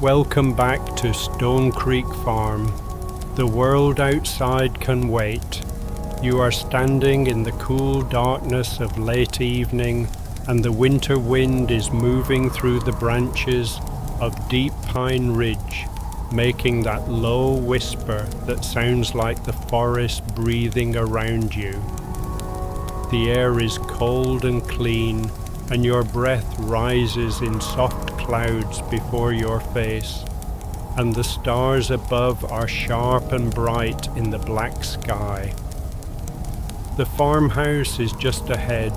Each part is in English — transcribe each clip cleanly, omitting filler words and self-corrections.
Welcome back to Stone Creek Farm. The world outside can wait. You are standing in the cool darkness of late evening, and the winter wind is moving through the branches of Deep Pine Ridge, making that low whisper that sounds like the forest breathing around you. The air is cold and clean, and your breath rises in soft clouds before your face, and the stars above are sharp and bright in the black sky. The farmhouse is just ahead,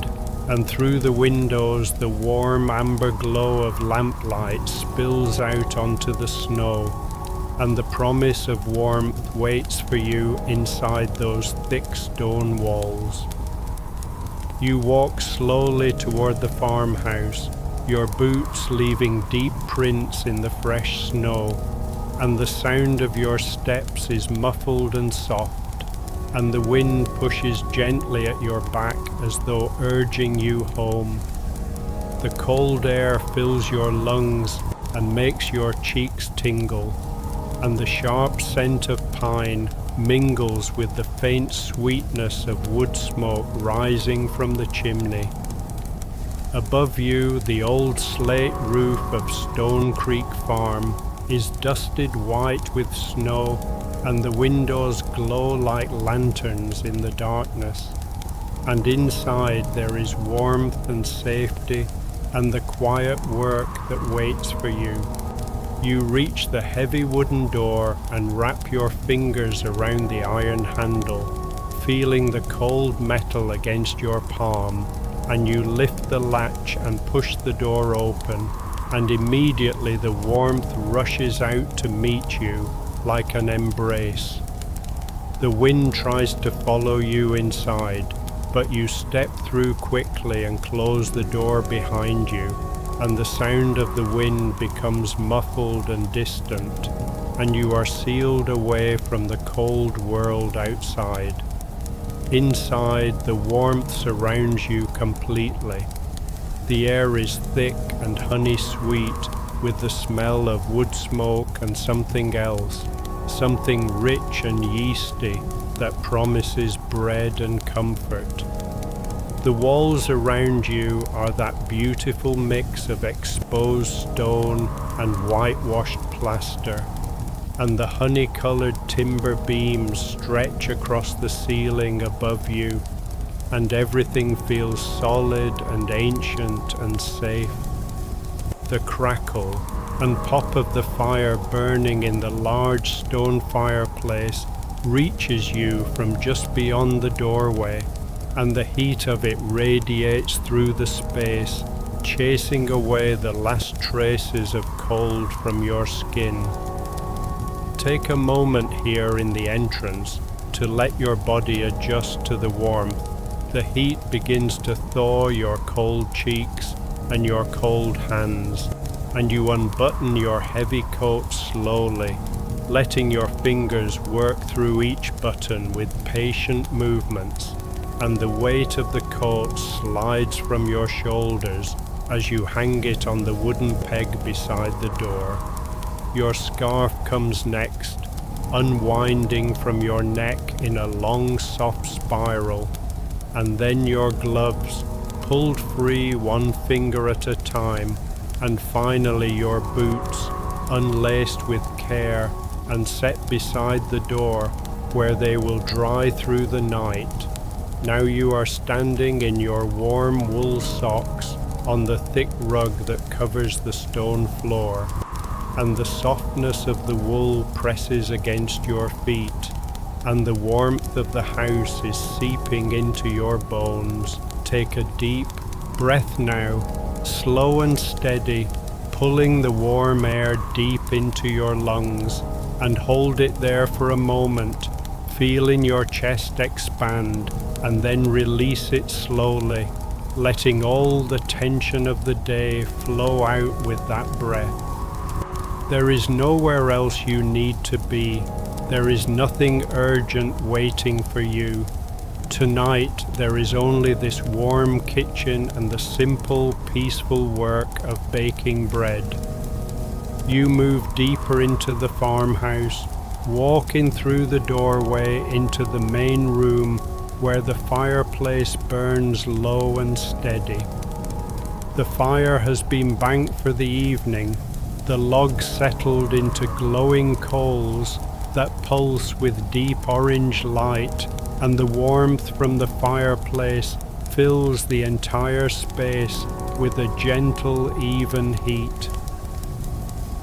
and through the windows the warm amber glow of lamplight spills out onto the snow, and the promise of warmth waits for you inside those thick stone walls. You walk slowly toward the farmhouse, your boots leaving deep prints in the fresh snow, and the sound of your steps is muffled and soft, and the wind pushes gently at your back as though urging you home. The cold air fills your lungs and makes your cheeks tingle, and the sharp scent of pine mingles with the faint sweetness of wood smoke rising from the chimney. Above you, the old slate roof of Stone Creek Farm is dusted white with snow, and the windows glow like lanterns in the darkness. And inside there is warmth and safety and the quiet work that waits for you. You reach the heavy wooden door and wrap your fingers around the iron handle, feeling the cold metal against your palm, and you lift the latch and push the door open, and immediately the warmth rushes out to meet you like an embrace. The wind tries to follow you inside, but you step through quickly and close the door behind you, and the sound of the wind becomes muffled and distant, and you are sealed away from the cold world outside. Inside, the warmth surrounds you completely. The air is thick and honey-sweet with the smell of wood smoke and something else, something rich and yeasty that promises bread and comfort. The walls around you are that beautiful mix of exposed stone and whitewashed plaster, and the honey-colored timber beams stretch across the ceiling above you, and everything feels solid and ancient and safe. The crackle and pop of the fire burning in the large stone fireplace reaches you from just beyond the doorway, and the heat of it radiates through the space, chasing away the last traces of cold from your skin. Take a moment here in the entrance to let your body adjust to the warmth. The heat begins to thaw your cold cheeks and your cold hands, and you unbutton your heavy coat slowly, letting your fingers work through each button with patient movements, and the weight of the coat slides from your shoulders as you hang it on the wooden peg beside the door. Your scarf comes next, unwinding from your neck in a long soft spiral, and then your gloves, pulled free one finger at a time, and finally your boots, unlaced with care and set beside the door where they will dry through the night. Now you are standing in your warm wool socks on the thick rug that covers the stone floor, and the softness of the wool presses against your feet, and the warmth of the house is seeping into your bones. Take a deep breath now, slow and steady, pulling the warm air deep into your lungs, and hold it there for a moment, feeling your chest expand, and then release it slowly, letting all the tension of the day flow out with that breath. There is nowhere else you need to be. There is nothing urgent waiting for you. Tonight there is only this warm kitchen and the simple, peaceful work of baking bread. You move deeper into the farmhouse, walking through the doorway into the main room where the fireplace burns low and steady. The fire has been banked for the evening, the logs settled into glowing coals that pulse with deep orange light, and the warmth from the fireplace fills the entire space with a gentle, even heat.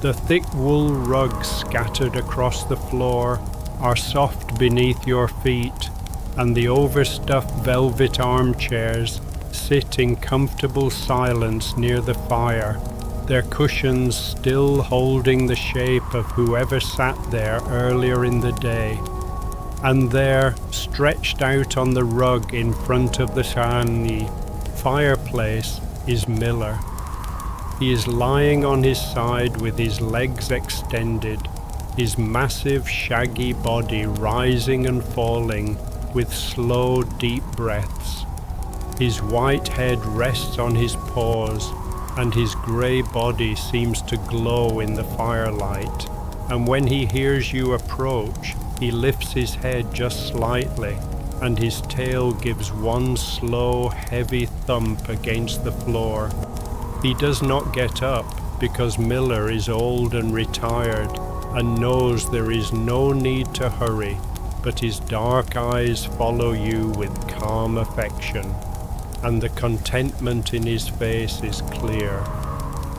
The thick wool rugs scattered across the floor are soft beneath your feet, and the overstuffed velvet armchairs sit in comfortable silence near the fire, their cushions still holding the shape of whoever sat there earlier in the day. And there, stretched out on the rug in front of the shani fireplace, is Miller. He is lying on his side with his legs extended, his massive shaggy body rising and falling with slow, deep breaths. His white head rests on his paws, and his grey body seems to glow in the firelight. And when he hears you approach, he lifts his head just slightly, and his tail gives one slow, heavy thump against the floor. He does not get up because Miller is old and retired and knows there is no need to hurry, but his dark eyes follow you with calm affection, and the contentment in his face is clear.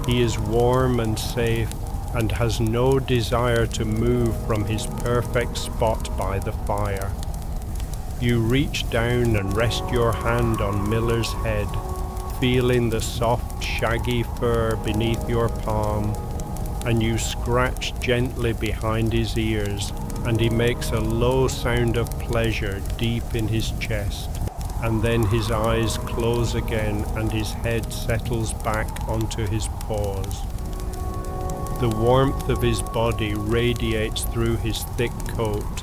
He is warm and safe and has no desire to move from his perfect spot by the fire. You reach down and rest your hand on Miller's head, feeling the soft, shaggy fur beneath your palm, and you scratch gently behind his ears, and he makes a low sound of pleasure deep in his chest, and then his eyes close again and his head settles back onto his paws. The warmth of his body radiates through his thick coat,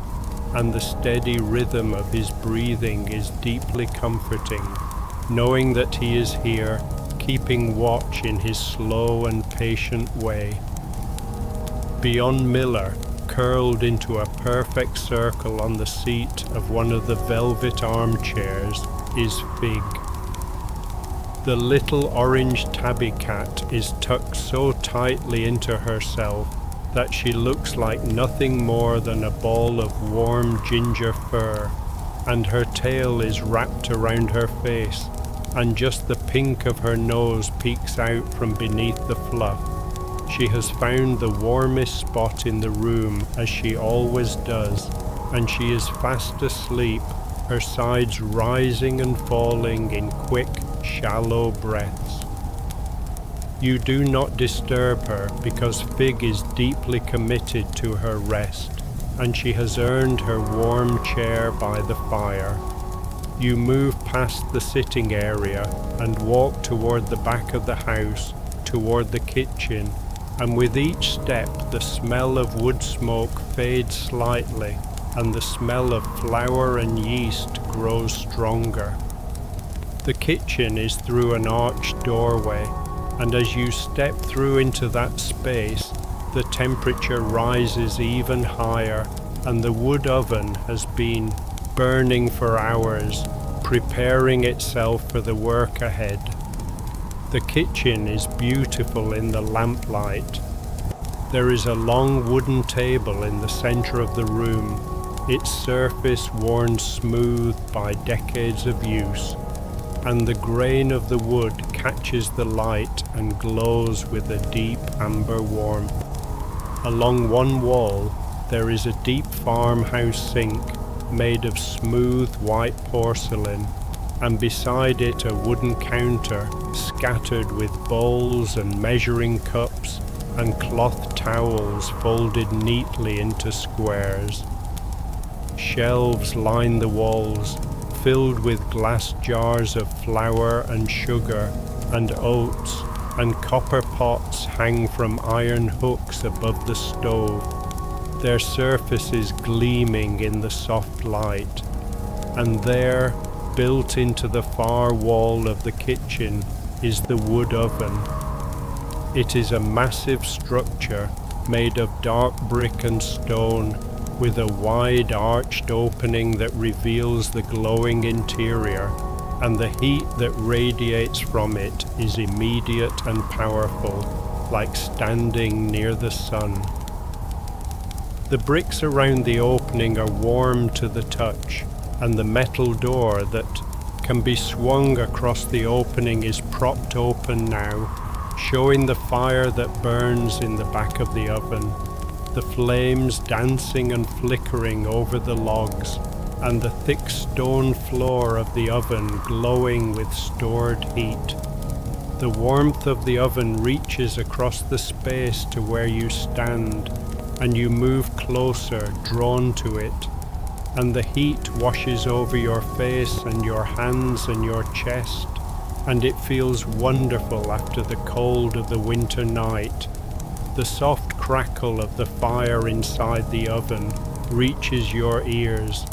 and the steady rhythm of his breathing is deeply comforting, knowing that he is here, keeping watch in his slow and patient way. Beyond Miller, curled into a perfect circle on the seat of one of the velvet armchairs, is Fig. The little orange tabby cat is tucked so tightly into herself that she looks like nothing more than a ball of warm ginger fur, and her tail is wrapped around her face, and just the pink of her nose peeks out from beneath the fluff. She has found the warmest spot in the room, as she always does, and she is fast asleep, her sides rising and falling in quick, shallow breaths. You do not disturb her because Fig is deeply committed to her rest, and she has earned her warm chair by the fire. You move past the sitting area and walk toward the back of the house, toward the kitchen, and with each step the smell of wood smoke fades slightly, and the smell of flour and yeast grows stronger. The kitchen is through an arched doorway, and as you step through into that space, the temperature rises even higher, and the wood oven has been burning for hours, preparing itself for the work ahead. The kitchen is beautiful in the lamplight. There is a long wooden table in the center of the room, its surface worn smooth by decades of use, and the grain of the wood catches the light and glows with a deep amber warmth. Along one wall, there is a deep farmhouse sink made of smooth white porcelain, and beside it a wooden counter scattered with bowls and measuring cups and cloth towels folded neatly into squares. Shelves line the walls, filled with glass jars of flour and sugar and oats, and copper pots hang from iron hooks above the stove, their surfaces gleaming in the soft light. And there, built into the far wall of the kitchen, is the wood oven. It is a massive structure made of dark brick and stone, with a wide arched opening that reveals the glowing interior, and the heat that radiates from it is immediate and powerful, like standing near the sun. The bricks around the opening are warm to the touch, and the metal door that can be swung across the opening is propped open now, showing the fire that burns in the back of the oven, the flames dancing and flickering over the logs, and the thick stone floor of the oven glowing with stored heat. The warmth of the oven reaches across the space to where you stand, and you move closer, drawn to it, and the heat washes over your face and your hands and your chest, and it feels wonderful after the cold of the winter night. The soft crackle of the fire inside the oven reaches your ears,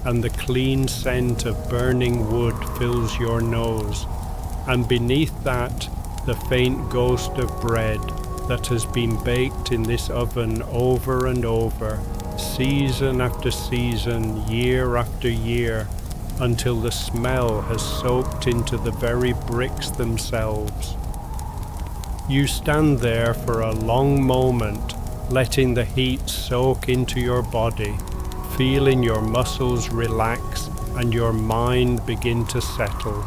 and the clean scent of burning wood fills your nose, and beneath that the faint ghost of bread that has been baked in this oven over and over, season after season, year after year, until the smell has soaked into the very bricks themselves. You stand there for a long moment, letting the heat soak into your body, feeling your muscles relax and your mind begin to settle.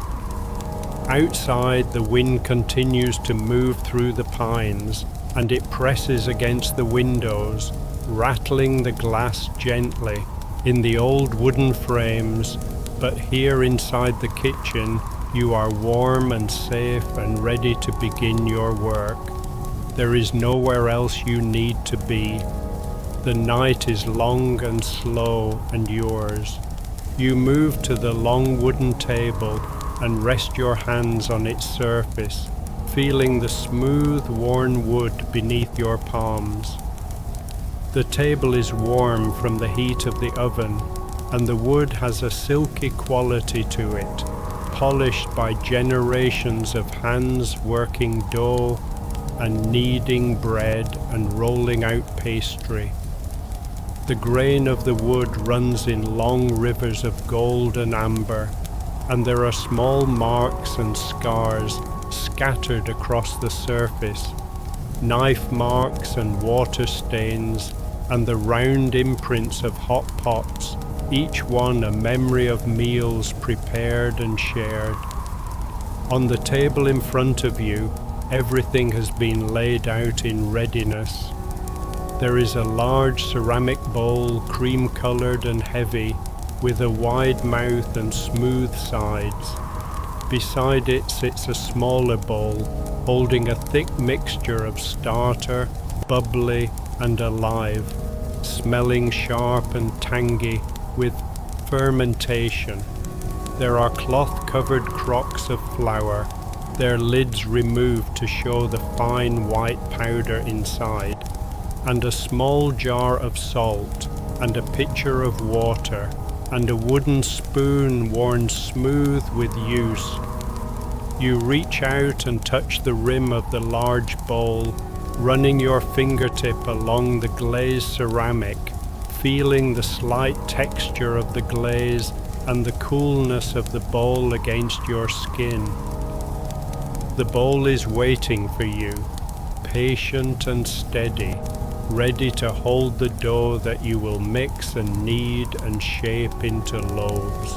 Outside, the wind continues to move through the pines, and it presses against the windows, rattling the glass gently in the old wooden frames. But here inside the kitchen, you are warm and safe and ready to begin your work. There is nowhere else you need to be. The night is long and slow and yours. You move to the long wooden table and rest your hands on its surface, feeling the smooth, worn wood beneath your palms. The table is warm from the heat of the oven, and the wood has a silky quality to it, polished by generations of hands working dough and kneading bread and rolling out pastry. The grain of the wood runs in long rivers of gold and amber, and there are small marks and scars scattered across the surface, knife marks and water stains, and the round imprints of hot pots, each one a memory of meals prepared and shared. On the table in front of you, everything has been laid out in readiness. There is a large ceramic bowl, cream-colored and heavy, with a wide mouth and smooth sides. Beside it sits a smaller bowl, holding a thick mixture of starter, bubbly, and alive, smelling sharp and tangy with fermentation. There are cloth-covered crocks of flour, their lids removed to show the fine white powder inside, and a small jar of salt, and a pitcher of water, and a wooden spoon worn smooth with use. You reach out and touch the rim of the large bowl, running your fingertip along the glazed ceramic, feeling the slight texture of the glaze and the coolness of the bowl against your skin. The bowl is waiting for you, patient and steady, ready to hold the dough that you will mix and knead and shape into loaves.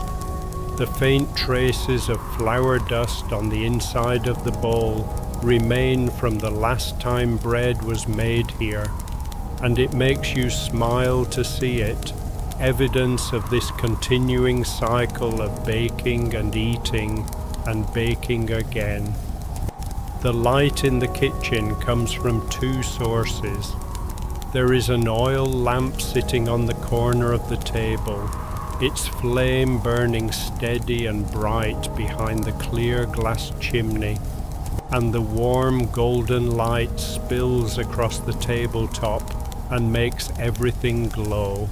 The faint traces of flour dust on the inside of the bowl remain from the last time bread was made here, and it makes you smile to see it, evidence of this continuing cycle of baking and eating and baking again. The light in the kitchen comes from two sources. There is an oil lamp sitting on the corner of the table, its flame burning steady and bright behind the clear glass chimney, and the warm golden light spills across the tabletop and makes everything glow.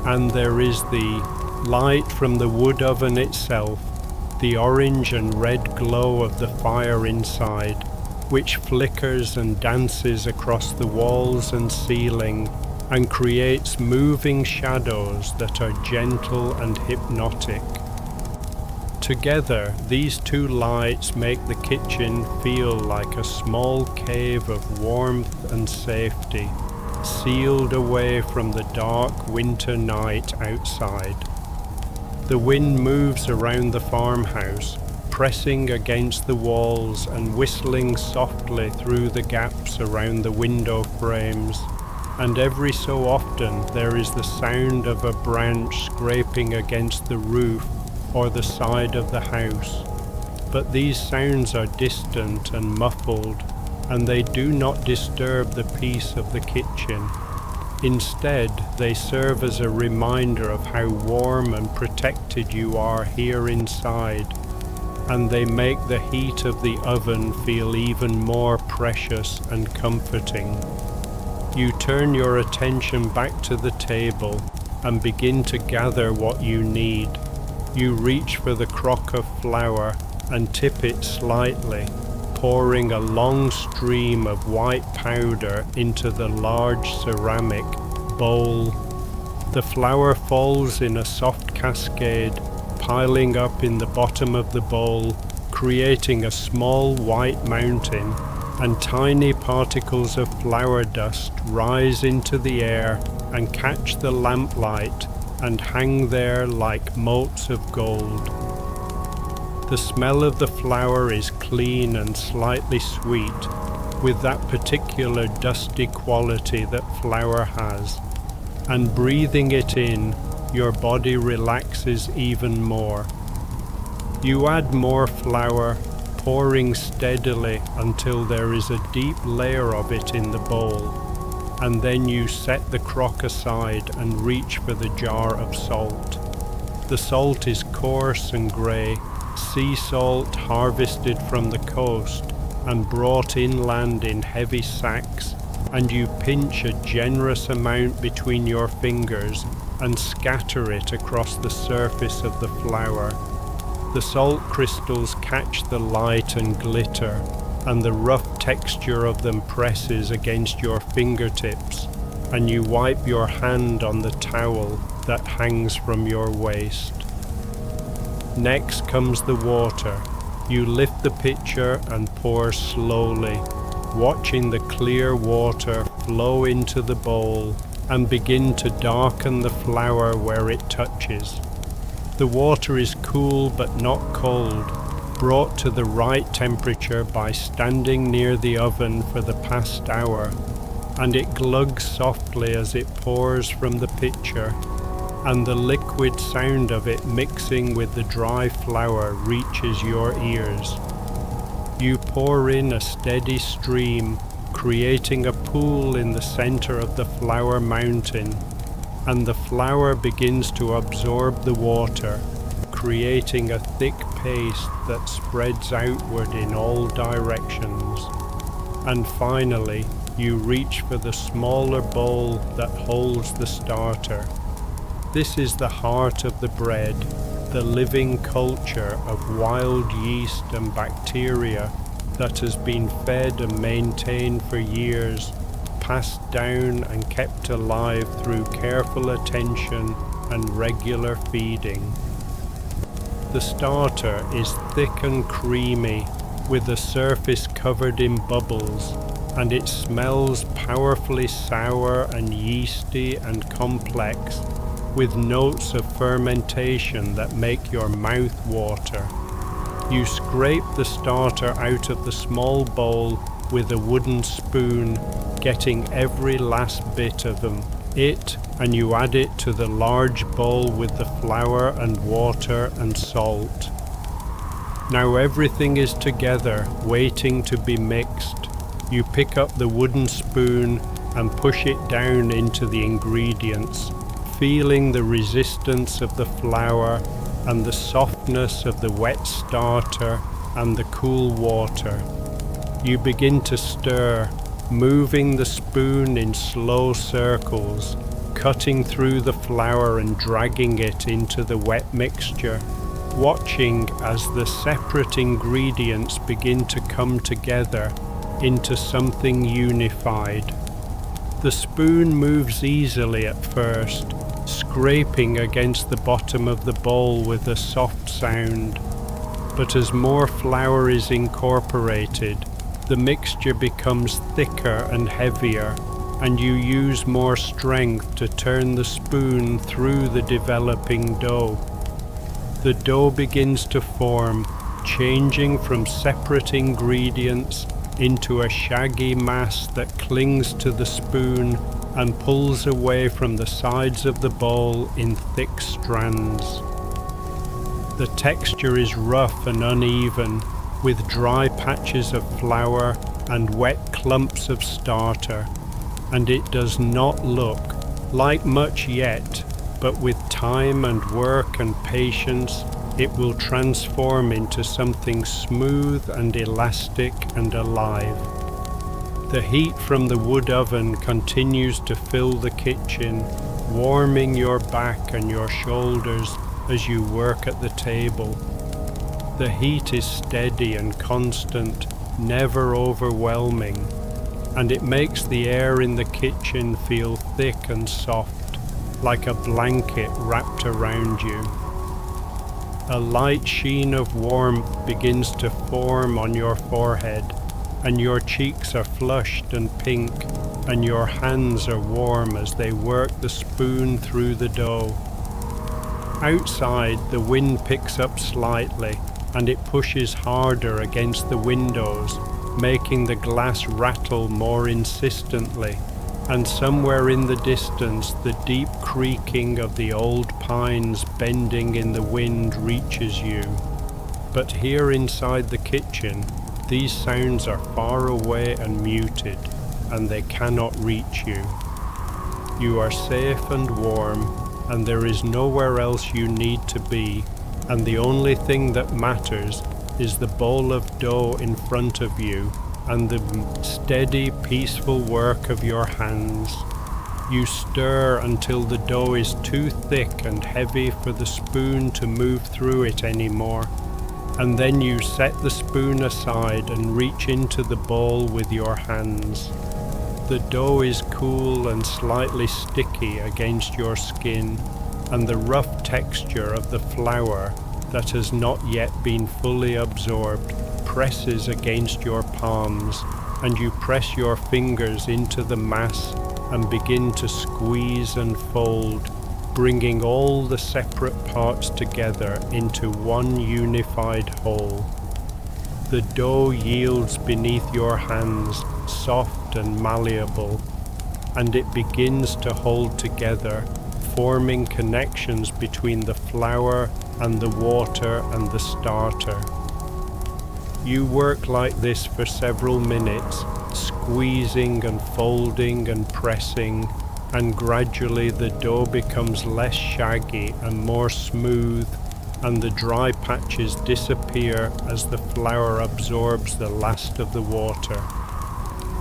And there is the light from the wood oven itself, the orange and red glow of the fire inside, which flickers and dances across the walls and ceiling and creates moving shadows that are gentle and hypnotic. Together, these two lights make the kitchen feel like a small cave of warmth and safety, sealed away from the dark winter night outside. The wind moves around the farmhouse, pressing against the walls and whistling softly through the gaps around the window frames, and every so often there is the sound of a branch scraping against the roof or the side of the house. But these sounds are distant and muffled, and they do not disturb the peace of the kitchen. Instead, they serve as a reminder of how warm and protected you are here inside, and they make the heat of the oven feel even more precious and comforting. You turn your attention back to the table and begin to gather what you need. You reach for the crock of flour and tip it slightly, pouring a long stream of white powder into the large ceramic bowl. The flour falls in a soft cascade, piling up in the bottom of the bowl, creating a small white mountain, and tiny particles of flour dust rise into the air and catch the lamplight and hang there like motes of gold. The smell of the flour is clean and slightly sweet, with that particular dusty quality that flour has, and breathing it in, your body relaxes even more. You add more flour, pouring steadily until there is a deep layer of it in the bowl, and then you set the crock aside and reach for the jar of salt. The salt is coarse and grey, sea salt harvested from the coast and brought inland in heavy sacks, and you pinch a generous amount between your fingers and scatter it across the surface of the flour. The salt crystals catch the light and glitter, and the rough texture of them presses against your fingertips, and you wipe your hand on the towel that hangs from your waist. Next comes the water. You lift the pitcher and pour slowly, watching the clear water flow into the bowl and begin to darken the flour where it touches. The water is cool but not cold, brought to the right temperature by standing near the oven for the past hour, and it glugs softly as it pours from the pitcher, and the liquid sound of it mixing with the dry flour reaches your ears. You pour in a steady stream, creating a pool in the center of the flour mountain, and the flour begins to absorb the water, creating a thick paste that spreads outward in all directions. And finally, you reach for the smaller bowl that holds the starter. This is the heart of the bread, the living culture of wild yeast and bacteria that has been fed and maintained for years, passed down and kept alive through careful attention and regular feeding. The starter is thick and creamy, with the surface covered in bubbles, and it smells powerfully sour and yeasty and complex, with notes of fermentation that make your mouth water. You scrape the starter out of the small bowl with a wooden spoon, getting every last bit of it, and you add it to the large bowl with the flour and water and salt. Now everything is together, waiting to be mixed. You pick up the wooden spoon and push it down into the ingredients, feeling the resistance of the flour and the softness of the wet starter and the cool water. You begin to stir, moving the spoon in slow circles, cutting through the flour and dragging it into the wet mixture, watching as the separate ingredients begin to come together into something unified. The spoon moves easily at first, scraping against the bottom of the bowl with a soft sound. But as more flour is incorporated, the mixture becomes thicker and heavier, and you use more strength to turn the spoon through the developing dough. The dough begins to form, changing from separate ingredients into a shaggy mass that clings to the spoon and pulls away from the sides of the bowl in thick strands. The texture is rough and uneven, with dry patches of flour and wet clumps of starter, and it does not look like much yet, but with time and work and patience, it will transform into something smooth and elastic and alive. The heat from the wood oven continues to fill the kitchen, warming your back and your shoulders as you work at the table. The heat is steady and constant, never overwhelming, and it makes the air in the kitchen feel thick and soft, like a blanket wrapped around you. A light sheen of warmth begins to form on your forehead, and your cheeks are flushed and pink, and your hands are warm as they work the spoon through the dough. Outside, the wind picks up slightly, and it pushes harder against the windows, making the glass rattle more insistently, and somewhere in the distance the deep creaking of the old pines bending in the wind reaches you. But here inside the kitchen, these sounds are far away and muted, and they cannot reach you. You are safe and warm, and there is nowhere else you need to be, and the only thing that matters is the bowl of dough in front of you and the steady, peaceful work of your hands. You stir until the dough is too thick and heavy for the spoon to move through it anymore, and then you set the spoon aside and reach into the bowl with your hands. The dough is cool and slightly sticky against your skin, and the rough texture of the flour that has not yet been fully absorbed presses against your palms, and you press your fingers into the mass and begin to squeeze and fold, bringing all the separate parts together into one unified whole. The dough yields beneath your hands, soft and malleable, and it begins to hold together, forming connections between the flour and the water and the starter. You work like this for several minutes, squeezing and folding and pressing, and gradually the dough becomes less shaggy and more smooth, and the dry patches disappear as the flour absorbs the last of the water.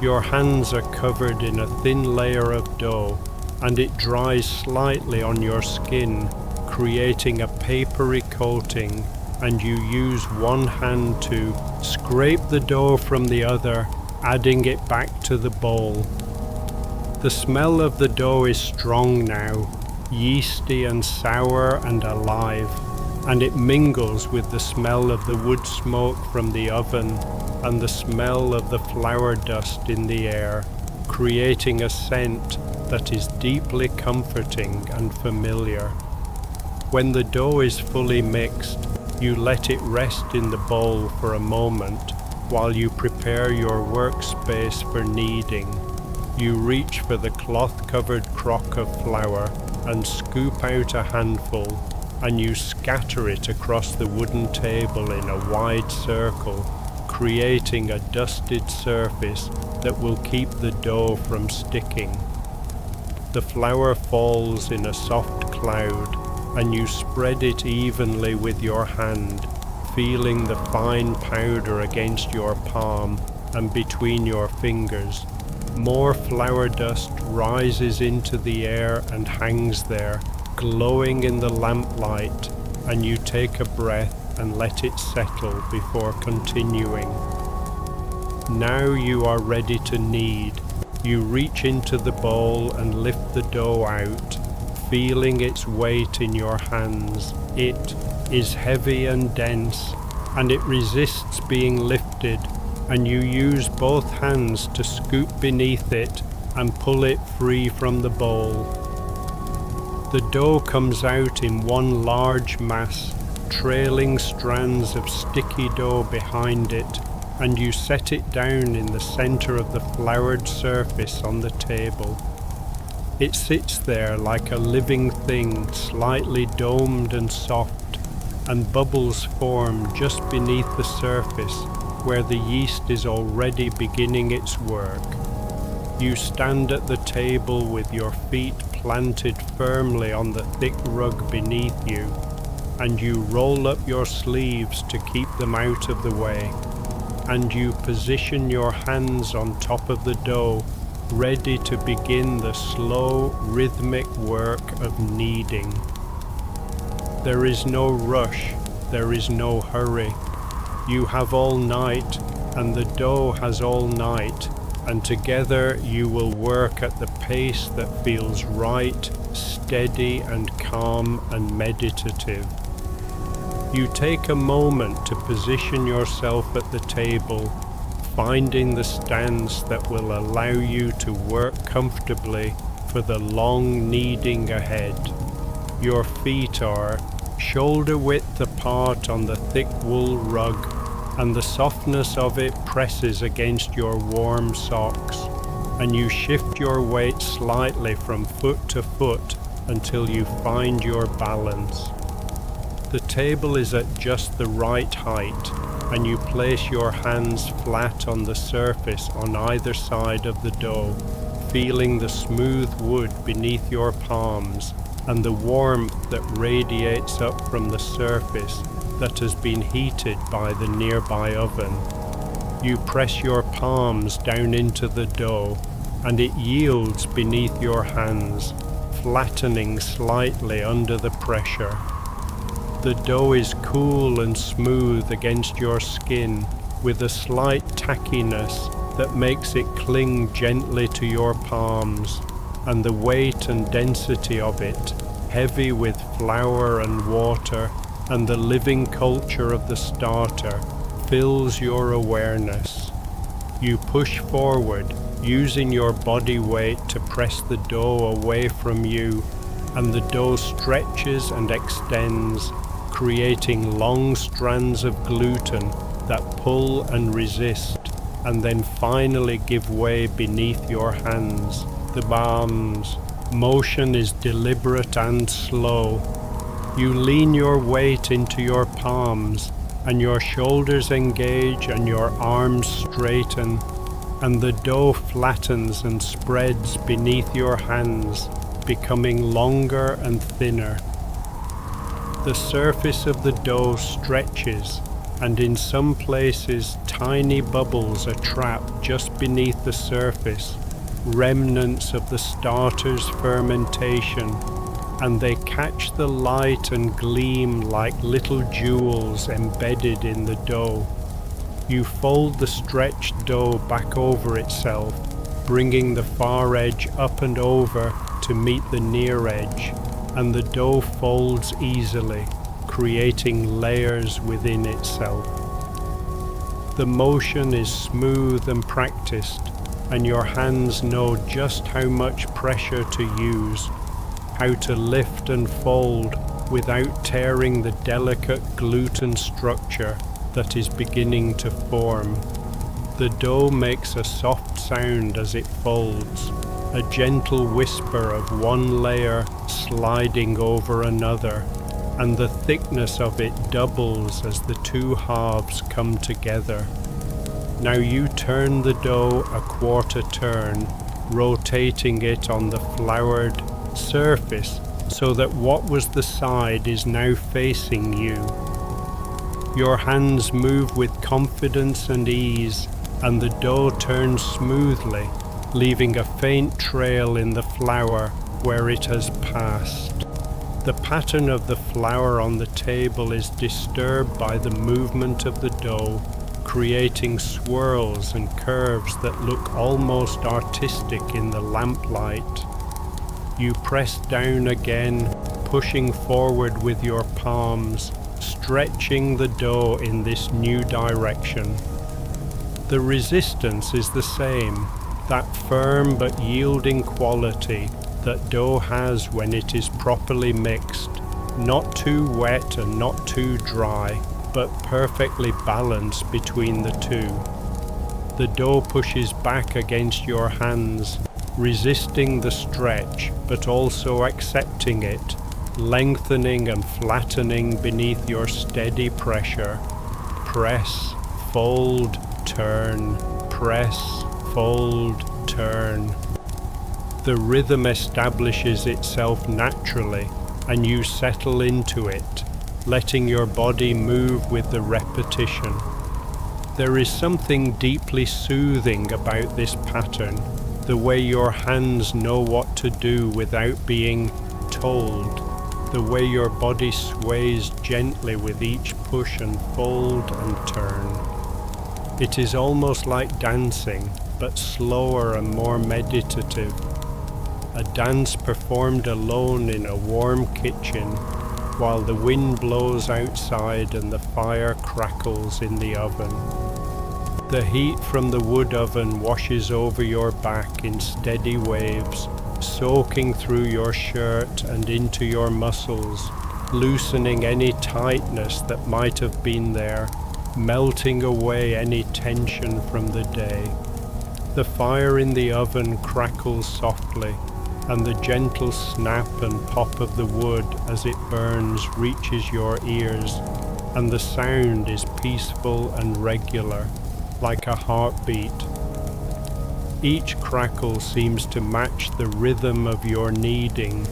Your hands are covered in a thin layer of dough, and it dries slightly on your skin, creating a papery coating, and you use one hand to scrape the dough from the other, adding it back to the bowl. The smell of the dough is strong now, yeasty and sour and alive, and it mingles with the smell of the wood smoke from the oven and the smell of the flour dust in the air, creating a scent that is deeply comforting and familiar. When the dough is fully mixed, you let it rest in the bowl for a moment while you prepare your workspace for kneading. You reach for the cloth-covered crock of flour and scoop out a handful, and you scatter it across the wooden table in a wide circle, creating a dusted surface that will keep the dough from sticking. The flour falls in a soft cloud, and you spread it evenly with your hand, feeling the fine powder against your palm and between your fingers. More flour dust rises into the air and hangs there, glowing in the lamplight, and you take a breath and let it settle before continuing. Now you are ready to knead. You reach into the bowl and lift the dough out, feeling its weight in your hands. It is heavy and dense, and it resists being lifted, and you use both hands to scoop beneath it and pull it free from the bowl. The dough comes out in one large mass, trailing strands of sticky dough behind it, and you set it down in the center of the floured surface on the table. It sits there like a living thing, slightly domed and soft, and bubbles form just beneath the surface where the yeast is already beginning its work. You stand at the table with your feet planted firmly on the thick rug beneath you, and you roll up your sleeves to keep them out of the way, and you position your hands on top of the dough, ready to begin the slow, rhythmic work of kneading. There is no rush, there is no hurry. You have all night, and the dough has all night, and together you will work at the pace that feels right, steady and calm and meditative. You take a moment to position yourself at the table, finding the stance that will allow you to work comfortably for the long kneading ahead. Your feet are shoulder width apart on the thick wool rug, and the softness of it presses against your warm socks, and you shift your weight slightly from foot to foot until you find your balance. The table is at just the right height, and you place your hands flat on the surface on either side of the dough, feeling the smooth wood beneath your palms and the warmth that radiates up from the surface that has been heated by the nearby oven. You press your palms down into the dough, and it yields beneath your hands, flattening slightly under the pressure. The dough is cool and smooth against your skin, with a slight tackiness that makes it cling gently to your palms, and the weight and density of it, heavy with flour and water and the living culture of the starter, fills your awareness. You push forward, using your body weight to press the dough away from you, and the dough stretches and extends, creating long strands of gluten that pull and resist, and then finally give way beneath your hands. The palms. Motion is deliberate and slow. You lean your weight into your palms, and your shoulders engage and your arms straighten, and the dough flattens and spreads beneath your hands, becoming longer and thinner. The surface of the dough stretches, and in some places tiny bubbles are trapped just beneath the surface, remnants of the starter's fermentation, and they catch the light and gleam like little jewels embedded in the dough. You fold the stretched dough back over itself, bringing the far edge up and over to meet the near edge, and the dough folds easily, creating layers within itself. The motion is smooth and practiced, and your hands know just how much pressure to use, how to lift and fold without tearing the delicate gluten structure that is beginning to form. The dough makes a soft sound as it folds, a gentle whisper of one layer sliding over another, and the thickness of it doubles as the two halves come together. Now you turn the dough a quarter turn, rotating it on the floured surface so that what was the side is now facing you. Your hands move with confidence and ease, and the dough turns smoothly, leaving a faint trail in the flour where it has passed. The pattern of the flour on the table is disturbed by the movement of the dough, creating swirls and curves that look almost artistic in the lamplight. You press down again, pushing forward with your palms, stretching the dough in this new direction. The resistance is the same, that firm but yielding quality that dough has when it is properly mixed, not too wet and not too dry, but perfectly balanced between the two. The dough pushes back against your hands, resisting the stretch, but also accepting it, lengthening and flattening beneath your steady pressure. Press, fold, turn, press, fold, turn. The rhythm establishes itself naturally, and you settle into it, letting your body move with the repetition. There is something deeply soothing about this pattern, the way your hands know what to do without being told, the way your body sways gently with each push and fold and turn. It is almost like dancing, but slower and more meditative. A dance performed alone in a warm kitchen, while the wind blows outside and the fire crackles in the oven. The heat from the wood oven washes over your back in steady waves, soaking through your shirt and into your muscles, loosening any tightness that might have been there, melting away any tension from the day. The fire in the oven crackles softly, and the gentle snap and pop of the wood as it burns reaches your ears, and the sound is peaceful and regular, like a heartbeat. Each crackle seems to match the rhythm of your kneading,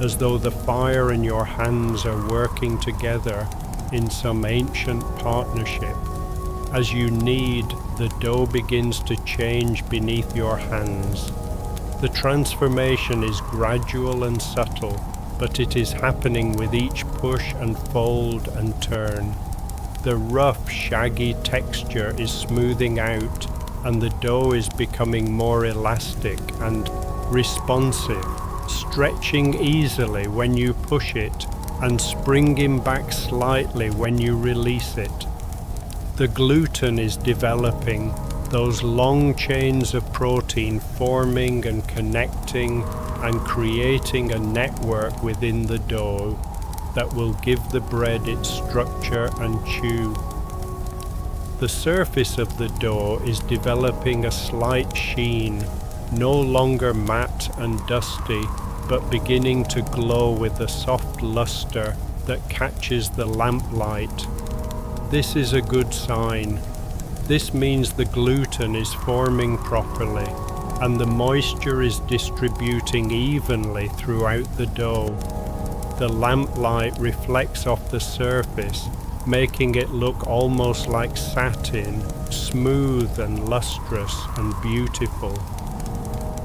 as though the fire and your hands are working together in some ancient partnership. As you knead, the dough begins to change beneath your hands. The transformation is gradual and subtle, but it is happening with each push and fold and turn. The rough, shaggy texture is smoothing out, and the dough is becoming more elastic and responsive, stretching easily when you push it and springing back slightly when you release it. The gluten is developing, those long chains of protein forming and connecting and creating a network within the dough that will give the bread its structure and chew. The surface of the dough is developing a slight sheen, no longer matte and dusty, but beginning to glow with a soft luster that catches the lamplight. This is a good sign. This means the gluten is forming properly, and the moisture is distributing evenly throughout the dough. The lamplight reflects off the surface, making it look almost like satin, smooth and lustrous and beautiful.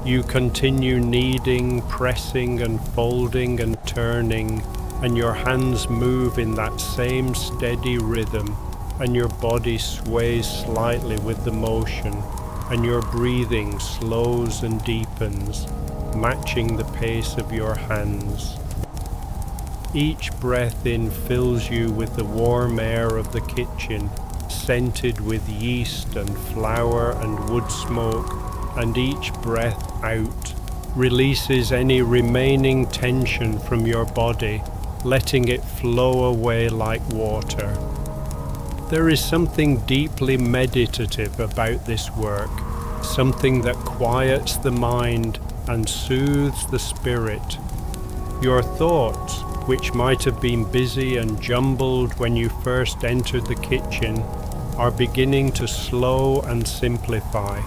You continue kneading, pressing and folding and turning, and your hands move in that same steady rhythm, and your body sways slightly with the motion, and your breathing slows and deepens, matching the pace of your hands. Each breath in fills you with the warm air of the kitchen, scented with yeast and flour and wood smoke, and each breath out releases any remaining tension from your body, letting it flow away like water. There is something deeply meditative about this work, something that quiets the mind and soothes the spirit. Your thoughts, which might have been busy and jumbled when you first entered the kitchen, are beginning to slow and simplify.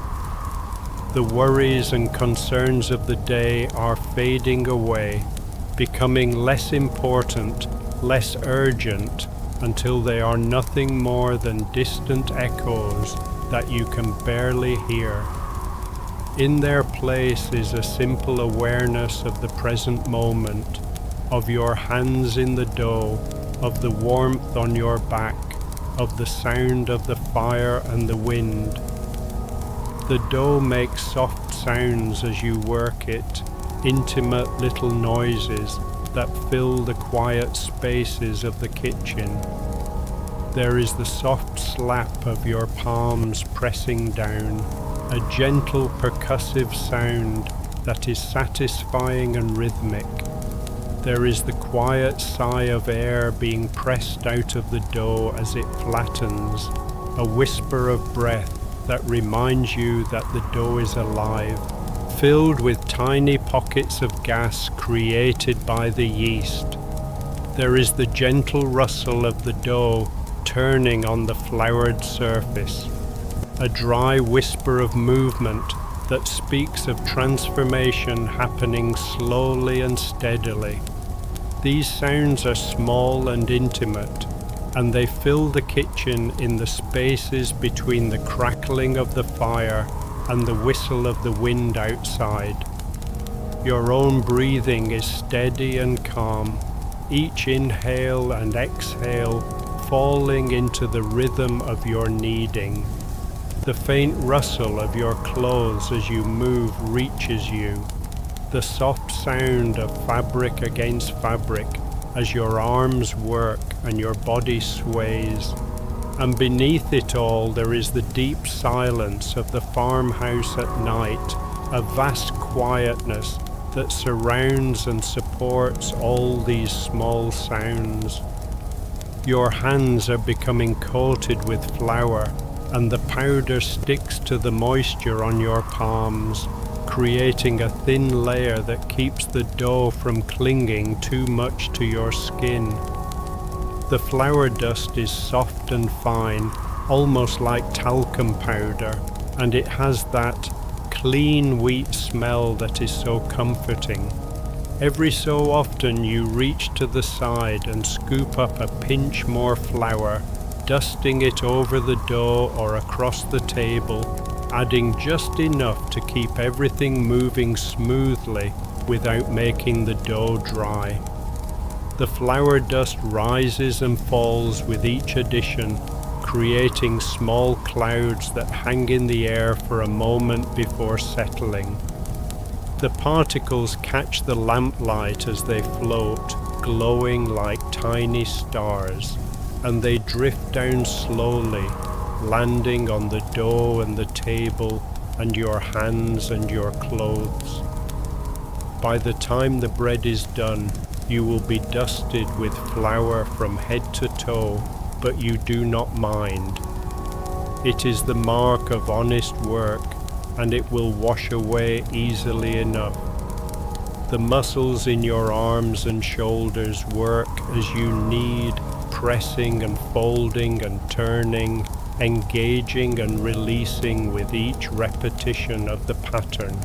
The worries and concerns of the day are fading away, becoming less important, less urgent, until they are nothing more than distant echoes that you can barely hear. In their place is a simple awareness of the present moment, of your hands in the dough, of the warmth on your back, of the sound of the fire and the wind. The dough makes soft sounds as you work it, intimate little noises that fill the quiet spaces of the kitchen. There is the soft slap of your palms pressing down, a gentle percussive sound that is satisfying and rhythmic. There is the quiet sigh of air being pressed out of the dough as it flattens, a whisper of breath that reminds you that the dough is alive, filled with tiny pockets of gas created by the yeast. There is the gentle rustle of the dough turning on the floured surface, a dry whisper of movement that speaks of transformation happening slowly and steadily. These sounds are small and intimate, and they fill the kitchen in the spaces between the crackling of the fire and the whistle of the wind outside. Your own breathing is steady and calm, each inhale and exhale falling into the rhythm of your kneading. The faint rustle of your clothes as you move reaches you, the soft sound of fabric against fabric as your arms work and your body sways. And beneath it all there is the deep silence of the farmhouse at night, a vast quietness that surrounds and supports all these small sounds. Your hands are becoming coated with flour, and the powder sticks to the moisture on your palms, creating a thin layer that keeps the dough from clinging too much to your skin. The flour dust is soft and fine, almost like talcum powder, and it has that clean wheat smell that is so comforting. Every so often you reach to the side and scoop up a pinch more flour, dusting it over the dough or across the table, adding just enough to keep everything moving smoothly without making the dough dry. The flour dust rises and falls with each addition, creating small clouds that hang in the air for a moment before settling. The particles catch the lamplight as they float, glowing like tiny stars, and they drift down slowly, landing on the dough and the table and your hands and your clothes. By the time the bread is done, you will be dusted with flour from head to toe, but you do not mind. It is the mark of honest work, and it will wash away easily enough. The muscles in your arms and shoulders work as you knead, pressing and folding and turning, engaging and releasing with each repetition of the pattern.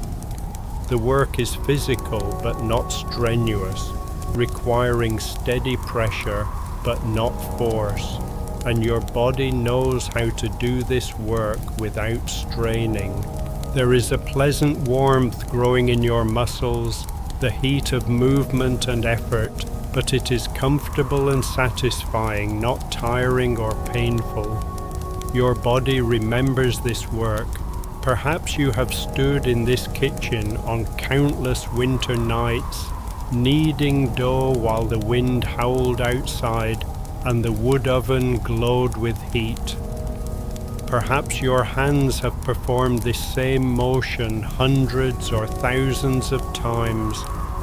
The work is physical but not strenuous, requiring steady pressure but not force, and your body knows how to do this work without straining. There is a pleasant warmth growing in your muscles, the heat of movement and effort, but it is comfortable and satisfying, not tiring or painful. Your body remembers this work. Perhaps you have stood in this kitchen on countless winter nights, kneading dough while the wind howled outside and the wood oven glowed with heat. Perhaps your hands have performed this same motion hundreds or thousands of times,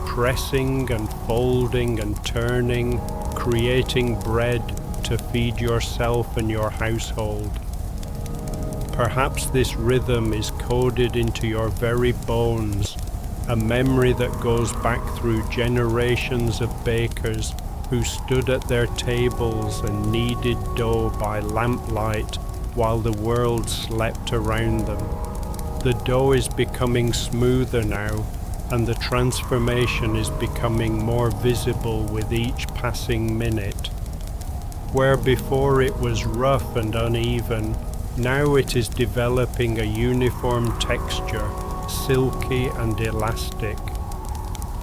pressing and folding and turning, creating bread to feed yourself and your household. Perhaps this rhythm is coded into your very bones, a memory that goes back through generations of bakers who stood at their tables and kneaded dough by lamplight while the world slept around them. The dough is becoming smoother now, and the transformation is becoming more visible with each passing minute. Where before it was rough and uneven, now it is developing a uniform texture, silky and elastic.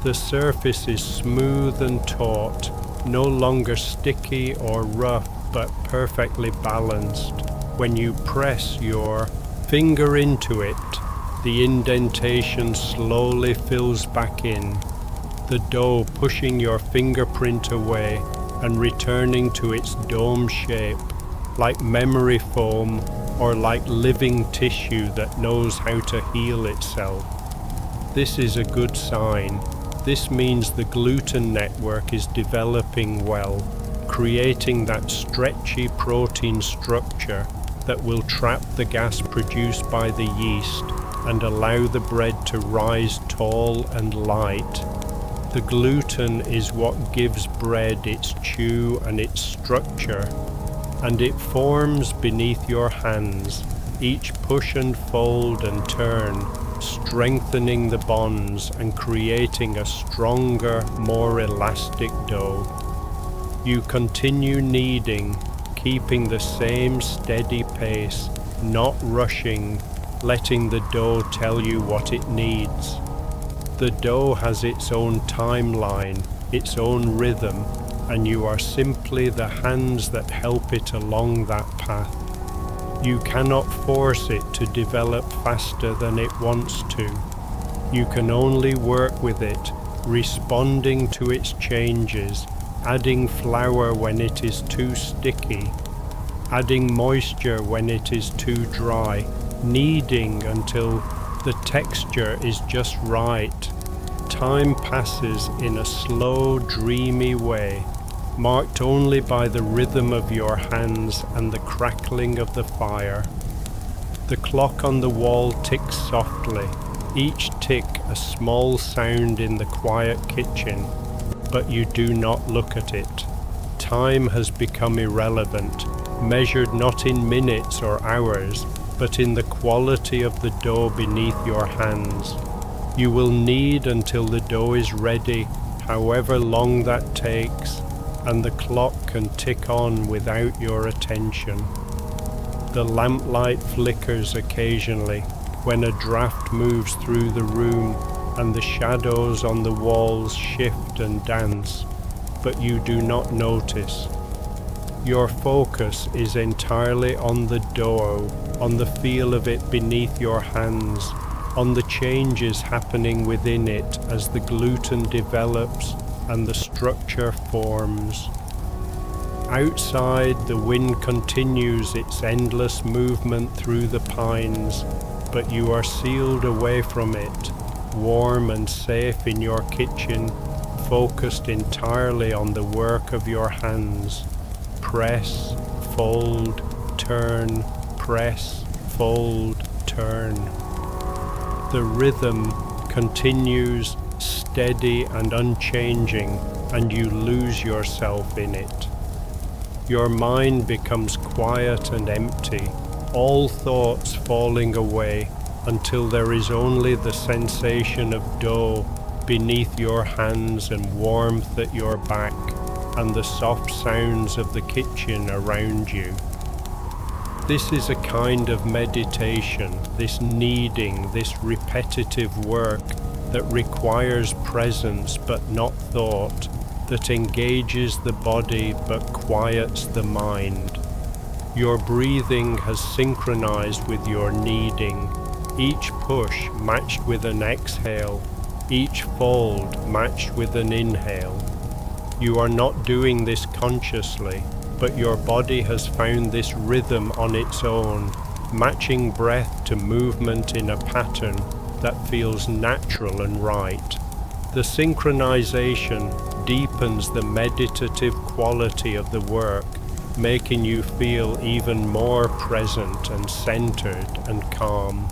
The surface is smooth and taut, no longer sticky or rough, but perfectly balanced. When you press your finger into it, the indentation slowly fills back in, the dough pushing your fingerprint away and returning to its dome shape, like memory foam or like living tissue that knows how to heal itself. This is a good sign. This means the gluten network is developing well, creating that stretchy protein structure that will trap the gas produced by the yeast and allow the bread to rise tall and light. The gluten is what gives bread its chew and its structure, and it forms beneath your hands, each push and fold and turn, strengthening the bonds and creating a stronger, more elastic dough. You continue kneading, keeping the same steady pace, not rushing, letting the dough tell you what it needs. The dough has its own timeline, its own rhythm, and you are simply the hands that help it along that path. You cannot force it to develop faster than it wants to. You can only work with it, responding to its changes, adding flour when it is too sticky, adding moisture when it is too dry, kneading until the texture is just right. Time passes in a slow, dreamy way, marked only by the rhythm of your hands and the crackling of the fire. The clock on the wall ticks softly, each tick a small sound in the quiet kitchen, but you do not look at it. Time has become irrelevant, measured not in minutes or hours, but in the quality of the dough beneath your hands. You will knead until the dough is ready, however long that takes, and the clock can tick on without your attention. The lamplight flickers occasionally when a draft moves through the room and the shadows on the walls shift and dance, but you do not notice. Your focus is entirely on the dough, on the feel of it beneath your hands, on the changes happening within it as the gluten develops and the structure forms. Outside, the wind continues its endless movement through the pines, but you are sealed away from it, warm and safe in your kitchen, focused entirely on the work of your hands. Press, fold, turn, press, fold, turn. The rhythm continues steady and unchanging, and you lose yourself in it. Your mind becomes quiet and empty, all thoughts falling away until there is only the sensation of dough beneath your hands and warmth at your back, and the soft sounds of the kitchen around you. This is a kind of meditation, this kneading, this repetitive work that requires presence but not thought, that engages the body but quiets the mind. Your breathing has synchronized with your kneading, each push matched with an exhale, each fold matched with an inhale. You are not doing this consciously, but your body has found this rhythm on its own, matching breath to movement in a pattern that feels natural and right. The synchronization deepens the meditative quality of the work, making you feel even more present and centered and calm.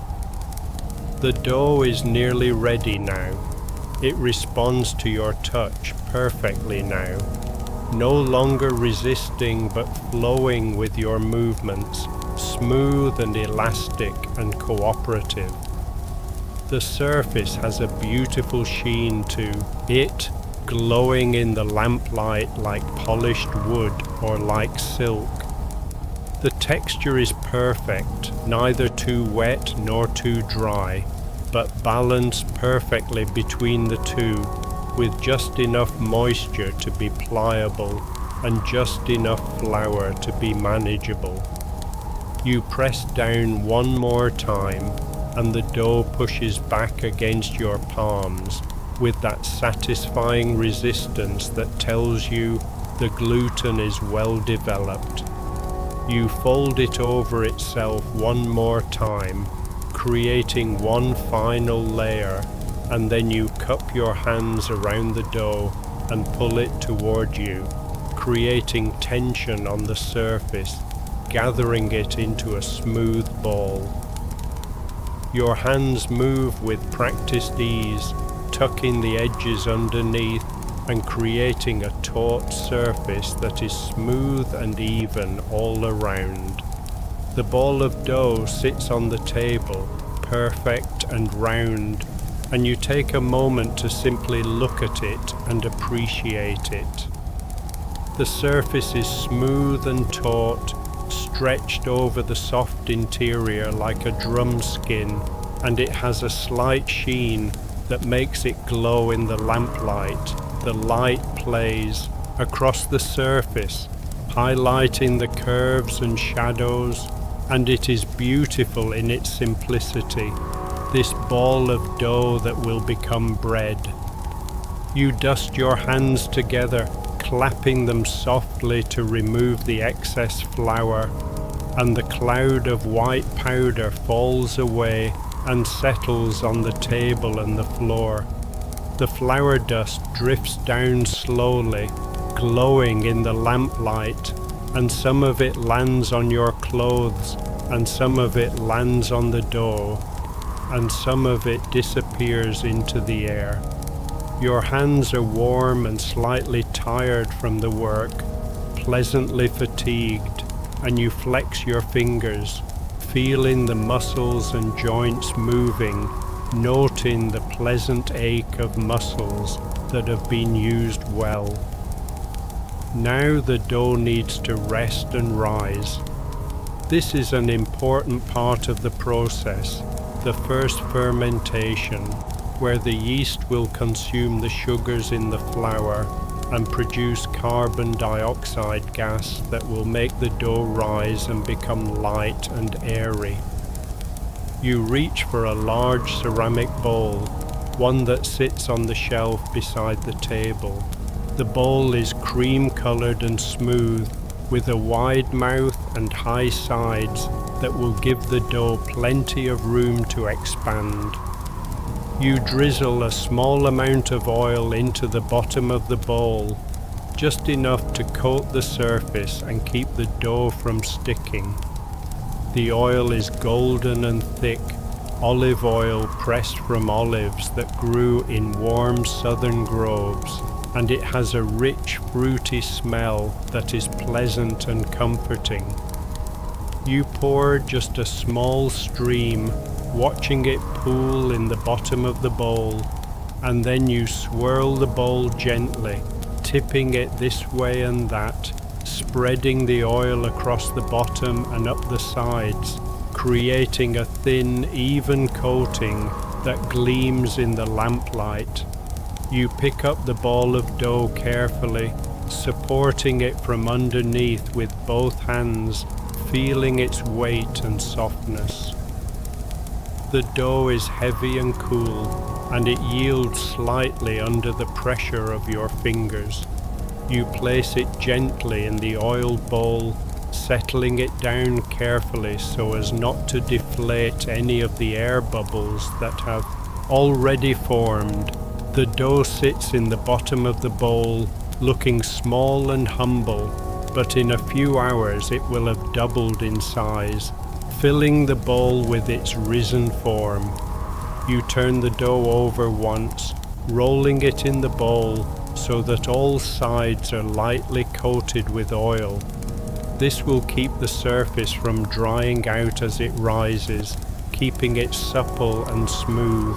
The dough is nearly ready now. It responds to your touch perfectly now, no longer resisting but flowing with your movements, smooth and elastic and cooperative. The surface has a beautiful sheen to it, glowing in the lamplight like polished wood or like silk. The texture is perfect, neither too wet nor too dry, but balanced perfectly between the two, with just enough moisture to be pliable, and just enough flour to be manageable. You press down one more time, and the dough pushes back against your palms with that satisfying resistance that tells you the gluten is well developed. You fold it over itself one more time, creating one final layer, and then you cup your hands around the dough and pull it toward you, creating tension on the surface, gathering it into a smooth ball. Your hands move with practiced ease, tucking the edges underneath and creating a taut surface that is smooth and even all around. The ball of dough sits on the table, perfect and round, and you take a moment to simply look at it and appreciate it. The surface is smooth and taut, stretched over the soft interior like a drum skin, and it has a slight sheen that makes it glow in the lamplight. The light plays across the surface, highlighting the curves and shadows, and it is beautiful in its simplicity, this ball of dough that will become bread. You dust your hands together, clapping them softly to remove the excess flour, and the cloud of white powder falls away and settles on the table and the floor. The flour dust drifts down slowly, glowing in the lamplight, and some of it lands on your clothes, and some of it lands on the dough, and some of it disappears into the air. Your hands are warm and slightly tired from the work, pleasantly fatigued, and you flex your fingers, feeling the muscles and joints moving, noting the pleasant ache of muscles that have been used well. Now the dough needs to rest and rise. This is an important part of the process, the first fermentation, where the yeast will consume the sugars in the flour and produce carbon dioxide gas that will make the dough rise and become light and airy. You reach for a large ceramic bowl, one that sits on the shelf beside the table. The bowl is cream-colored and smooth, with a wide mouth and high sides that will give the dough plenty of room to expand. You drizzle a small amount of oil into the bottom of the bowl, just enough to coat the surface and keep the dough from sticking. The oil is golden and thick, olive oil pressed from olives that grew in warm southern groves, and it has a rich, fruity smell that is pleasant and comforting. You pour just a small stream, watching it pool in the bottom of the bowl, and then you swirl the bowl gently, tipping it this way and that, spreading the oil across the bottom and up the sides, creating a thin, even coating that gleams in the lamplight. You pick up the ball of dough carefully, supporting it from underneath with both hands, feeling its weight and softness. The dough is heavy and cool, and it yields slightly under the pressure of your fingers. You place it gently in the oiled bowl, settling it down carefully so as not to deflate any of the air bubbles that have already formed. The dough sits in the bottom of the bowl, looking small and humble, but in a few hours it will have doubled in size, filling the bowl with its risen form. You turn the dough over once, rolling it in the bowl so that all sides are lightly coated with oil. This will keep the surface from drying out as it rises, keeping it supple and smooth.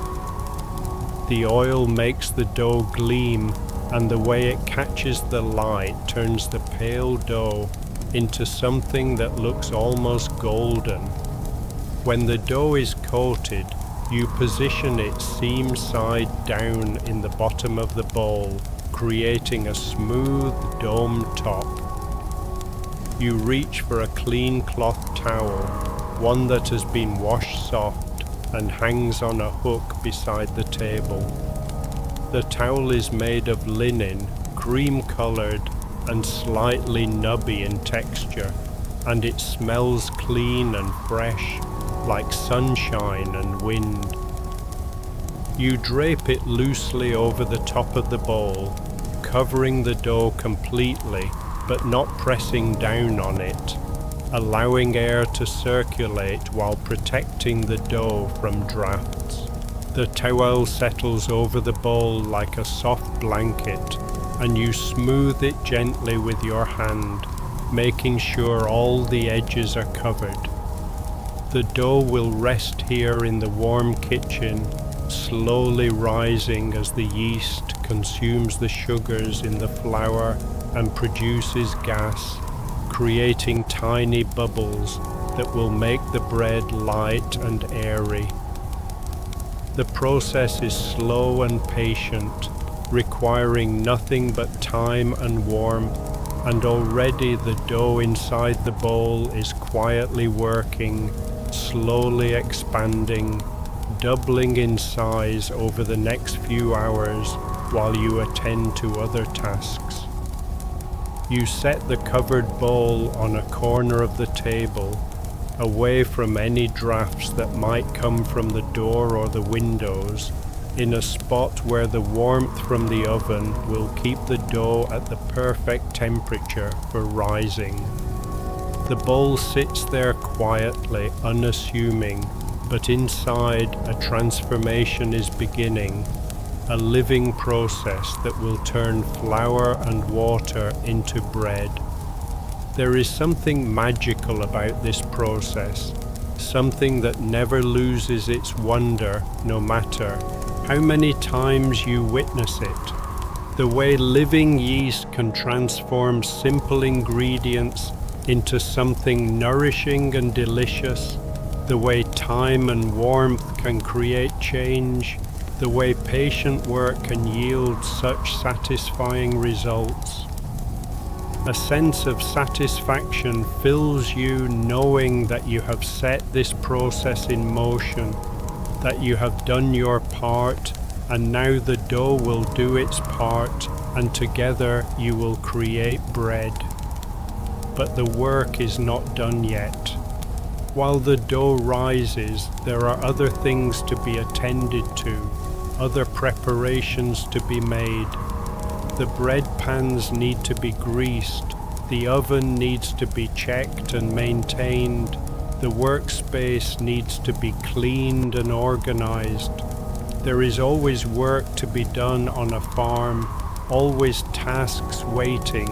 The oil makes the dough gleam, and the way it catches the light turns the pale dough into something that looks almost golden. When the dough is coated, you position it seam side down in the bottom of the bowl, creating a smooth dome top. You reach for a clean cloth towel, one that has been washed soft and hangs on a hook beside the table. The towel is made of linen, cream-colored and slightly nubby in texture, and it smells clean and fresh, like sunshine and wind. You drape it loosely over the top of the bowl, covering the dough completely, but not pressing down on it, allowing air to circulate while protecting the dough from drafts. The towel settles over the bowl like a soft blanket, and you smooth it gently with your hand, making sure all the edges are covered. The dough will rest here in the warm kitchen, slowly rising as the yeast consumes the sugars in the flour and produces gas, creating tiny bubbles that will make the bread light and airy. The process is slow and patient, requiring nothing but time and warmth, and already the dough inside the bowl is quietly working, slowly expanding, doubling in size over the next few hours while you attend to other tasks. You set the covered bowl on a corner of the table, away from any drafts that might come from the door or the windows, in a spot where the warmth from the oven will keep the dough at the perfect temperature for rising. The bowl sits there quietly, unassuming, but inside a transformation is beginning, a living process that will turn flour and water into bread. There is something magical about this process, something that never loses its wonder no matter how many times you witness it. The way living yeast can transform simple ingredients into something nourishing and delicious, the way time and warmth can create change, the way patient work can yield such satisfying results. A sense of satisfaction fills you knowing that you have set this process in motion, that you have done your part, and now the dough will do its part, and together you will create bread. But the work is not done yet. While the dough rises, there are other things to be attended to, other preparations to be made. The bread pans need to be greased, the oven needs to be checked and maintained, the workspace needs to be cleaned and organized. There is always work to be done on a farm, always tasks waiting,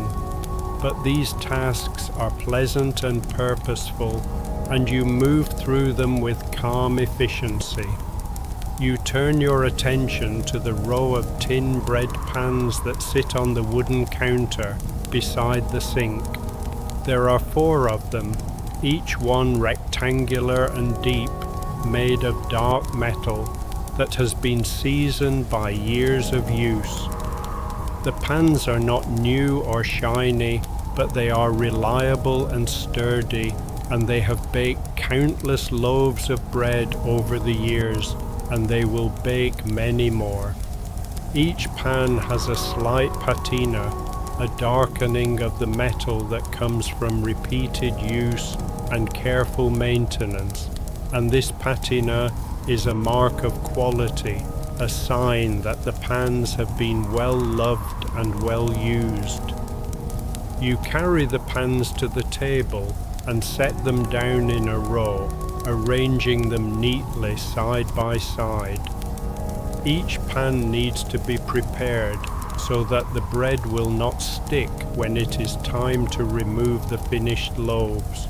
but these tasks are pleasant and purposeful, and you move through them with calm efficiency. You turn your attention to the row of tin bread pans that sit on the wooden counter beside the sink. There are 4 of them, each one rectangular and deep, made of dark metal that has been seasoned by years of use. The pans are not new or shiny, but they are reliable and sturdy, and they have baked countless loaves of bread over the years, and they will bake many more. Each pan has a slight patina, a darkening of the metal that comes from repeated use and careful maintenance, and this patina is a mark of quality, a sign that the pans have been well loved and well used. You carry the pans to the table and set them down in a row, arranging them neatly side by side. Each pan needs to be prepared so that the bread will not stick when it is time to remove the finished loaves.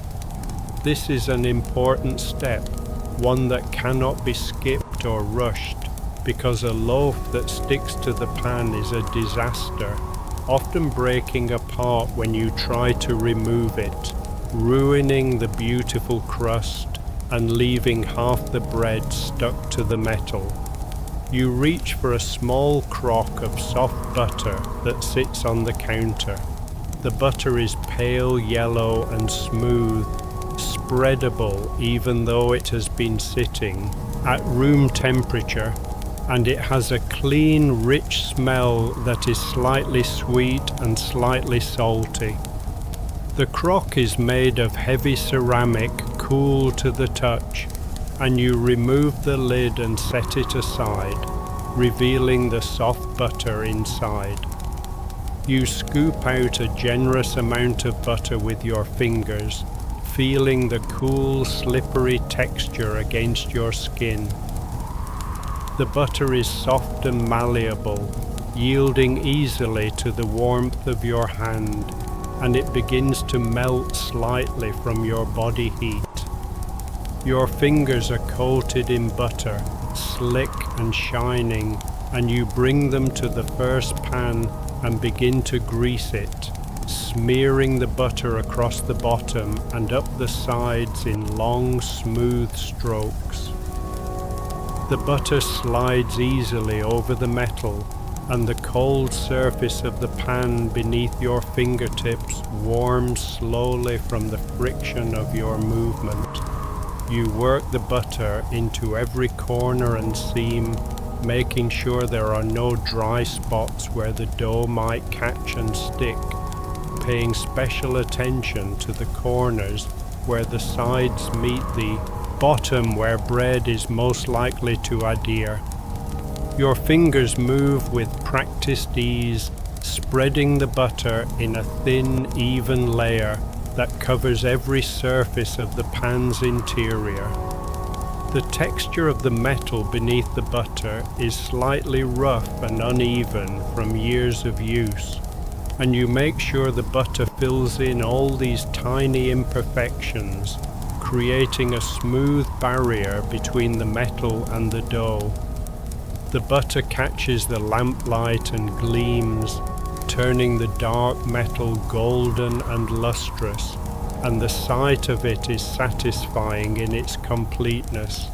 This is an important step, one that cannot be skipped or rushed, because a loaf that sticks to the pan is a disaster, often breaking apart when you try to remove it, ruining the beautiful crust and leaving half the bread stuck to the metal. You reach for a small crock of soft butter that sits on the counter. The butter is pale yellow and smooth, spreadable even though it has been sitting at room temperature, and it has a clean, rich smell that is slightly sweet and slightly salty. The crock is made of heavy ceramic, cool to the touch, and you remove the lid and set it aside, revealing the soft butter inside. You scoop out a generous amount of butter with your fingers, feeling the cool, slippery texture against your skin. The butter is soft and malleable, yielding easily to the warmth of your hand, and it begins to melt slightly from your body heat. Your fingers are coated in butter, slick and shining, and you bring them to the first pan and begin to grease it, smearing the butter across the bottom and up the sides in long, smooth strokes. The butter slides easily over the metal, and the cold surface of the pan beneath your fingertips warms slowly from the friction of your movement. You work the butter into every corner and seam, making sure there are no dry spots where the dough might catch and stick, paying special attention to the corners where the sides meet the bottom where bread is most likely to adhere. Your fingers move with practiced ease, spreading the butter in a thin, even layer that covers every surface of the pan's interior. The texture of the metal beneath the butter is slightly rough and uneven from years of use, and you make sure the butter fills in all these tiny imperfections, creating a smooth barrier between the metal and the dough. The butter catches the lamplight and gleams, turning the dark metal golden and lustrous, and the sight of it is satisfying in its completeness.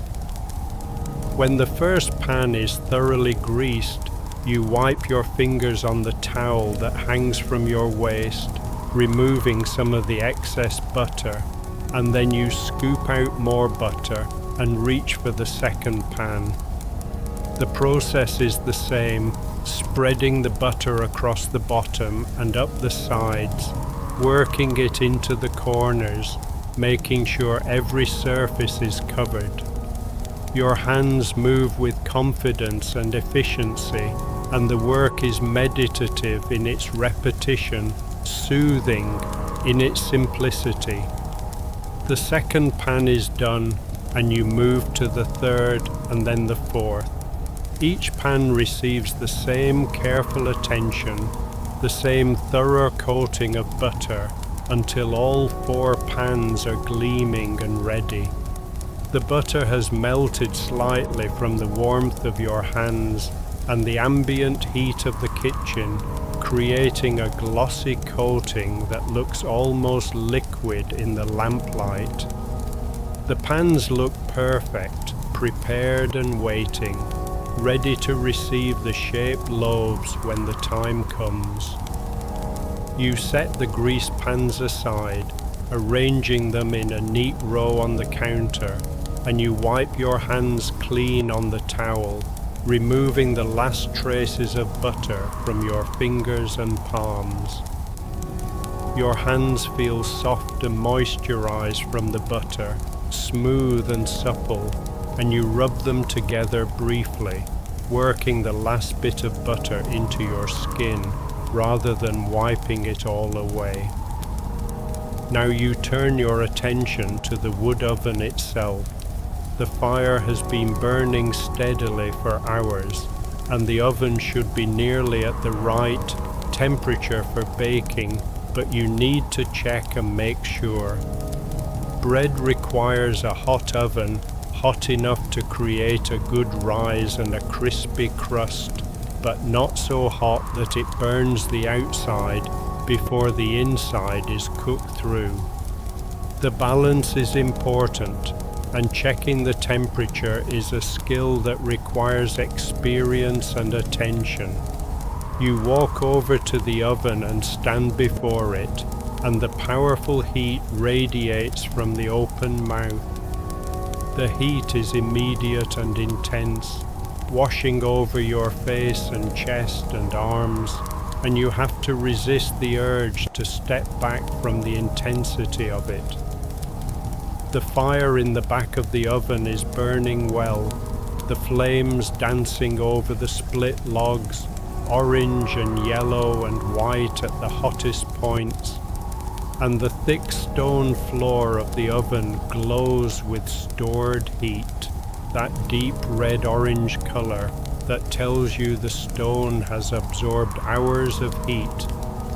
When the first pan is thoroughly greased, you wipe your fingers on the towel that hangs from your waist, removing some of the excess butter, and then you scoop out more butter and reach for the second pan. The process is the same, spreading the butter across the bottom and up the sides, working it into the corners, making sure every surface is covered. Your hands move with confidence and efficiency, and the work is meditative in its repetition, soothing in its simplicity. The second pan is done, and you move to the third and then the fourth. Each pan receives the same careful attention, the same thorough coating of butter, until all 4 pans are gleaming and ready. The butter has melted slightly from the warmth of your hands and the ambient heat of the kitchen, creating a glossy coating that looks almost liquid in the lamplight. The pans look perfect, prepared and waiting, ready to receive the shaped loaves when the time comes. You set the greased pans aside, arranging them in a neat row on the counter, and you wipe your hands clean on the towel, removing the last traces of butter from your fingers and palms. Your hands feel soft and moisturized from the butter, smooth and supple, and you rub them together briefly, working the last bit of butter into your skin rather than wiping it all away. Now you turn your attention to the wood oven itself. The fire has been burning steadily for hours, and the oven should be nearly at the right temperature for baking, but you need to check and make sure. Bread requires a hot oven, hot enough to create a good rise and a crispy crust, but not so hot that it burns the outside before the inside is cooked through. The balance is important. and checking the temperature is a skill that requires experience and attention. You walk over to the oven and stand before it, and the powerful heat radiates from the open mouth. The heat is immediate and intense, washing over your face and chest and arms, and you have to resist the urge to step back from the intensity of it. The fire in the back of the oven is burning well, the flames dancing over the split logs, orange and yellow and white at the hottest points, and the thick stone floor of the oven glows with stored heat, that deep red-orange color that tells you the stone has absorbed hours of heat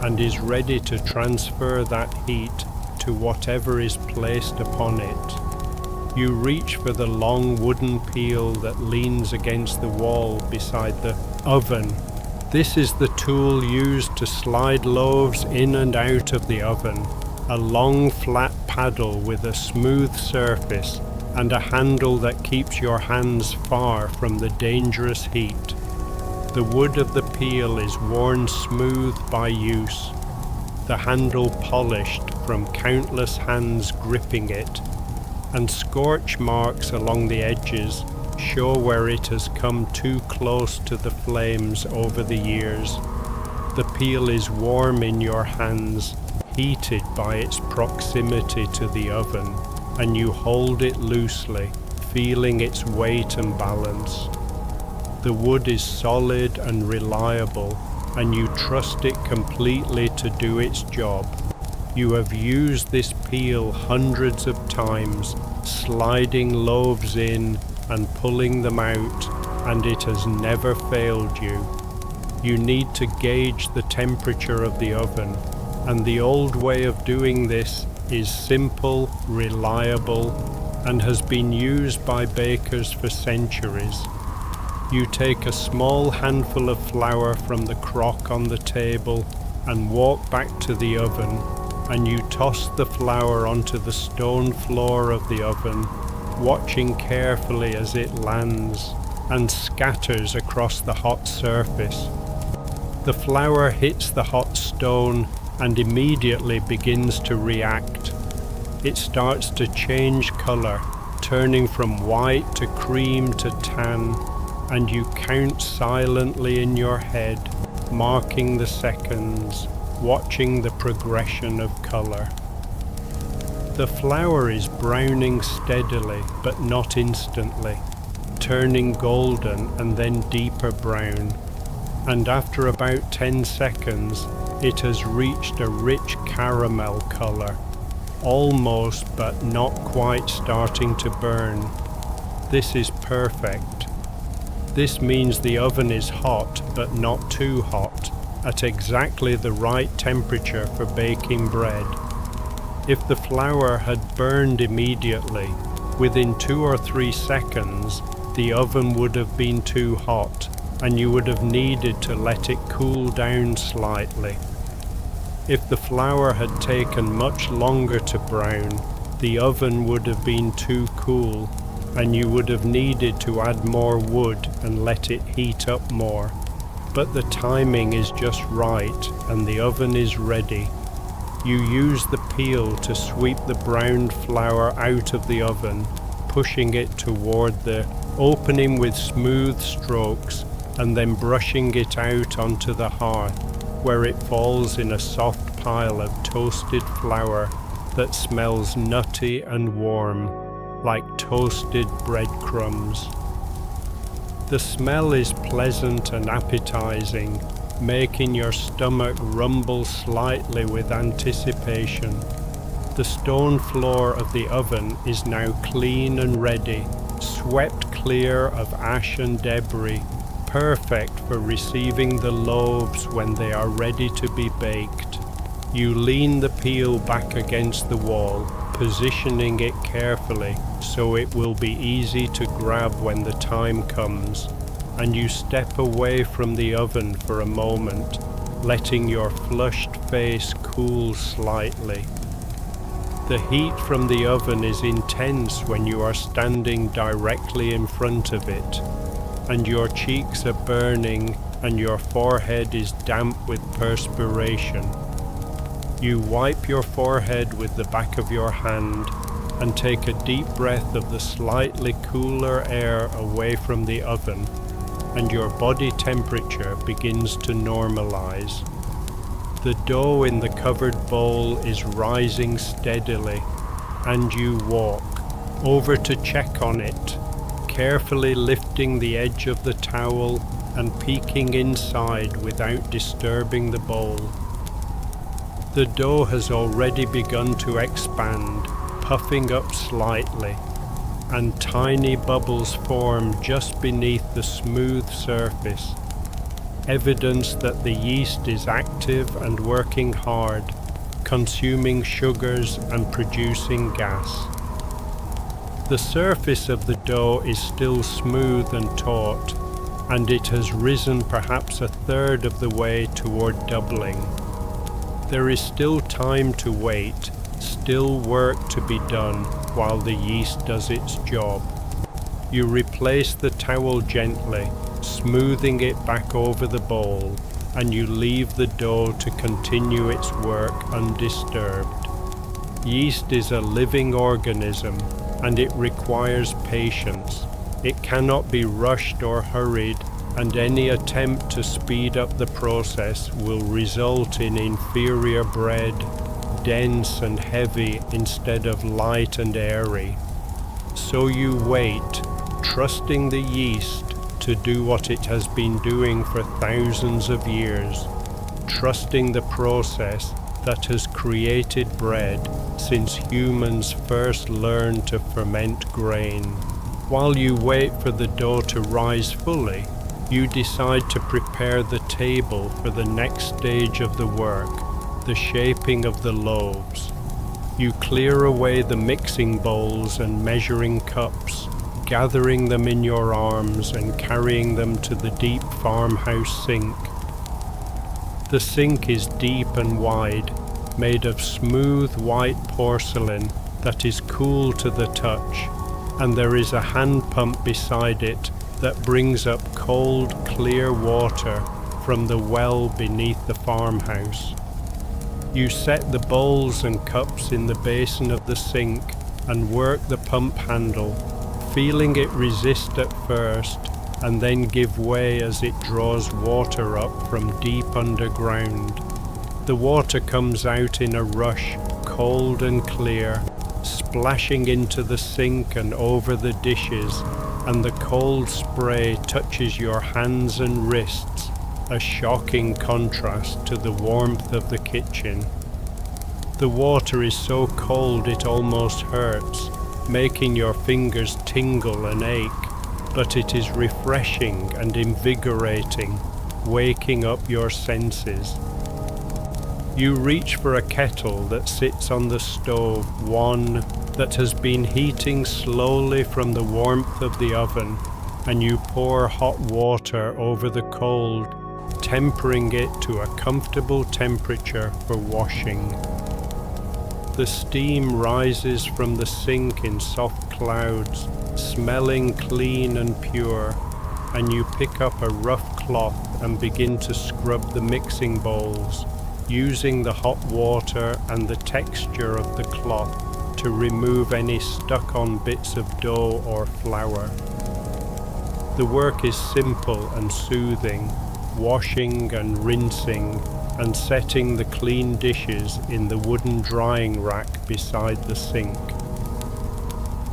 and is ready to transfer that heat to whatever is placed upon it. You reach for the long wooden peel that leans against the wall beside the oven. This is the tool used to slide loaves in and out of the oven, a long flat paddle with a smooth surface and a handle that keeps your hands far from the dangerous heat. The wood of the peel is worn smooth by use, the handle polished from countless hands gripping it, and scorch marks along the edges show where it has come too close to the flames over the years. The peel is warm in your hands, heated by its proximity to the oven, and you hold it loosely, feeling its weight and balance. The wood is solid and reliable, and you trust it completely to do its job. You have used this peel hundreds of times, sliding loaves in and pulling them out, and it has never failed you. You need to gauge the temperature of the oven, and the old way of doing this is simple, reliable, and has been used by bakers for centuries. You take a small handful of flour from the crock on the table and walk back to the oven, and you toss the flour onto the stone floor of the oven, watching carefully as it lands and scatters across the hot surface. The flour hits the hot stone and immediately begins to react. It starts to change color, turning from white to cream to tan, and you count silently in your head, marking the seconds, watching the progression of color. The flour is browning steadily but not instantly, turning golden and then deeper brown, and after about 10 seconds it has reached a rich caramel color, almost but not quite starting to burn. This is perfect. This means the oven is hot but not too hot, at exactly the right temperature for baking bread. If the flour had burned immediately, within 2 or 3 seconds, the oven would have been too hot, and you would have needed to let it cool down slightly. If the flour had taken much longer to brown, the oven would have been too cool, and you would have needed to add more wood and let it heat up more. But the timing is just right, and the oven is ready. You use the peel to sweep the browned flour out of the oven, pushing it toward the opening with smooth strokes, and then brushing it out onto the hearth, where it falls in a soft pile of toasted flour that smells nutty and warm, like toasted breadcrumbs. The smell is pleasant and appetizing, making your stomach rumble slightly with anticipation. The stone floor of the oven is now clean and ready, swept clear of ash and debris, perfect for receiving the loaves when they are ready to be baked. You lean the peel back against the wall, positioning it carefully so it will be easy to grab when the time comes, and you step away from the oven for a moment, letting your flushed face cool slightly. The heat from the oven is intense when you are standing directly in front of it, and your cheeks are burning and your forehead is damp with perspiration. You wipe your forehead with the back of your hand and take a deep breath of the slightly cooler air away from the oven, and your body temperature begins to normalize. The dough in the covered bowl is rising steadily, and you walk over to check on it, carefully lifting the edge of the towel and peeking inside without disturbing the bowl. The dough has already begun to expand, puffing up slightly, and tiny bubbles form just beneath the smooth surface, evidence that the yeast is active and working hard, consuming sugars and producing gas. The surface of the dough is still smooth and taut, and it has risen perhaps a third of the way toward doubling. There is still time to wait, still work to be done while the yeast does its job. You replace the towel gently, smoothing it back over the bowl, and you leave the dough to continue its work undisturbed. Yeast is a living organism, and it requires patience. It cannot be rushed or hurried, and any attempt to speed up the process will result in inferior bread, dense and heavy instead of light and airy. So you wait, trusting the yeast to do what it has been doing for thousands of years, trusting the process that has created bread since humans first learned to ferment grain. While you wait for the dough to rise fully, you decide to prepare the table for the next stage of the work, the shaping of the loaves. You clear away the mixing bowls and measuring cups, gathering them in your arms and carrying them to the deep farmhouse sink. The sink is deep and wide, made of smooth white porcelain that is cool to the touch, and there is a hand pump beside it that brings up cold, clear water from the well beneath the farmhouse. You set the bowls and cups in the basin of the sink and work the pump handle, feeling it resist at first and then give way as it draws water up from deep underground. The water comes out in a rush, cold and clear, splashing into the sink and over the dishes, and the cold spray touches your hands and wrists, a shocking contrast to the warmth of the kitchen. The water is so cold it almost hurts, making your fingers tingle and ache, but it is refreshing and invigorating, waking up your senses. You reach for a kettle that sits on the stove, one that has been heating slowly from the warmth of the oven, and you pour hot water over the cold, tempering it to a comfortable temperature for washing. The steam rises from the sink in soft clouds, smelling clean and pure, and you pick up a rough cloth and begin to scrub the mixing bowls, using the hot water and the texture of the cloth to remove any stuck-on bits of dough or flour. The work is simple and soothing, washing and rinsing and setting the clean dishes in the wooden drying rack beside the sink.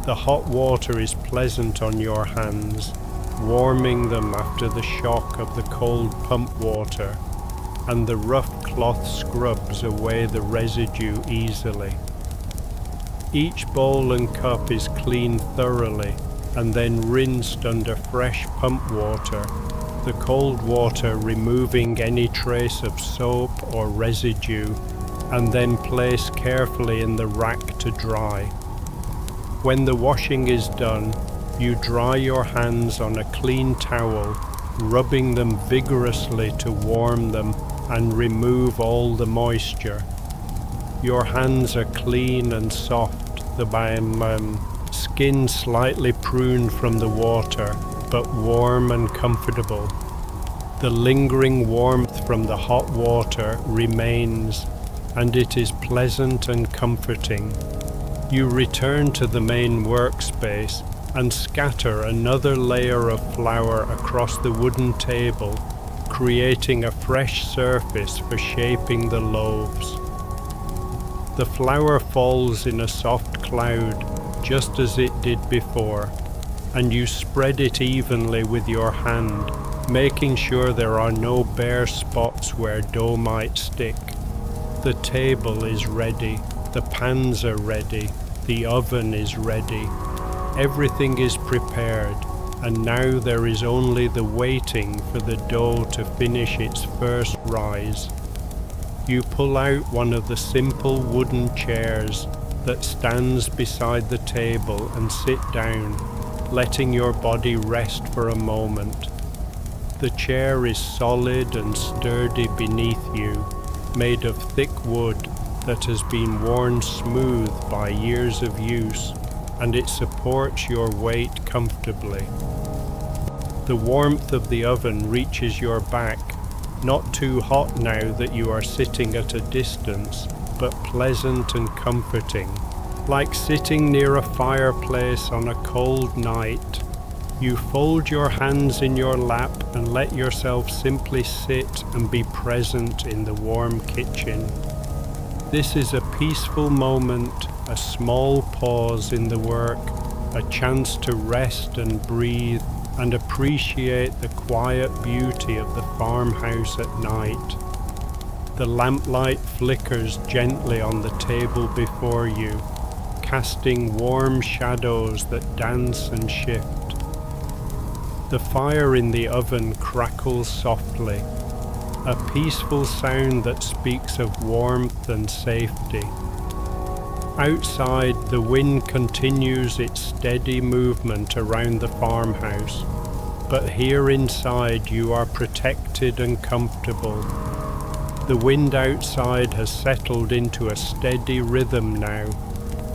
The hot water is pleasant on your hands, warming them after the shock of the cold pump water, and the rough cloth scrubs away the residue easily. Each bowl and cup is cleaned thoroughly and then rinsed under fresh pump water, the cold water removing any trace of soap or residue, and then placed carefully in the rack to dry. When the washing is done, you dry your hands on a clean towel, rubbing them vigorously to warm them and remove all the moisture. Your hands are clean and soft, the skin slightly pruned from the water, but warm and comfortable. The lingering warmth from the hot water remains, and it is pleasant and comforting. You return to the main workspace and scatter another layer of flour across the wooden table, creating a fresh surface for shaping the loaves. The flour falls in a soft cloud, just as it did before, and you spread it evenly with your hand, making sure there are no bare spots where dough might stick. The table is ready, the pans are ready, the oven is ready. Everything is prepared, and now there is only the waiting for the dough to finish its first rise. You pull out one of the simple wooden chairs that stands beside the table and sit down, letting your body rest for a moment. The chair is solid and sturdy beneath you, made of thick wood that has been worn smooth by years of use, and it supports your weight comfortably. The warmth of the oven reaches your back, not too hot now that you are sitting at a distance, but pleasant and comforting, like sitting near a fireplace on a cold night. You fold your hands in your lap and let yourself simply sit and be present in the warm kitchen. This is a peaceful moment, a small pause in the work, a chance to rest and breathe and appreciate the quiet beauty of the farmhouse at night. The lamplight flickers gently on the table before you, casting warm shadows that dance and shift. The fire in the oven crackles softly, a peaceful sound that speaks of warmth and safety. Outside, the wind continues its steady movement around the farmhouse, but here inside you are protected and comfortable. The wind outside has settled into a steady rhythm now,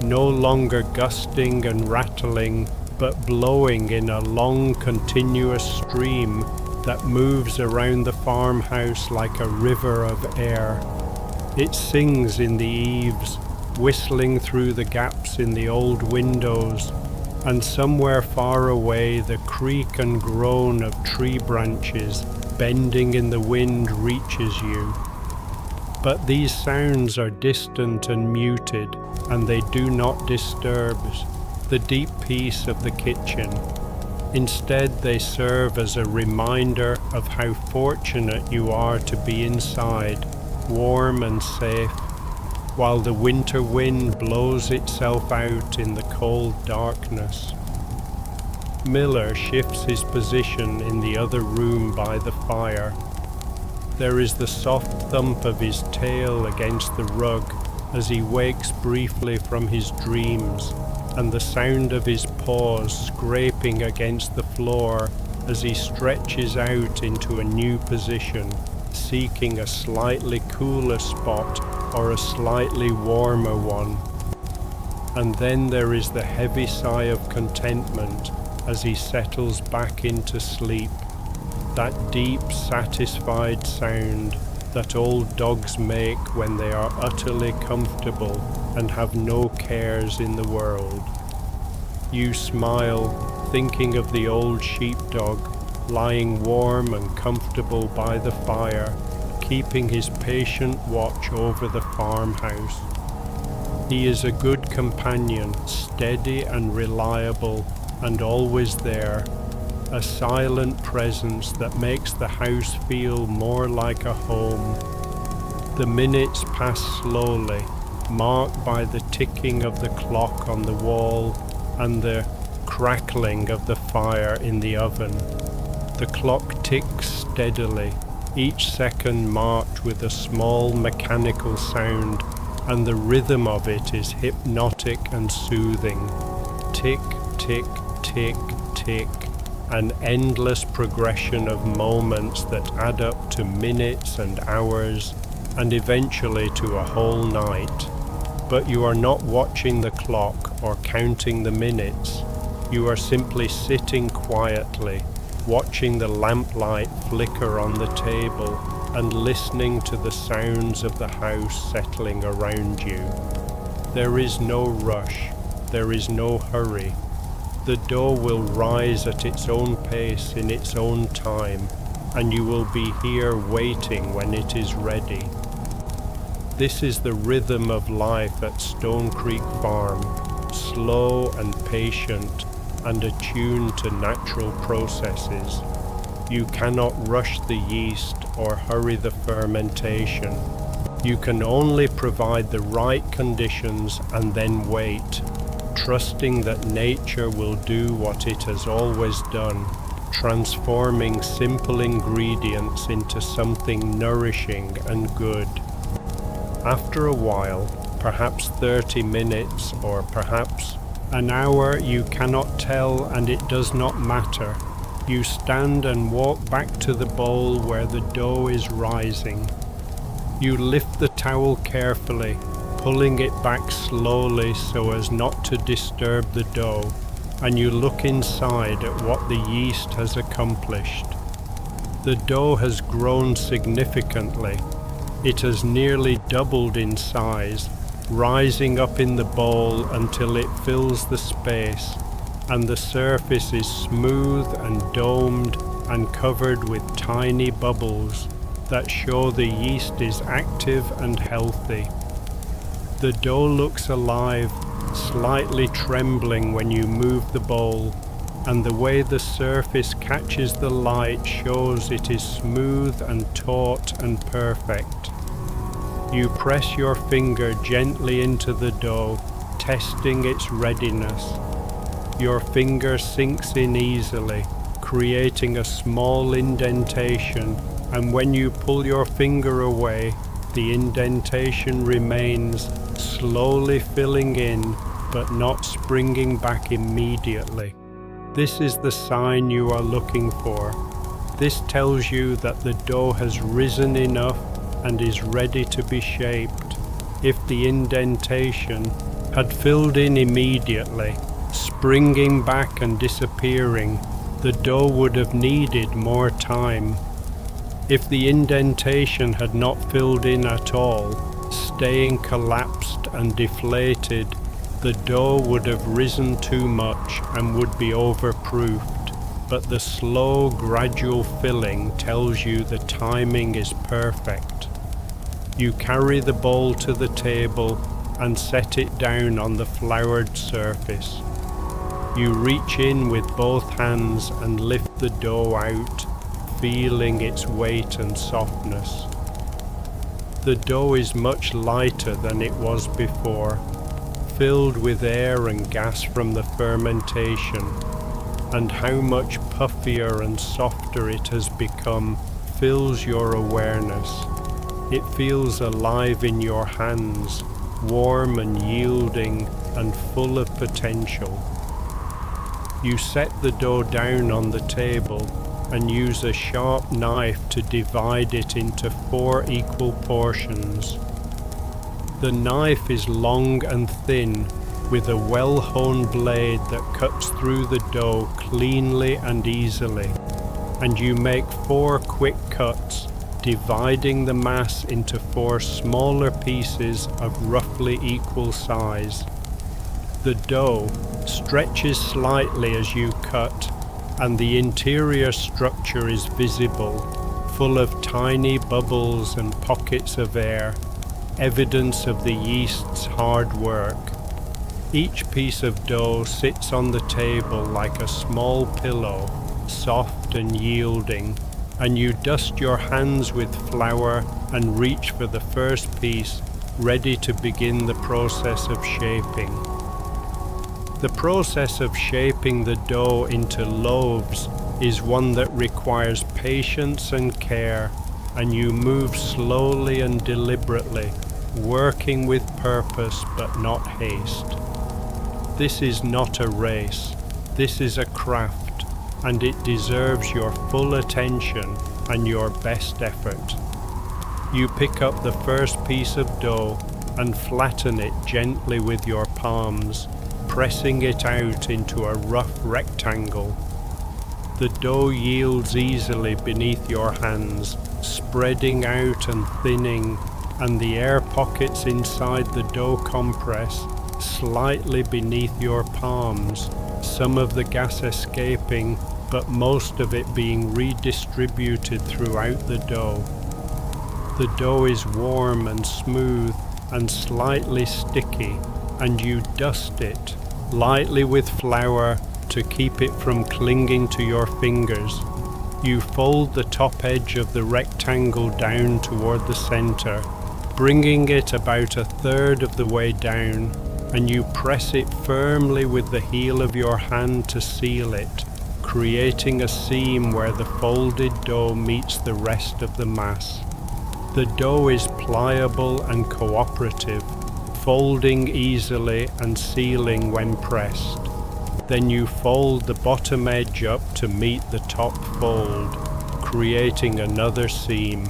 no longer gusting and rattling, but blowing in a long continuous stream that moves around the farmhouse like a river of air. It sings in the eaves, whistling through the gaps in the old windows, and somewhere far away the creak and groan of tree branches bending in the wind reaches you. But these sounds are distant and muted, and they do not disturb the deep peace of the kitchen. Instead, they serve as a reminder of how fortunate you are to be inside, warm and safe, while the winter wind blows itself out in the cold darkness. Miller shifts his position in the other room by the fire. There is the soft thump of his tail against the rug as he wakes briefly from his dreams, and the sound of his paws scraping against the floor as he stretches out into a new position, seeking a slightly cooler spot or a slightly warmer one. And then there is the heavy sigh of contentment as he settles back into sleep, that deep, satisfied sound that old dogs make when they are utterly comfortable and have no cares in the world. You smile, thinking of the old sheepdog lying warm and comfortable by the fire, keeping his patient watch over the farmhouse. He is a good companion, steady and reliable, and always there, a silent presence that makes the house feel more like a home. The minutes pass slowly, marked by the ticking of the clock on the wall and the crackling of the fire in the oven. The clock ticks steadily, each second marked with a small mechanical sound, and the rhythm of it is hypnotic and soothing. Tick, tick, tick, tick, an endless progression of moments that add up to minutes and hours, and eventually to a whole night. But you are not watching the clock or counting the minutes. You are simply sitting quietly, watching the lamplight flicker on the table and listening to the sounds of the house settling around you. There is no rush, there is no hurry. The dough will rise at its own pace in its own time, and you will be here waiting when it is ready. This is the rhythm of life at Stone Creek Farm, slow and patient and attuned to natural processes. You cannot rush the yeast or hurry the fermentation. You can only provide the right conditions and then wait, trusting that nature will do what it has always done, transforming simple ingredients into something nourishing and good. After a while, perhaps 30 minutes or perhaps an hour, you cannot tell, and it does not matter. You stand and walk back to the bowl where the dough is rising. You lift the towel carefully, pulling it back slowly so as not to disturb the dough, and you look inside at what the yeast has accomplished. The dough has grown significantly. It has nearly doubled in size, rising up in the bowl until it fills the space, and the surface is smooth and domed and covered with tiny bubbles that show the yeast is active and healthy. The dough looks alive, slightly trembling when you move the bowl, and the way the surface catches the light shows it is smooth and taut and perfect. You press your finger gently into the dough, testing its readiness. Your finger sinks in easily, creating a small indentation, and when you pull your finger away, the indentation remains, slowly filling in, but not springing back immediately. This is the sign you are looking for. This tells you that the dough has risen enough and is ready to be shaped. If the indentation had filled in immediately, springing back and disappearing, the dough would have needed more time. If the indentation had not filled in at all, staying collapsed and deflated, the dough would have risen too much and would be overproofed. But the slow, gradual filling tells you the timing is perfect. You carry the bowl to the table and set it down on the floured surface. You reach in with both hands and lift the dough out, feeling its weight and softness. The dough is much lighter than it was before, filled with air and gas from the fermentation, and how much puffier and softer it has become fills your awareness. It feels alive in your hands, warm and yielding and full of potential. You set the dough down on the table and use a sharp knife to divide it into 4 equal portions. The knife is long and thin, with a well-honed blade that cuts through the dough cleanly and easily, and you make 4 quick cuts, dividing the mass into 4 smaller pieces of roughly equal size. The dough stretches slightly as you cut, and the interior structure is visible, full of tiny bubbles and pockets of air, evidence of the yeast's hard work. Each piece of dough sits on the table like a small pillow, soft and yielding, and you dust your hands with flour and reach for the first piece, ready to begin the process of shaping. The process of shaping the dough into loaves is one that requires patience and care, and you move slowly and deliberately, working with purpose but not haste. This is not a race, this is a craft, and it deserves your full attention and your best effort. You pick up the first piece of dough, and flatten it gently with your palms, pressing it out into a rough rectangle. The dough yields easily beneath your hands, spreading out and thinning, and the air pockets inside the dough compress slightly beneath your palms, some of the gas escaping, but most of it being redistributed throughout the dough. The dough is warm and smooth and slightly sticky, and you dust it lightly with flour to keep it from clinging to your fingers. You fold the top edge of the rectangle down toward the center, bringing it about a third of the way down, and you press it firmly with the heel of your hand to seal it, creating a seam where the folded dough meets the rest of the mass. The dough is pliable and cooperative, folding easily and sealing when pressed. Then you fold the bottom edge up to meet the top fold, creating another seam.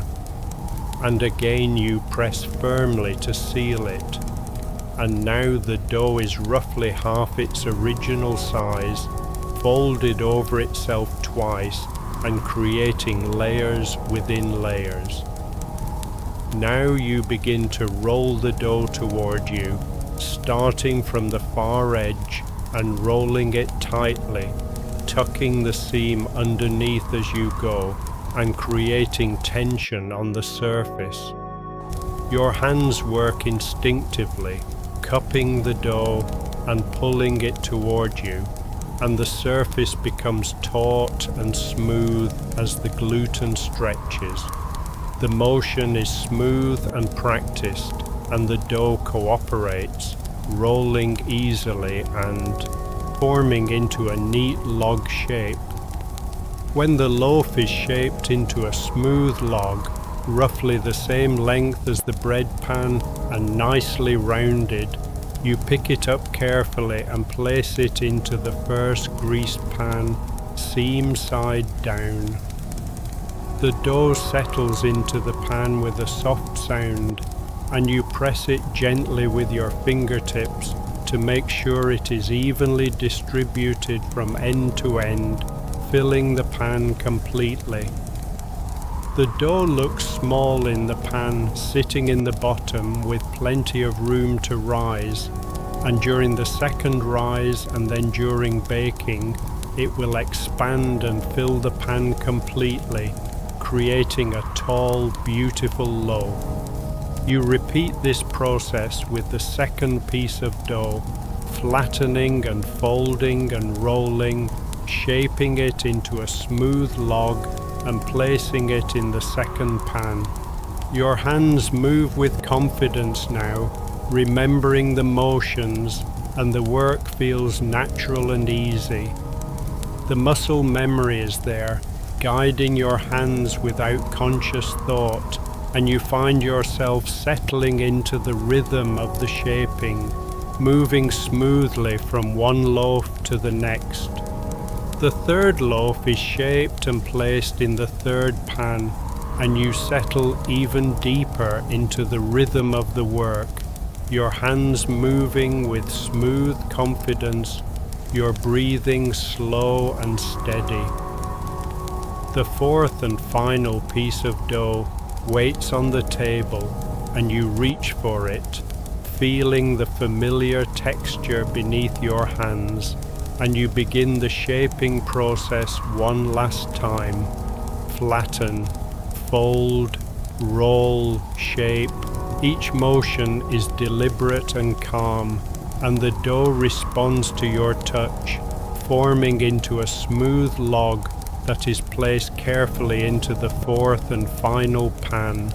And again you press firmly to seal it. And now the dough is roughly half its original size, folded over itself twice and creating layers within layers. Now you begin to roll the dough toward you, starting from the far edge and rolling it tightly, tucking the seam underneath as you go and creating tension on the surface. Your hands work instinctively, cupping the dough and pulling it toward you, and the surface becomes taut and smooth as the gluten stretches. The motion is smooth and practiced, and the dough cooperates, rolling easily and forming into a neat log shape. When the loaf is shaped into a smooth log, roughly the same length as the bread pan and nicely rounded, you pick it up carefully and place it into the first greased pan, seam side down. The dough settles into the pan with a soft sound, and you press it gently with your fingertips to make sure it is evenly distributed from end to end, filling the pan completely. The dough looks small in the pan, sitting in the bottom with plenty of room to rise, and during the second rise and then during baking, it will expand and fill the pan completely, creating a tall, beautiful loaf. You repeat this process with the second piece of dough, flattening and folding and rolling, shaping it into a smooth log and placing it in the second pan. Your hands move with confidence now, remembering the motions, and the work feels natural and easy. The muscle memory is there, guiding your hands without conscious thought, and you find yourself settling into the rhythm of the shaping, moving smoothly from one loaf to the next. The third loaf is shaped and placed in the third pan, and you settle even deeper into the rhythm of the work, your hands moving with smooth confidence, your breathing slow and steady. The fourth and final piece of dough waits on the table, and you reach for it, feeling the familiar texture beneath your hands, and you begin the shaping process one last time. Flatten, fold, roll, shape. Each motion is deliberate and calm, and the dough responds to your touch, forming into a smooth log that is placed carefully into the fourth and final pan.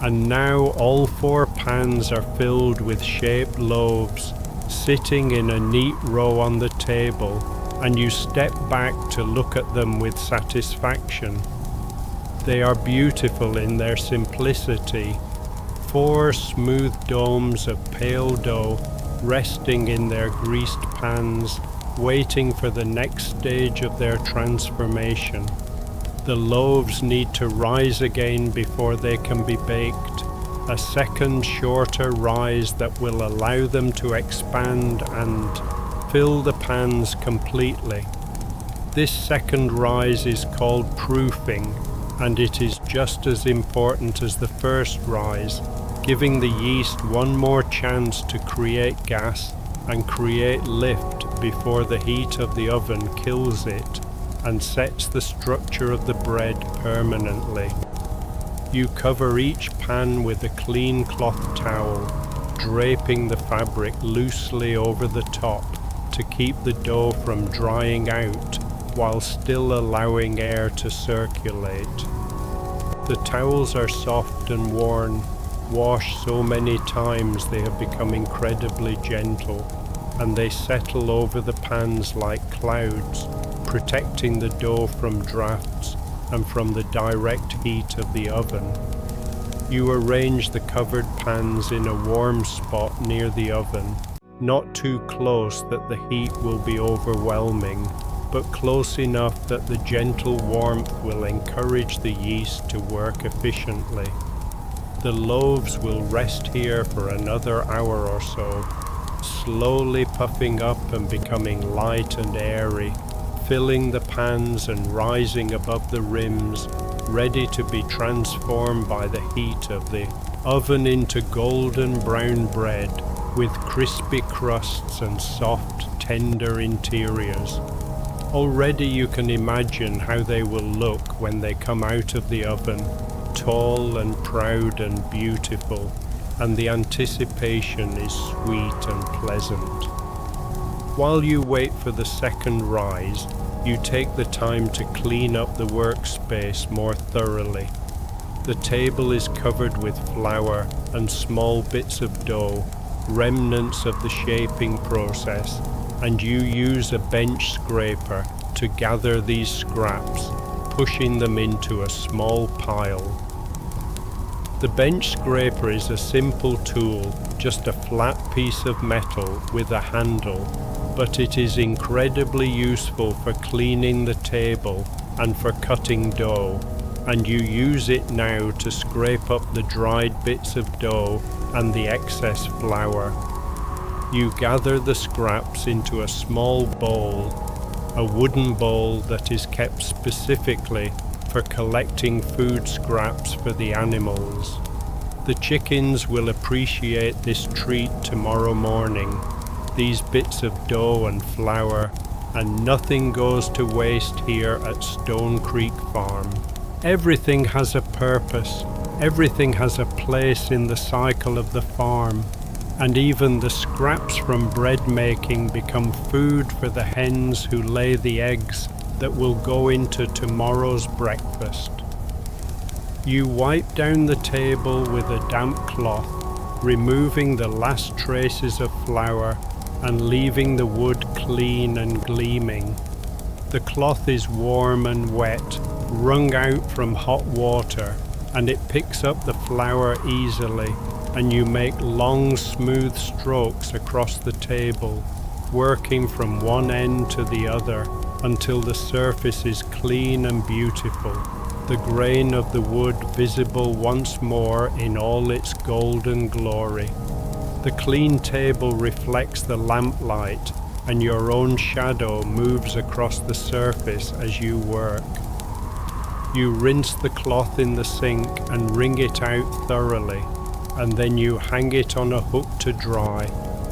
And now all four pans are filled with shaped loaves, sitting in a neat row on the table, and you step back to look at them with satisfaction. They are beautiful in their simplicity, four smooth domes of pale dough resting in their greased pans, waiting for the next stage of their transformation. The loaves need to rise again before they can be baked, a second shorter rise that will allow them to expand and fill the pans completely. This second rise is called proofing, and it is just as important as the first rise, giving the yeast one more chance to create gas and create lift before the heat of the oven kills it and sets the structure of the bread permanently. You cover each pan with a clean cloth towel, draping the fabric loosely over the top to keep the dough from drying out while still allowing air to circulate. The towels are soft and worn, washed so many times they have become incredibly gentle, and they settle over the pans like clouds, protecting the dough from drafts and from the direct heat of the oven. You arrange the covered pans in a warm spot near the oven, not too close that the heat will be overwhelming, but close enough that the gentle warmth will encourage the yeast to work efficiently. The loaves will rest here for another hour or so, slowly puffing up and becoming light and airy, filling the pans and rising above the rims, ready to be transformed by the heat of the oven into golden brown bread with crispy crusts and soft, tender interiors. Already you can imagine how they will look when they come out of the oven, tall and proud and beautiful, and the anticipation is sweet and pleasant. While you wait for the second rise, you take the time to clean up the workspace more thoroughly. The table is covered with flour and small bits of dough, remnants of the shaping process, and you use a bench scraper to gather these scraps, pushing them into a small pile. The bench scraper is a simple tool, just a flat piece of metal with a handle, but it is incredibly useful for cleaning the table and for cutting dough, and you use it now to scrape up the dried bits of dough and the excess flour. You gather the scraps into a small bowl, a wooden bowl that is kept specifically for collecting food scraps for the animals. The chickens will appreciate this treat tomorrow morning, these bits of dough and flour, and nothing goes to waste here at Stone Creek Farm. Everything has a purpose, everything has a place in the cycle of the farm, and even the scraps from bread making become food for the hens who lay the eggs that will go into tomorrow's breakfast. You wipe down the table with a damp cloth, removing the last traces of flour and leaving the wood clean and gleaming. The cloth is warm and wet, wrung out from hot water, and it picks up the flour easily, and you make long smooth strokes across the table, working from one end to the other until the surface is clean and beautiful, the grain of the wood visible once more in all its golden glory. The clean table reflects the lamplight, and your own shadow moves across the surface as you work. You rinse the cloth in the sink and wring it out thoroughly, and then you hang it on a hook to dry,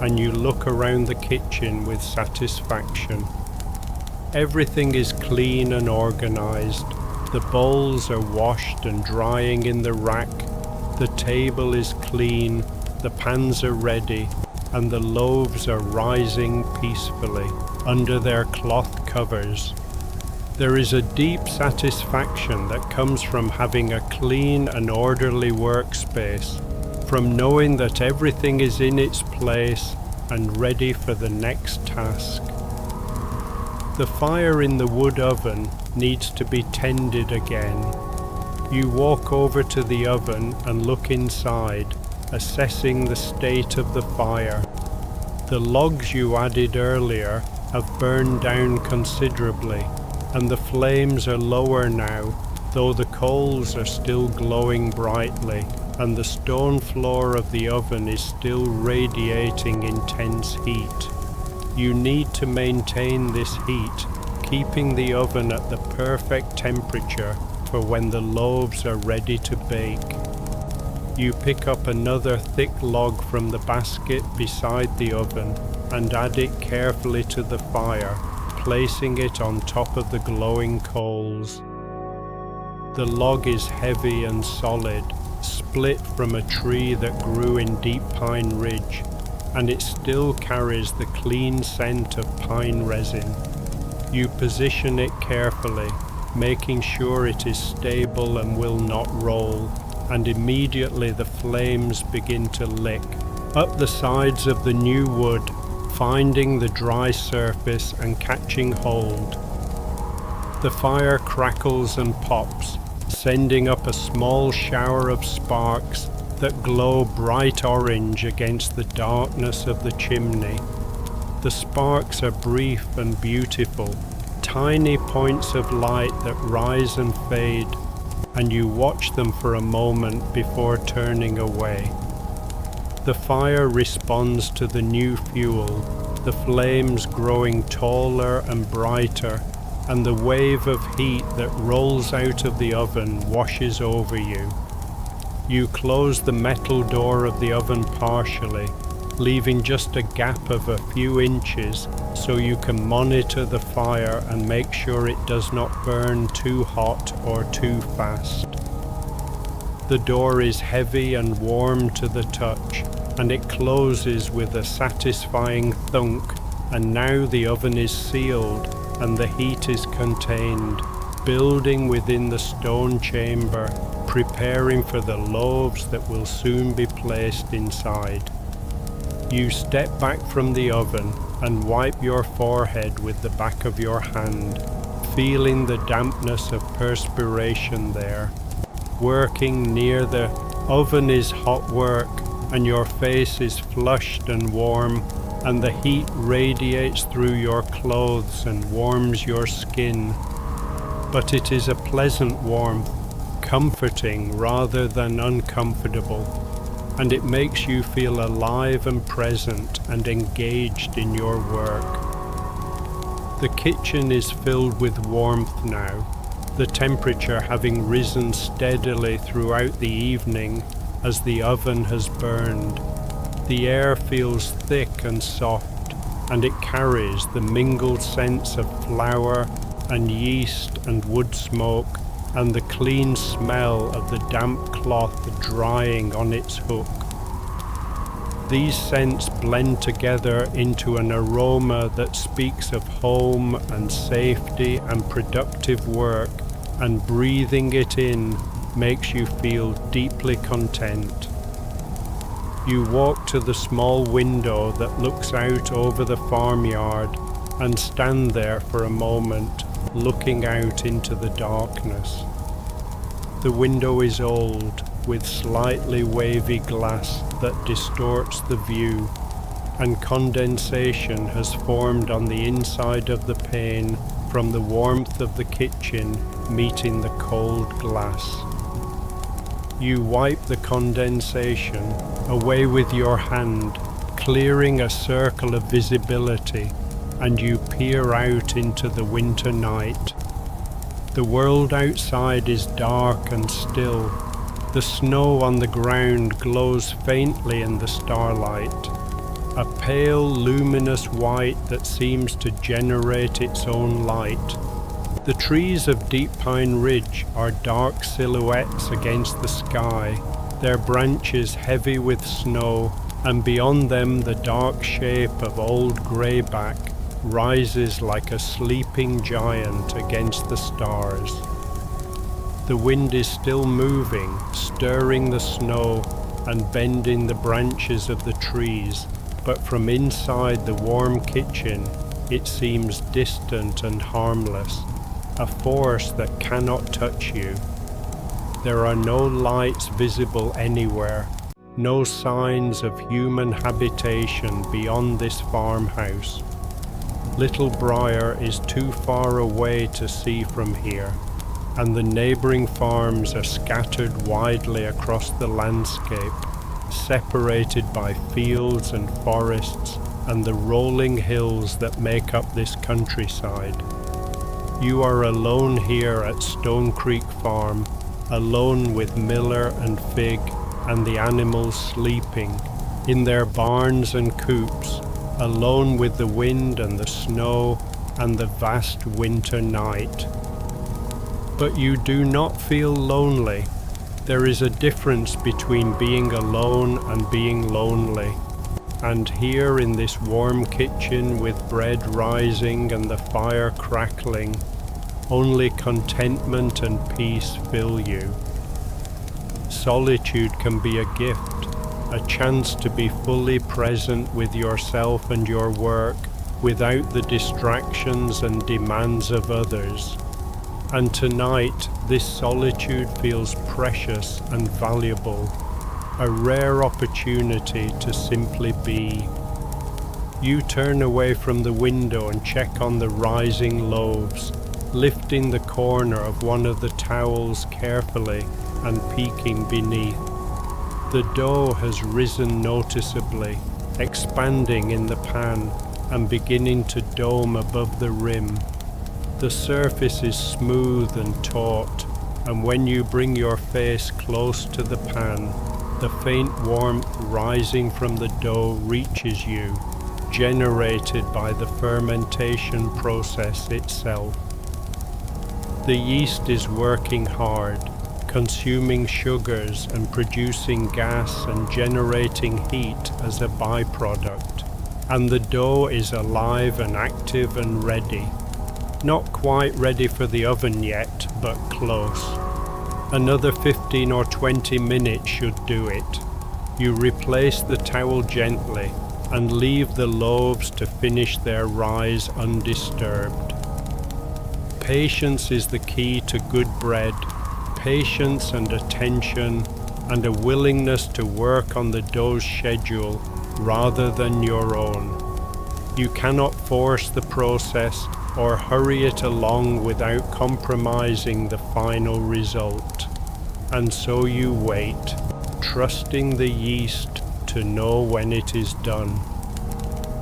and you look around the kitchen with satisfaction. Everything is clean and organized. The bowls are washed and drying in the rack. The table is clean, the pans are ready, and the loaves are rising peacefully under their cloth covers. There is a deep satisfaction that comes from having a clean and orderly workspace, from knowing that everything is in its place and ready for the next task. The fire in the wood oven needs to be tended again. You walk over to the oven and look inside, assessing the state of the fire. The logs you added earlier have burned down considerably, and the flames are lower now, though the coals are still glowing brightly, and the stone floor of the oven is still radiating intense heat. You need to maintain this heat, keeping the oven at the perfect temperature for when the loaves are ready to bake. You pick up another thick log from the basket beside the oven and add it carefully to the fire, placing it on top of the glowing coals. The log is heavy and solid, split from a tree that grew in deep pine ridge, and it still carries the clean scent of pine resin. You position it carefully, making sure it is stable and will not roll, and immediately the flames begin to lick up the sides of the new wood, finding the dry surface and catching hold. The fire crackles and pops, sending up a small shower of sparks that glow bright orange against the darkness of the chimney. The sparks are brief and beautiful, tiny points of light that rise and fade, and you watch them for a moment before turning away. The fire responds to the new fuel, the flames growing taller and brighter, and the wave of heat that rolls out of the oven washes over you. You close the metal door of the oven partially, leaving just a gap of a few inches so you can monitor the fire and make sure it does not burn too hot or too fast. The door is heavy and warm to the touch, and it closes with a satisfying thunk, and now the oven is sealed and the heat is contained, building within the stone chamber, preparing for the loaves that will soon be placed inside. You step back from the oven and wipe your forehead with the back of your hand, feeling the dampness of perspiration there. Working near the oven is hot work, and your face is flushed and warm, and the heat radiates through your clothes and warms your skin. But it is a pleasant warmth, comforting rather than uncomfortable, and it makes you feel alive and present and engaged in your work. The kitchen is filled with warmth now, the temperature having risen steadily throughout the evening as the oven has burned. The air feels thick and soft, and it carries the mingled scents of flour and yeast and wood smoke, and the clean smell of the damp cloth drying on its hook. These scents blend together into an aroma that speaks of home and safety and productive work, and breathing it in makes you feel deeply content. You walk to the small window that looks out over the farmyard and stand there for a moment, looking out into the darkness. The window is old, with slightly wavy glass that distorts the view, and condensation has formed on the inside of the pane from the warmth of the kitchen meeting the cold glass. You wipe the condensation away with your hand, clearing a circle of visibility, and you peer out into the winter night. The world outside is dark and still. The snow on the ground glows faintly in the starlight, a pale luminous white that seems to generate its own light. The trees of Deep Pine Ridge are dark silhouettes against the sky, their branches heavy with snow, and beyond them the dark shape of old greyback rises like a sleeping giant against the stars. The wind is still moving, stirring the snow and bending the branches of the trees, but from inside the warm kitchen it seems distant and harmless, a force that cannot touch you. There are no lights visible anywhere, no signs of human habitation beyond this farmhouse. Little Briar is too far away to see from here, and the neighboring farms are scattered widely across the landscape, separated by fields and forests and the rolling hills that make up this countryside. You are alone here at Stone Creek Farm, alone with Miller and Fig and the animals sleeping in their barns and coops, alone with the wind and the snow and the vast winter night. But you do not feel lonely. There is a difference between being alone and being lonely. And here in this warm kitchen with bread rising and the fire crackling, only contentment and peace fill you. Solitude can be a gift, a chance to be fully present with yourself and your work without the distractions and demands of others. And tonight, this solitude feels precious and valuable, a rare opportunity to simply be. You turn away from the window and check on the rising loaves, lifting the corner of one of the towels carefully and peeking beneath. The dough has risen noticeably, expanding in the pan and beginning to dome above the rim. The surface is smooth and taut, and when you bring your face close to the pan, the faint warmth rising from the dough reaches you, generated by the fermentation process itself. The yeast is working hard, consuming sugars and producing gas and generating heat as a byproduct, and the dough is alive and active and ready. Not quite ready for the oven yet, but close. Another 15 or 20 minutes should do it. You replace the towel gently and leave the loaves to finish their rise undisturbed. Patience is the key to good bread, patience and attention, and a willingness to work on the dough's schedule rather than your own. You cannot force the process or hurry it along without compromising the final result. And so you wait, trusting the yeast to know when it is done.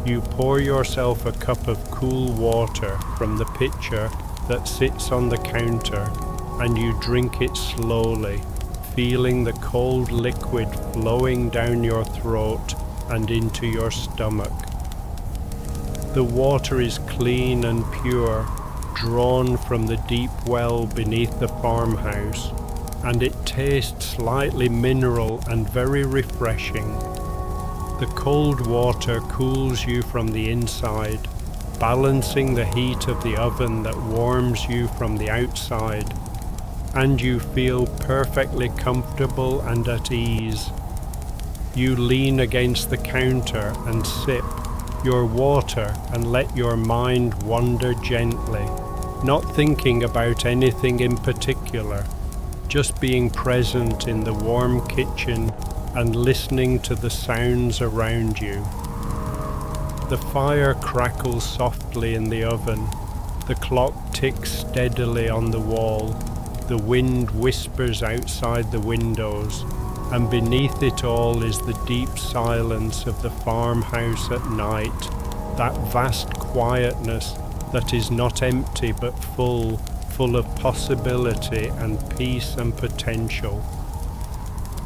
You pour yourself a cup of cool water from the pitcher that sits on the counter, and you drink it slowly, feeling the cold liquid flowing down your throat and into your stomach. The water is clean and pure, drawn from the deep well beneath the farmhouse, and it tastes slightly mineral and very refreshing. The cold water cools you from the inside, balancing the heat of the oven that warms you from the outside, and you feel perfectly comfortable and at ease. You lean against the counter and sip your water and let your mind wander gently, not thinking about anything in particular, just being present in the warm kitchen and listening to the sounds around you. The fire crackles softly in the oven, the clock ticks steadily on the wall, the wind whispers outside the windows, and beneath it all is the deep silence of the farmhouse at night, that vast quietness that is not empty but full of possibility and peace and potential.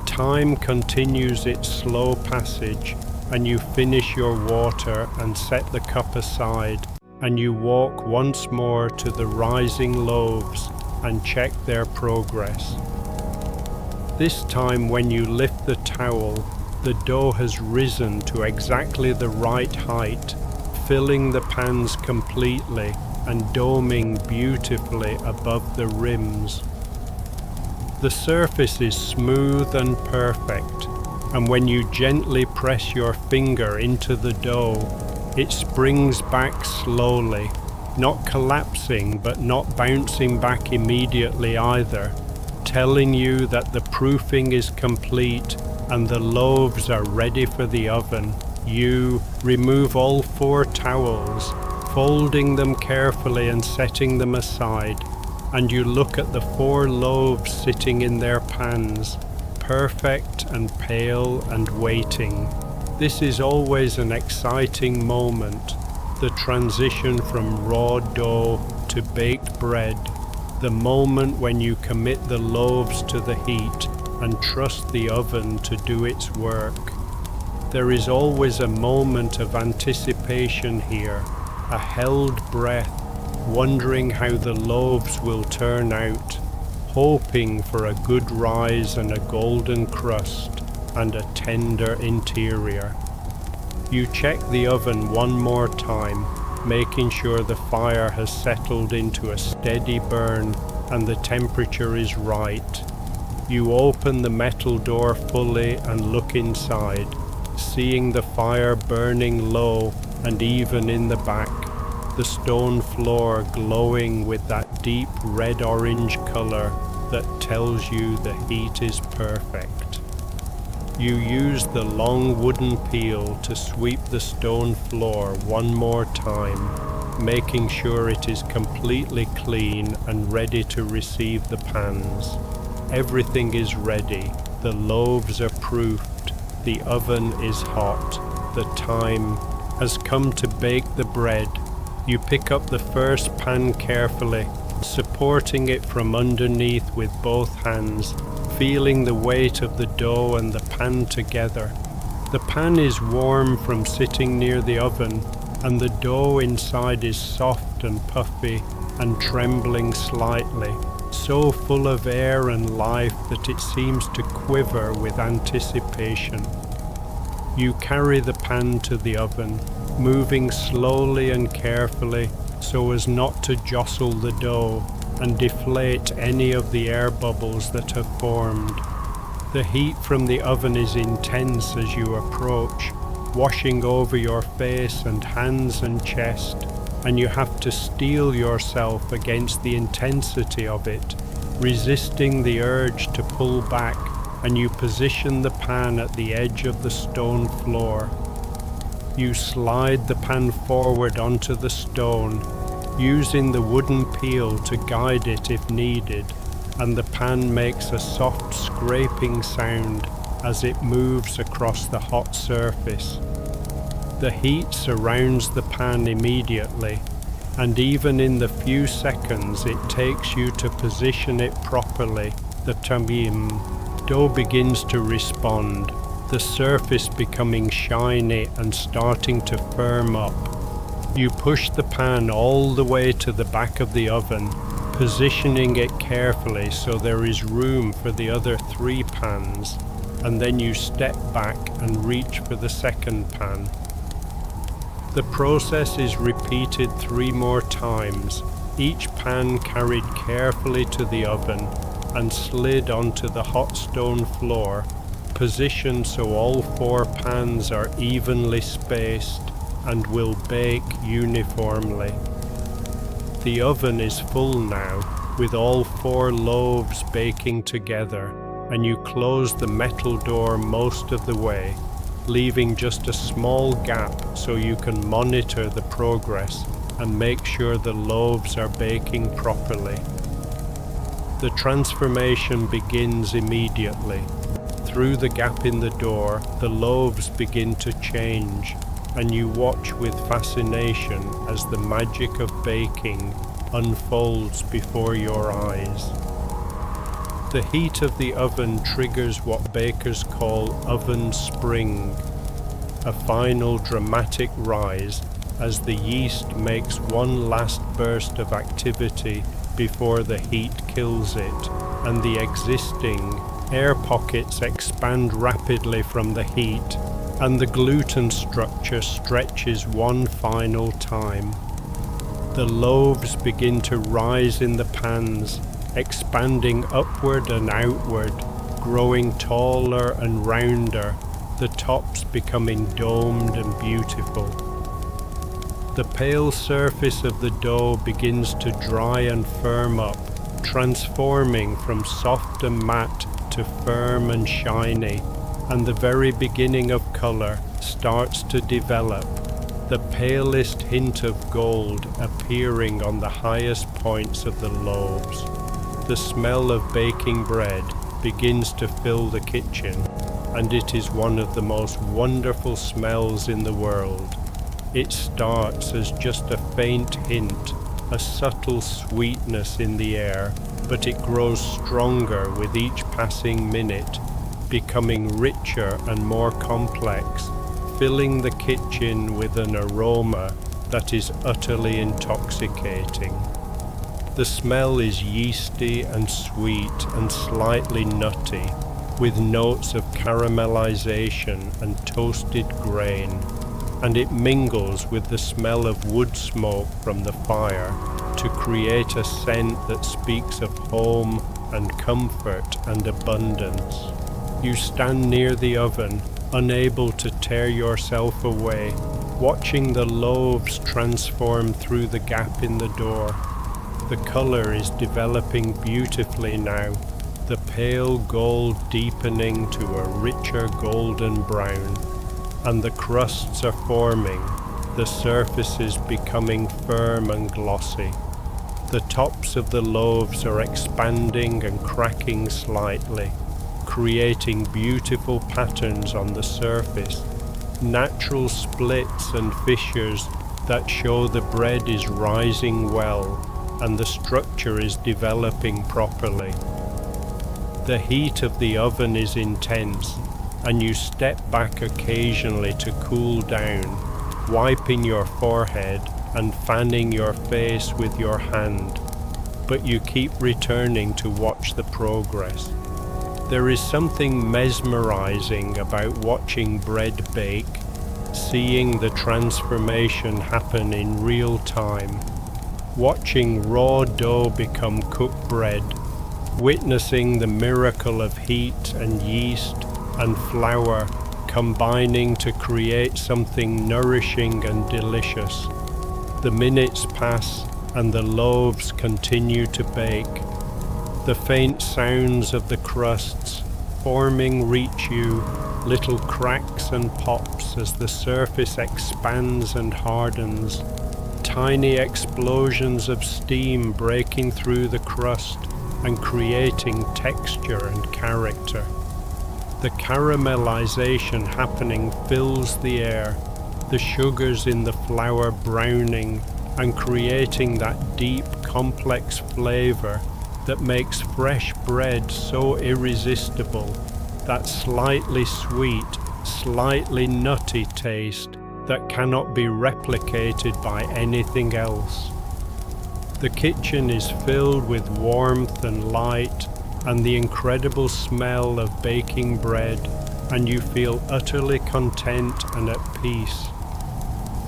Time continues its slow passage, and you finish your water and set the cup aside, and you walk once more to the rising loaves and check their progress. This time when you lift the towel, the dough has risen to exactly the right height, filling the pans completely and doming beautifully above the rims. The surface is smooth and perfect, and when you gently press your finger into the dough, it springs back slowly, not collapsing but not bouncing back immediately either, telling you that the proofing is complete and the loaves are ready for the oven. You remove all 4 towels, folding them carefully and setting them aside, and you look at the 4 loaves sitting in their pans, perfect and pale and waiting. This is always an exciting moment, the transition from raw dough to baked bread, the moment when you commit the loaves to the heat and trust the oven to do its work. There is always a moment of anticipation here, a held breath, wondering how the loaves will turn out, hoping for a good rise and a golden crust and a tender interior. You check the oven one more time, making sure the fire has settled into a steady burn and the temperature is right. You open the metal door fully and look inside, seeing the fire burning low and even in the back, the stone floor glowing with that deep red-orange color that tells you the heat is perfect. You use the long wooden peel to sweep the stone floor one more time, making sure it is completely clean and ready to receive the pans. Everything is ready, the loaves are proofed, the oven is hot, the time has come to bake the bread. You pick up the first pan carefully, supporting it from underneath with both hands, feeling the weight of the dough and the pan together. The pan is warm from sitting near the oven, and the dough inside is soft and puffy and trembling slightly, so full of air and life that it seems to quiver with anticipation. You carry the pan to the oven, moving slowly and carefully so as not to jostle the dough and deflate any of the air bubbles that have formed. The heat from the oven is intense as you approach, washing over your face and hands and chest, and you have to steel yourself against the intensity of it, resisting the urge to pull back, and you position the pan at the edge of the stone floor. You slide the pan forward onto the stone, using the wooden peel to guide it if needed, and the pan makes a soft scraping sound as it moves across the hot surface. The heat surrounds the pan immediately, and even in the few seconds it takes you to position it properly, the dough begins to respond, the surface becoming shiny and starting to firm up. You push the pan all the way to the back of the oven, positioning it carefully so there is room for the other 3 pans, and then you step back and reach for the second pan. The process is repeated 3 more times, each pan carried carefully to the oven and slid onto the hot stone floor, positioned so all 4 pans are evenly spaced and will bake uniformly. The oven is full now, with all 4 loaves baking together, and you close the metal door most of the way, leaving just a small gap so you can monitor the progress and make sure the loaves are baking properly. The transformation begins immediately. Through the gap in the door, the loaves begin to change, and you watch with fascination as the magic of baking unfolds before your eyes. The heat of the oven triggers what bakers call oven spring, a final dramatic rise as the yeast makes one last burst of activity before the heat kills it, and the existing air pockets expand rapidly from the heat, and the gluten structure stretches one final time. The loaves begin to rise in the pans, expanding upward and outward, growing taller and rounder, the tops becoming domed and beautiful. The pale surface of the dough begins to dry and firm up, transforming from soft and matte to firm and shiny, and the very beginning of color starts to develop. the palest hint of gold appearing on the highest points of the loaves. The smell of baking bread begins to fill the kitchen, and it is one of the most wonderful smells in the world. It starts as just a faint hint, a subtle sweetness in the air, but it grows stronger with each passing minute, becoming richer and more complex, filling the kitchen with an aroma that is utterly intoxicating. The smell is yeasty and sweet and slightly nutty, with notes of caramelization and toasted grain, and it mingles with the smell of wood smoke from the fire to create a scent that speaks of home and comfort and abundance. You stand near the oven, unable to tear yourself away, watching the loaves transform through the gap in the door. The color is developing beautifully now, the pale gold deepening to a richer golden brown, and the crusts are forming, the surfaces becoming firm and glossy. The tops of the loaves are expanding and cracking slightly, creating beautiful patterns on the surface, natural splits and fissures that show the bread is rising well and the structure is developing properly. The heat of the oven is intense, and you step back occasionally to cool down, wiping your forehead and fanning your face with your hand, but you keep returning to watch the progress. There is something mesmerizing about watching bread bake, seeing the transformation happen in real time, watching raw dough become cooked bread, witnessing the miracle of heat and yeast and flour combining to create something nourishing and delicious. The minutes pass and the loaves continue to bake. The faint sounds of the crusts forming reach you, little cracks and pops as the surface expands and hardens, tiny explosions of steam breaking through the crust and creating texture and character. The caramelization happening fills the air, the sugars in the flour browning and creating that deep, complex flavor that makes fresh bread so irresistible, that slightly sweet, slightly nutty taste that cannot be replicated by anything else. The kitchen is filled with warmth and light and the incredible smell of baking bread, and you feel utterly content and at peace.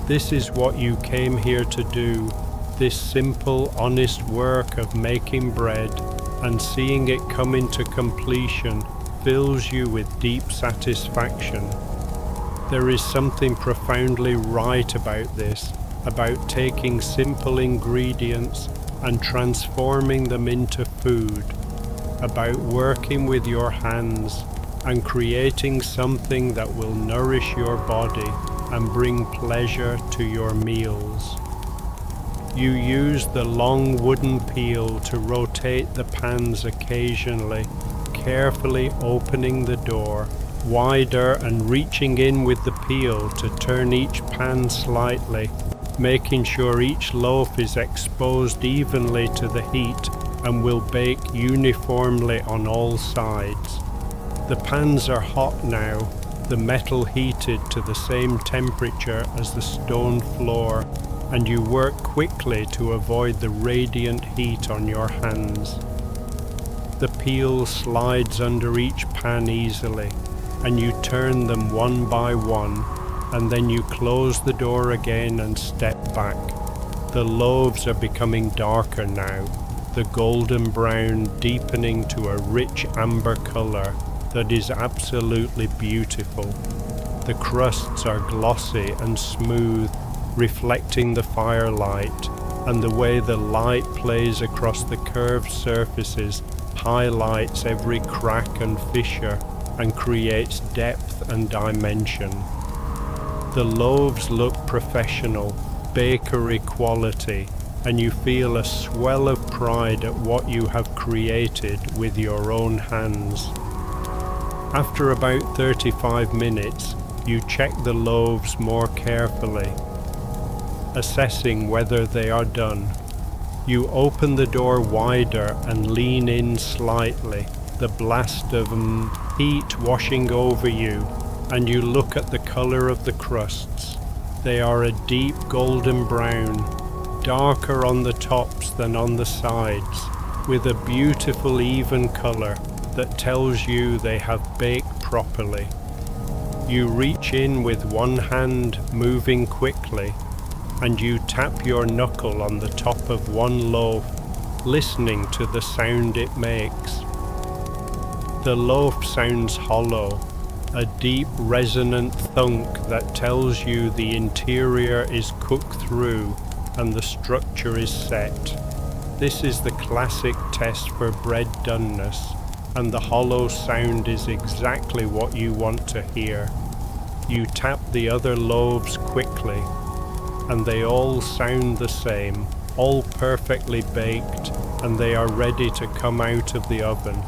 This is what you came here to do, this simple, honest work of making bread, and seeing it come into completion fills you with deep satisfaction. There is something profoundly right about this, about taking simple ingredients and transforming them into food, about working with your hands and creating something that will nourish your body and bring pleasure to your meals. You use the long wooden peel to rotate the pans occasionally, carefully opening the door wider and reaching in with the peel to turn each pan slightly, making sure each loaf is exposed evenly to the heat and will bake uniformly on all sides. The pans are hot now, the metal heated to the same temperature as the stone floor, and you work quickly to avoid the radiant heat on your hands. The peel slides under each pan easily, and you turn them one by one, and then you close the door again and step back. The loaves are becoming darker now, the golden brown deepening to a rich amber color that is absolutely beautiful. The crusts are glossy and smooth, reflecting the firelight, and the way the light plays across the curved surfaces highlights every crack and fissure and creates depth and dimension. The loaves look professional, bakery quality, and you feel a swell of pride at what you have created with your own hands. After about 35 minutes, you check the loaves more carefully, assessing whether they are done. You open the door wider and lean in slightly, the blast of heat washing over you, and you look at the color of the crusts. They are a deep golden brown, darker on the tops than on the sides, with a beautiful even color that tells you they have baked properly. You reach in with one hand, moving quickly, and you tap your knuckle on the top of one loaf, listening to the sound it makes. The loaf sounds hollow, a deep resonant thunk that tells you the interior is cooked through and the structure is set. This is the classic test for bread doneness, and the hollow sound is exactly what you want to hear. You tap the other loaves quickly, and they all sound the same, all perfectly baked, and they are ready to come out of the oven.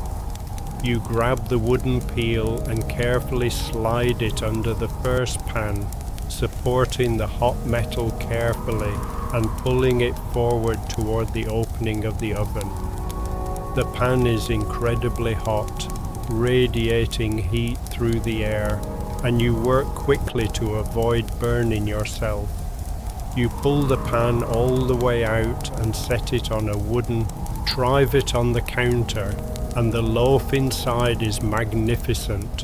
You grab the wooden peel and carefully slide it under the first pan, supporting the hot metal carefully and pulling it forward toward the opening of the oven. The pan is incredibly hot, radiating heat through the air, and you work quickly to avoid burning yourself. You pull the pan all the way out and set it on a wooden trivet on the counter, and the loaf inside is magnificent,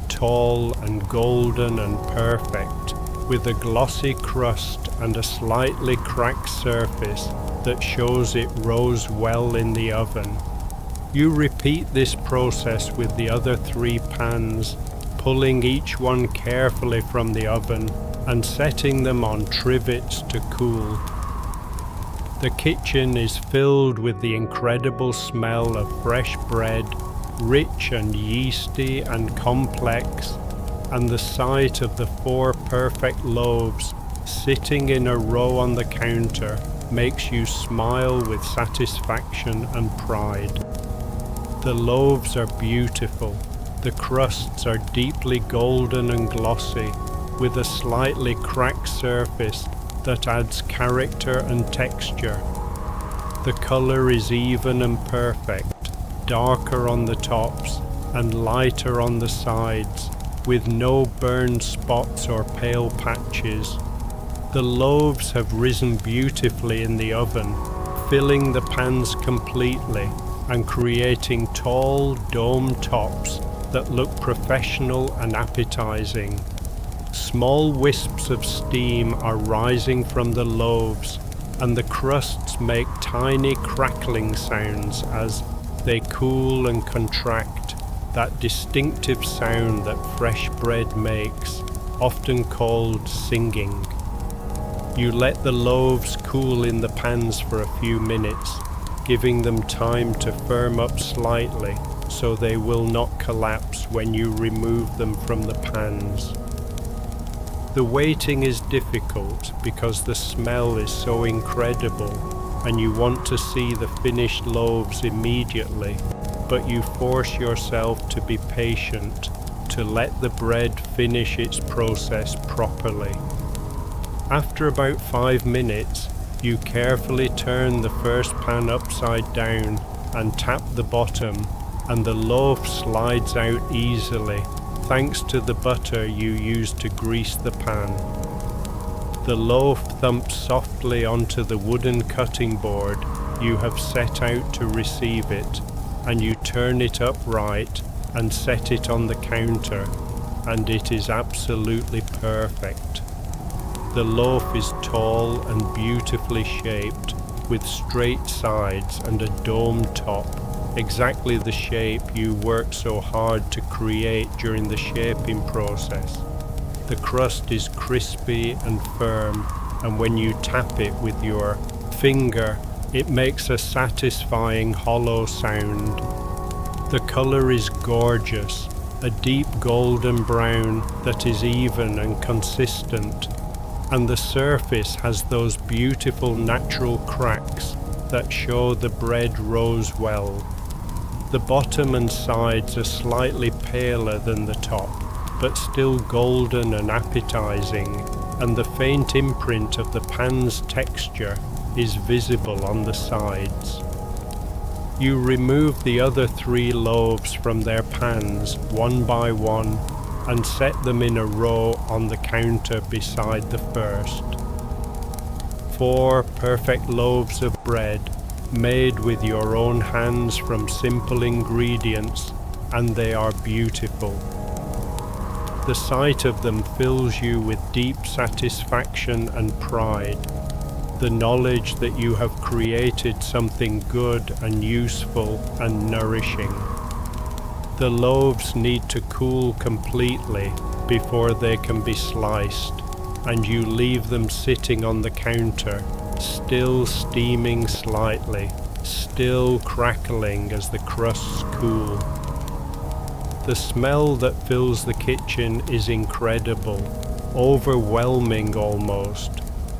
tall and golden and perfect, with a glossy crust and a slightly cracked surface that shows it rose well in the oven. You repeat this process with the other 3 pans, pulling each one carefully from the oven and setting them on trivets to cool. The kitchen is filled with the incredible smell of fresh bread, rich and yeasty and complex, and the sight of the 4 perfect loaves sitting in a row on the counter makes you smile with satisfaction and pride. The loaves are beautiful. The crusts are deeply golden and glossy, with a slightly cracked surface that adds character and texture. The color is even and perfect, darker on the tops and lighter on the sides, with no burned spots or pale patches. The loaves have risen beautifully in the oven, filling the pans completely and creating tall dome tops that look professional and appetizing. Small wisps of steam are rising from the loaves, and the crusts make tiny crackling sounds as they cool and contract, that distinctive sound that fresh bread makes, often called singing. You let the loaves cool in the pans for a few minutes, giving them time to firm up slightly so they will not collapse when you remove them from the pans. The waiting is difficult because the smell is so incredible and you want to see the finished loaves immediately, but you force yourself to be patient, to let the bread finish its process properly. After about 5 minutes, you carefully turn the first pan upside down and tap the bottom, and the loaf slides out easily, thanks to the butter you use to grease the pan. The loaf thumps softly onto the wooden cutting board you have set out to receive it, and you turn it upright and set it on the counter, and it is absolutely perfect. The loaf is tall and beautifully shaped, with straight sides and a domed top, exactly the shape you worked so hard to create during the shaping process. The crust is crispy and firm, and when you tap it with your finger, it makes a satisfying hollow sound. The color is gorgeous, a deep golden brown that is even and consistent, and the surface has those beautiful natural cracks that show the bread rose well. The bottom and sides are slightly paler than the top, but still golden and appetizing, and the faint imprint of the pan's texture is visible on the sides. You remove the other 3 loaves from their pans one by one and set them in a row on the counter beside the first. 4 perfect loaves of bread, made with your own hands from simple ingredients, and they are beautiful. The sight of them fills you with deep satisfaction and pride, the knowledge that you have created something good and useful and nourishing. The loaves need to cool completely before they can be sliced, and you leave them sitting on the counter, still steaming slightly, still crackling as the crusts cool. The smell that fills the kitchen is incredible, overwhelming almost,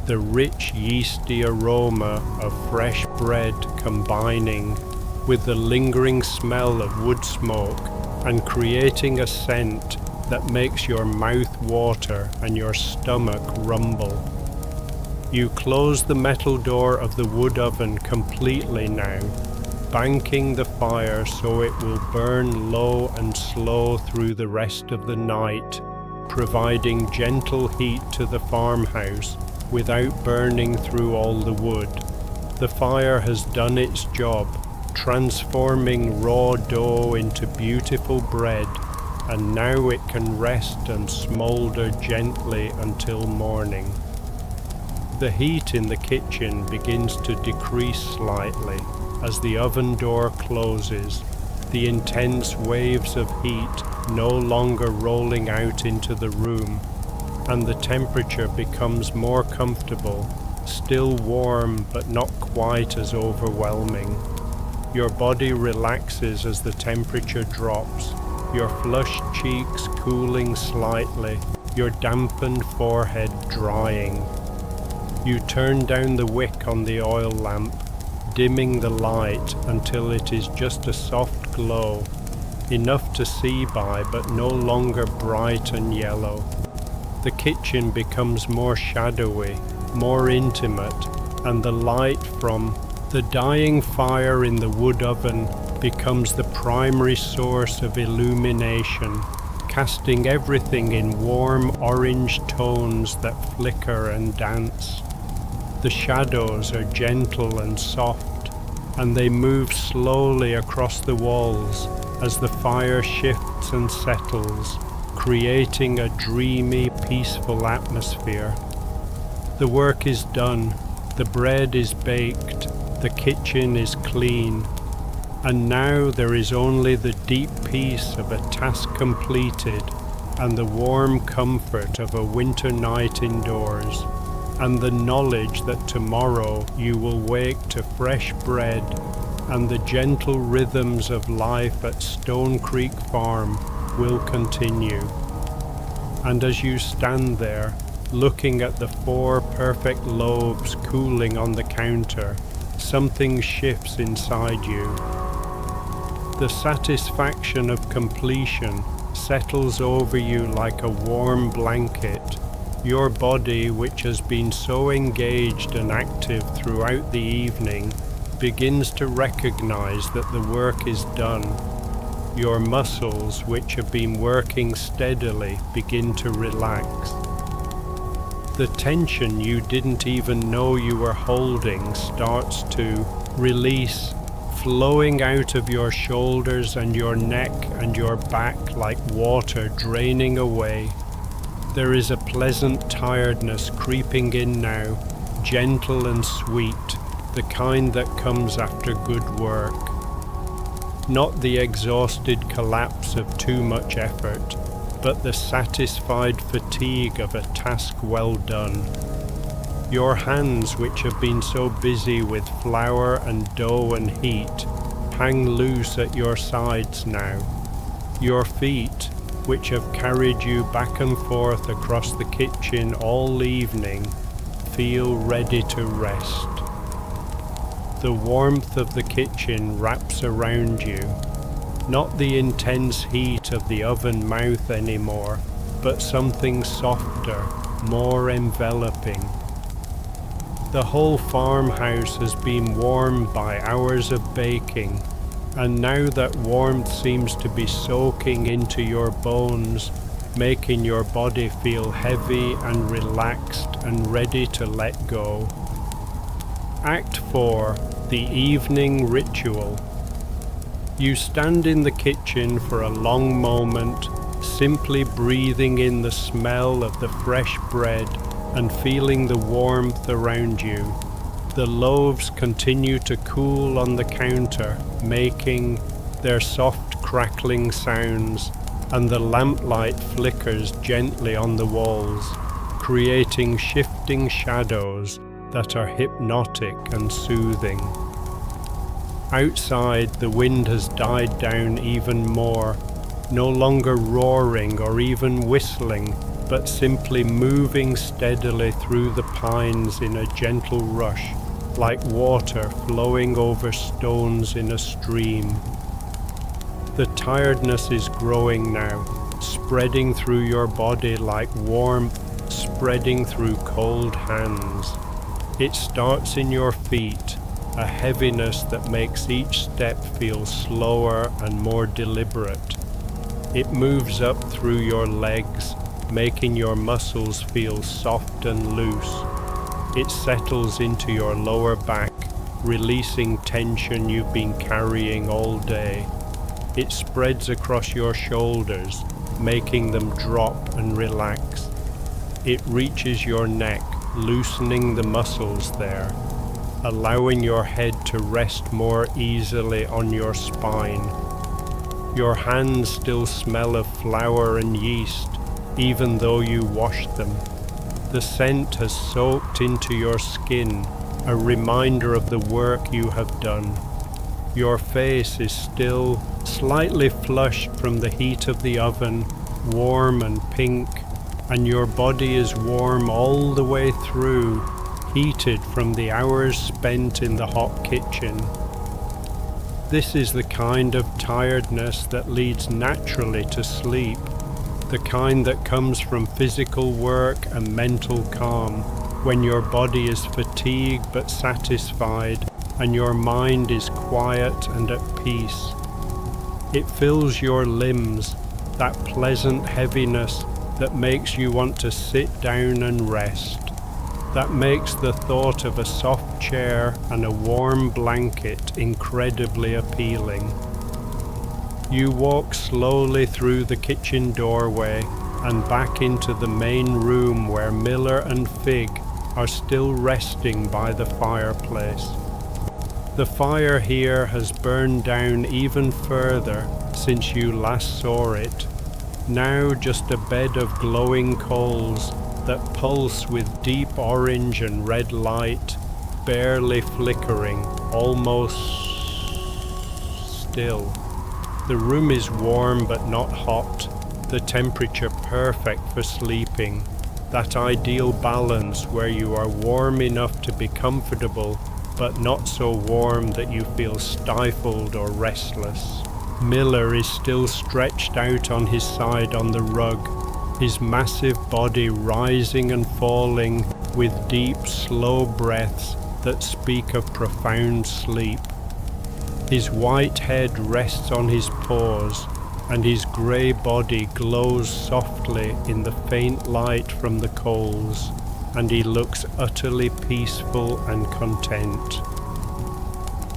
the rich yeasty aroma of fresh bread combining with the lingering smell of wood smoke and creating a scent that makes your mouth water and your stomach rumble. You close the metal door of the wood oven completely now, banking the fire so it will burn low and slow through the rest of the night, providing gentle heat to the farmhouse without burning through all the wood. The fire has done its job, transforming raw dough into beautiful bread, and now it can rest and smolder gently until morning. The heat in the kitchen begins to decrease slightly as the oven door closes, the intense waves of heat no longer rolling out into the room, and the temperature becomes more comfortable, still warm but not quite as overwhelming. Your body relaxes as the temperature drops, your flushed cheeks cooling slightly, your dampened forehead drying. You turn down the wick on the oil lamp, dimming the light until it is just a soft glow, enough to see by but no longer bright and yellow. The kitchen becomes more shadowy, more intimate, and the light from the dying fire in the wood oven becomes the primary source of illumination, casting everything in warm orange tones that flicker and dance. The shadows are gentle and soft, and they move slowly across the walls as the fire shifts and settles, creating a dreamy, peaceful atmosphere. The work is done, the bread is baked, the kitchen is clean, and now there is only the deep peace of a task completed and the warm comfort of a winter night indoors, and the knowledge that tomorrow you will wake to fresh bread and the gentle rhythms of life at Stone Creek Farm will continue. And as you stand there, looking at the 4 perfect loaves cooling on the counter, something shifts inside you. The satisfaction of completion settles over you like a warm blanket. Your body, which has been so engaged and active throughout the evening, begins to recognize that the work is done. Your muscles, which have been working steadily, begin to relax. The tension you didn't even know you were holding starts to release, flowing out of your shoulders and your neck and your back like water draining away. There is a pleasant tiredness creeping in now, gentle and sweet, the kind that comes after good work. Not the exhausted collapse of too much effort, but the satisfied fatigue of a task well done. Your hands, which have been so busy with flour and dough and heat, hang loose at your sides now. Your feet, which have carried you back and forth across the kitchen all evening, feel ready to rest. The warmth of the kitchen wraps around you, not the intense heat of the oven mouth anymore, but something softer, more enveloping. The whole farmhouse has been warmed by hours of baking, and now that warmth seems to be soaking into your bones, making your body feel heavy and relaxed and ready to let go. Act 4. The Evening Ritual. You stand in the kitchen for a long moment, simply breathing in the smell of the fresh bread and feeling the warmth around you. The loaves continue to cool on the counter, making their soft crackling sounds, and the lamplight flickers gently on the walls, creating shifting shadows that are hypnotic and soothing. Outside, the wind has died down even more, no longer roaring or even whistling, but simply moving steadily through the pines in a gentle rush, like water flowing over stones in a stream. The tiredness is growing now, spreading through your body like warmth spreading through cold hands. It starts in your feet, a heaviness that makes each step feel slower and more deliberate. It moves up through your legs, making your muscles feel soft and loose. It settles into your lower back, releasing tension you've been carrying all day. It spreads across your shoulders, making them drop and relax. It reaches your neck, loosening the muscles there, allowing your head to rest more easily on your spine. Your hands still smell of flour and yeast, even though you washed them. The scent has soaked into your skin, a reminder of the work you have done. Your face is still slightly flushed from the heat of the oven, warm and pink, and your body is warm all the way through, heated from the hours spent in the hot kitchen. This is the kind of tiredness that leads naturally to sleep, the kind that comes from physical work and mental calm, when your body is fatigued but satisfied, and your mind is quiet and at peace. It fills your limbs, that pleasant heaviness that makes you want to sit down and rest, that makes the thought of a soft chair and a warm blanket incredibly appealing. You walk slowly through the kitchen doorway and back into the main room where Miller and Fig are still resting by the fireplace. The fire here has burned down even further since you last saw it, now just a bed of glowing coals that pulse with deep orange and red light, barely flickering, almost still. The room is warm but not hot, the temperature perfect for sleeping, that ideal balance where you are warm enough to be comfortable but not so warm that you feel stifled or restless. Miller is still stretched out on his side on the rug, his massive body rising and falling with deep, slow breaths that speak of profound sleep. His white head rests on his paws, and his grey body glows softly in the faint light from the coals, and he looks utterly peaceful and content.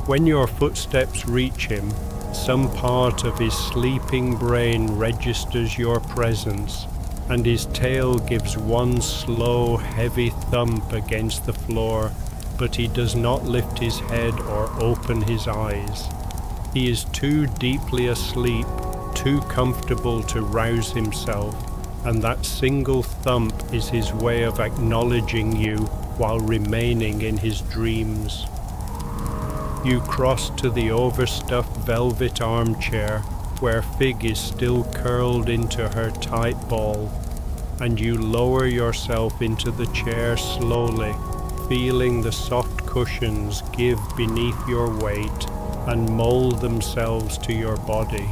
When your footsteps reach him, some part of his sleeping brain registers your presence, and his tail gives one slow, heavy thump against the floor, but he does not lift his head or open his eyes. He is too deeply asleep, too comfortable to rouse himself, and that single thump is his way of acknowledging you while remaining in his dreams. You cross to the overstuffed velvet armchair, where Fig is still curled into her tight ball, and you lower yourself into the chair slowly, feeling the soft cushions give beneath your weight and mold themselves to your body.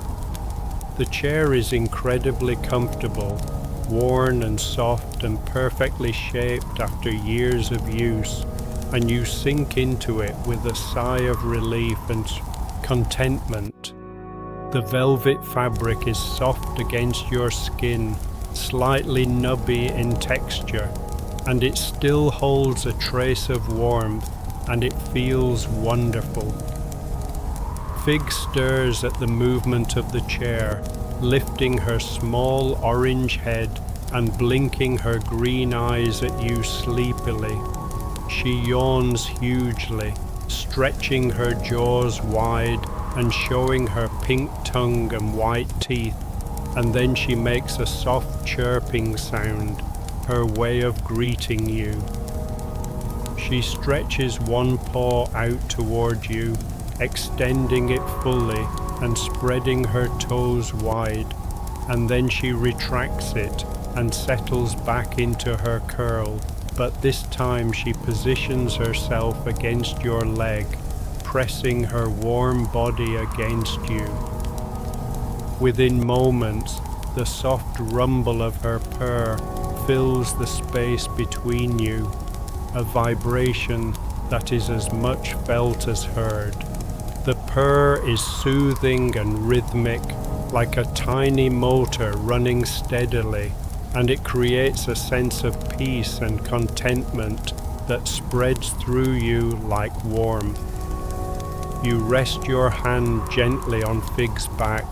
The chair is incredibly comfortable, worn and soft and perfectly shaped after years of use, and you sink into it with a sigh of relief and contentment. The velvet fabric is soft against your skin, slightly nubby in texture, and it still holds a trace of warmth, and it feels wonderful. Fig stirs at the movement of the chair, lifting her small orange head and blinking her green eyes at you sleepily. She yawns hugely, stretching her jaws wide and showing her pink tongue and white teeth, and then she makes a soft chirping sound, her way of greeting you. She stretches one paw out toward you, extending it fully and spreading her toes wide, and then she retracts it and settles back into her curl, but this time she positions herself against your leg, pressing her warm body against you. Within moments, the soft rumble of her purr fills the space between you, a vibration that is as much felt as heard. The purr is soothing and rhythmic, like a tiny motor running steadily, and it creates a sense of peace and contentment that spreads through you like warmth. You rest your hand gently on Fig's back,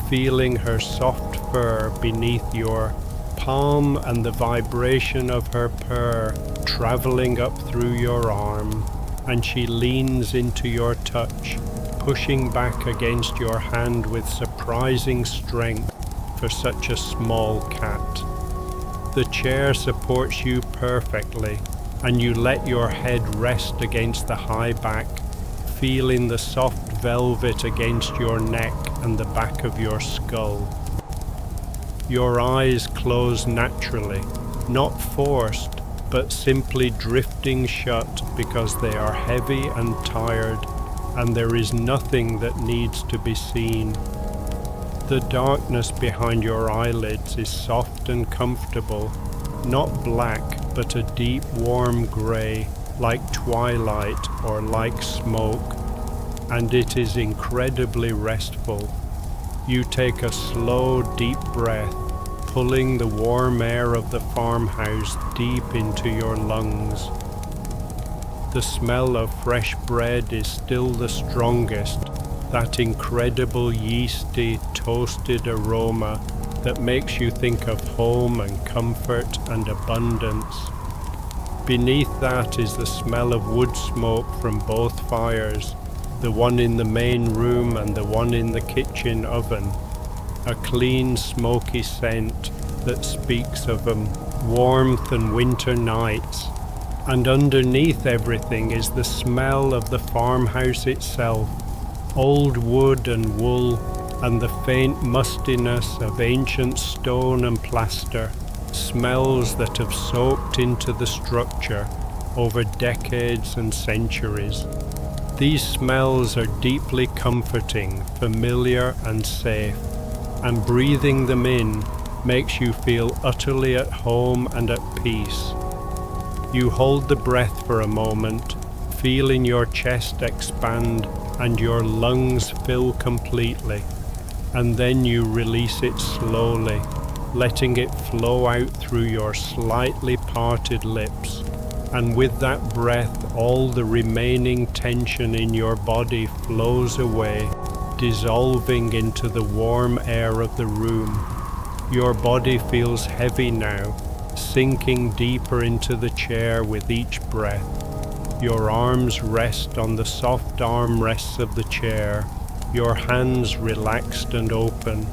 feeling her soft fur beneath your palm and the vibration of her purr traveling up through your arm, and she leans into your touch, pushing back against your hand with surprising strength for such a small cat. The chair supports you perfectly, and you let your head rest against the high back, feeling the soft velvet against your neck and the back of your skull. Your eyes close naturally, not forced, but simply drifting shut because they are heavy and tired, and there is nothing that needs to be seen. The darkness behind your eyelids is soft and comfortable, not black, but a deep warm grey, like twilight or like smoke, and it is incredibly restful. You take a slow, deep breath, pulling the warm air of the farmhouse deep into your lungs. The smell of fresh bread is still the strongest, that incredible yeasty, toasted aroma that makes you think of home and comfort and abundance. Beneath that is the smell of wood smoke from both fires, the one in the main room and the one in the kitchen oven, a clean, smoky scent that speaks of warmth and winter nights. And underneath everything is the smell of the farmhouse itself, old wood and wool, and the faint mustiness of ancient stone and plaster, smells that have soaked into the structure over decades and centuries. These smells are deeply comforting, familiar and safe, and breathing them in makes you feel utterly at home and at peace. You hold the breath for a moment, feeling your chest expand and your lungs fill completely, and then you release it slowly, letting it flow out through your slightly parted lips. And with that breath, all the remaining tension in your body flows away, dissolving into the warm air of the room. Your body feels heavy now, sinking deeper into the chair with each breath. Your arms rest on the soft armrests of the chair, your hands relaxed and open.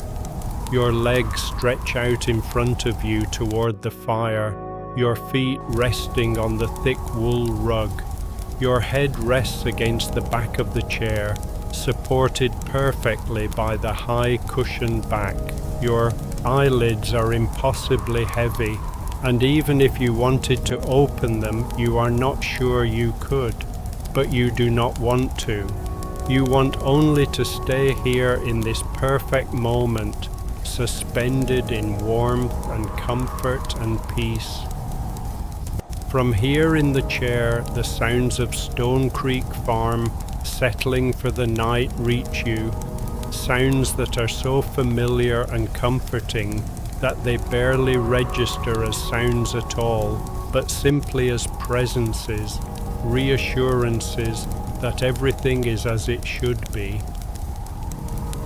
Your legs stretch out in front of you toward the fire, your feet resting on the thick wool rug. Your head rests against the back of the chair, supported perfectly by the high cushioned back. Your eyelids are impossibly heavy, and even if you wanted to open them, you are not sure you could, but you do not want to. You want only to stay here in this perfect moment, suspended in warmth and comfort and peace. From here in the chair, the sounds of Stone Creek Farm settling for the night reach you, sounds that are so familiar and comforting that they barely register as sounds at all, but simply as presences, reassurances that everything is as it should be.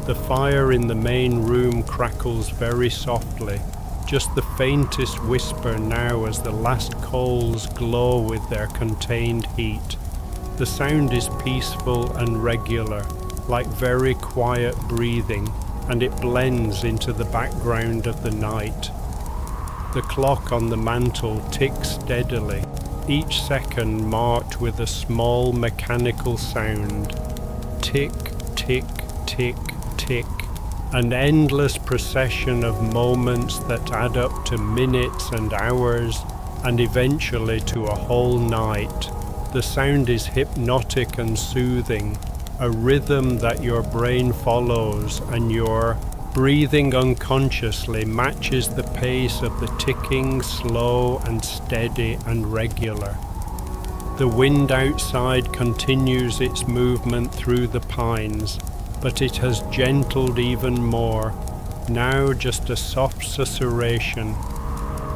The fire in the main room crackles very softly, just the faintest whisper now as the last coals glow with their contained heat. The sound is peaceful and regular, like very quiet breathing, and it blends into the background of the night. The clock on the mantel ticks steadily, each second marked with a small mechanical sound. Tick, tick, tick, tick. An endless procession of moments that add up to minutes and hours, and eventually to a whole night. The sound is hypnotic and soothing, a rhythm that your brain follows, and your breathing unconsciously matches the pace of the ticking, slow and steady and regular. The wind outside continues its movement through the pines, but it has gentled even more, now just a soft susurration,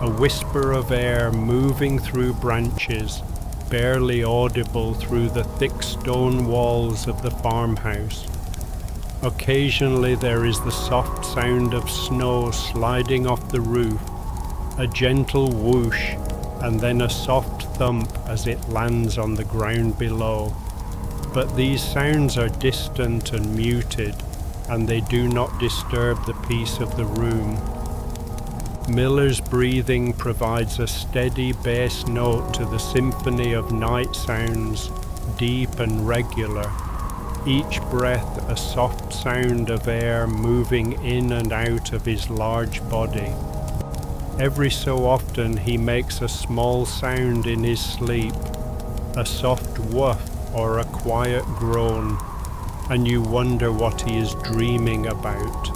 a whisper of air moving through branches, barely audible through the thick stone walls of the farmhouse. Occasionally there is the soft sound of snow sliding off the roof, a gentle whoosh, and then a soft thump as it lands on the ground below. But these sounds are distant and muted, and they do not disturb the peace of the room. Miller's breathing provides a steady bass note to the symphony of night sounds, deep and regular. Each breath a soft sound of air moving in and out of his large body. Every so often he makes a small sound in his sleep, a soft woof or a quiet groan, and you wonder what he is dreaming about,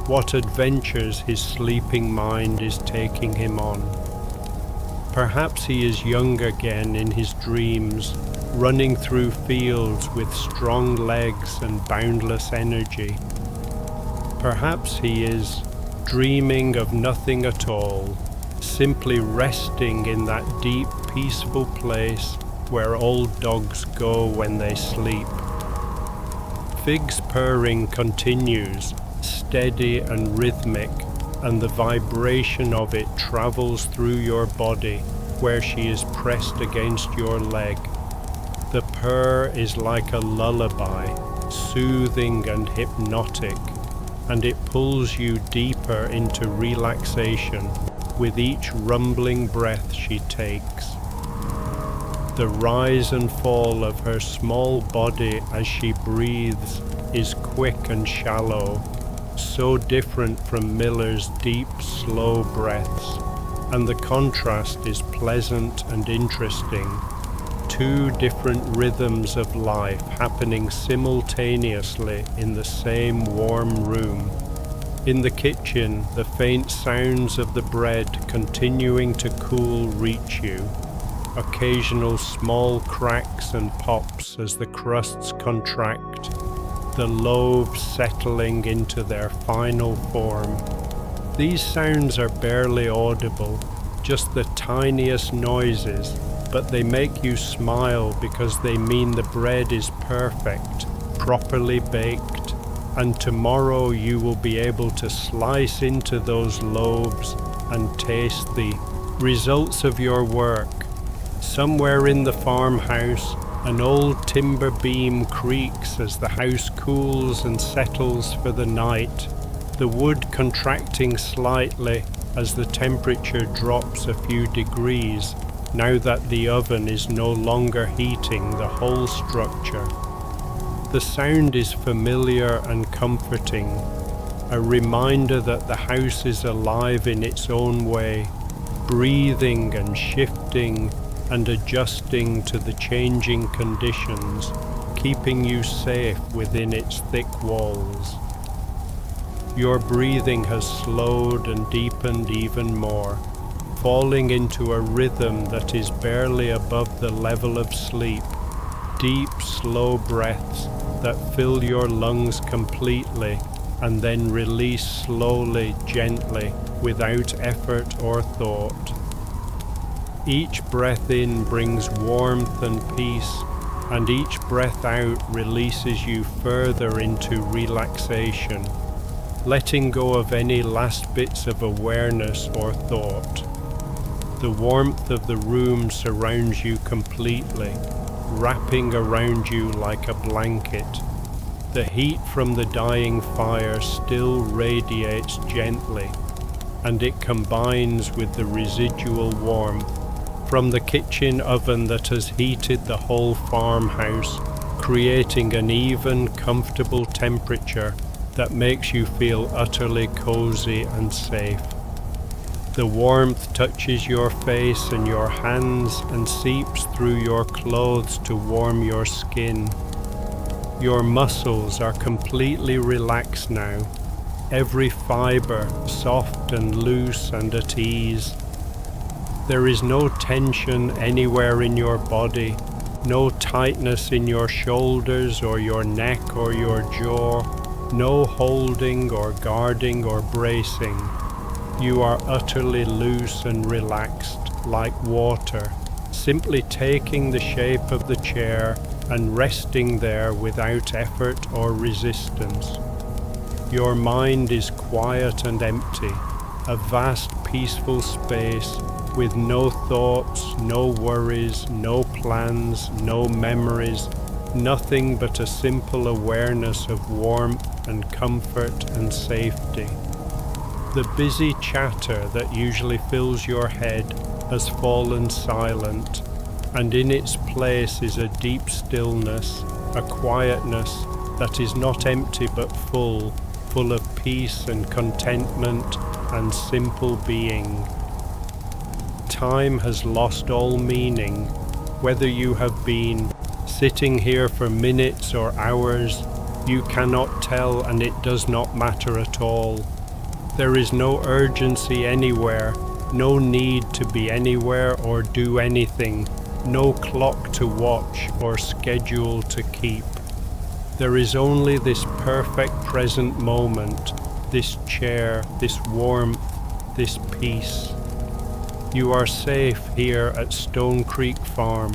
what adventures his sleeping mind is taking him on. Perhaps he is young again in his dreams, running through fields with strong legs and boundless energy. Perhaps he is dreaming of nothing at all, simply resting in that deep, peaceful place where old dogs go when they sleep. Fig's purring continues, steady and rhythmic, and the vibration of it travels through your body where she is pressed against your leg. The purr is like a lullaby, soothing and hypnotic, and it pulls you deeper into relaxation with each rumbling breath she takes. The rise and fall of her small body as she breathes is quick and shallow, so different from Miller's deep, slow breaths, and the contrast is pleasant and interesting. Two different rhythms of life happening simultaneously in the same warm room. In the kitchen, the faint sounds of the bread continuing to cool reach you. Occasional small cracks and pops as the crusts contract, the loaves settling into their final form. These sounds are barely audible, just the tiniest noises, but they make you smile because they mean the bread is perfect, properly baked, and tomorrow you will be able to slice into those loaves and taste the results of your work. Somewhere in the farmhouse, an old timber beam creaks as the house cools and settles for the night, the wood contracting slightly as the temperature drops a few degrees, now that the oven is no longer heating the whole structure. The sound is familiar and comforting, a reminder that the house is alive in its own way, breathing and shifting and adjusting to the changing conditions, keeping you safe within its thick walls. Your breathing has slowed and deepened even more, falling into a rhythm that is barely above the level of sleep, deep, slow breaths that fill your lungs completely and then release slowly, gently, without effort or thought. Each breath in brings warmth and peace, and each breath out releases you further into relaxation, letting go of any last bits of awareness or thought. The warmth of the room surrounds you completely, wrapping around you like a blanket. The heat from the dying fire still radiates gently, and it combines with the residual warmth from the kitchen oven that has heated the whole farmhouse, creating an even, comfortable temperature that makes you feel utterly cozy and safe. The warmth touches your face and your hands and seeps through your clothes to warm your skin. Your muscles are completely relaxed now, every fiber soft and loose and at ease. There is no tension anywhere in your body, no tightness in your shoulders or your neck or your jaw, no holding or guarding or bracing. You are utterly loose and relaxed, like water, simply taking the shape of the chair and resting there without effort or resistance. Your mind is quiet and empty, a vast peaceful space with no thoughts, no worries, no plans, no memories, nothing but a simple awareness of warmth and comfort and safety. The busy chatter that usually fills your head has fallen silent, and in its place is a deep stillness, a quietness that is not empty but full of peace and contentment and simple being. Time has lost all meaning, whether you have been sitting here for minutes or hours, you cannot tell, and it does not matter at all. There is no urgency anywhere, no need to be anywhere or do anything, no clock to watch or schedule to keep. There is only this perfect present moment, this chair, this warmth, this peace. You are safe here at Stone Creek Farm.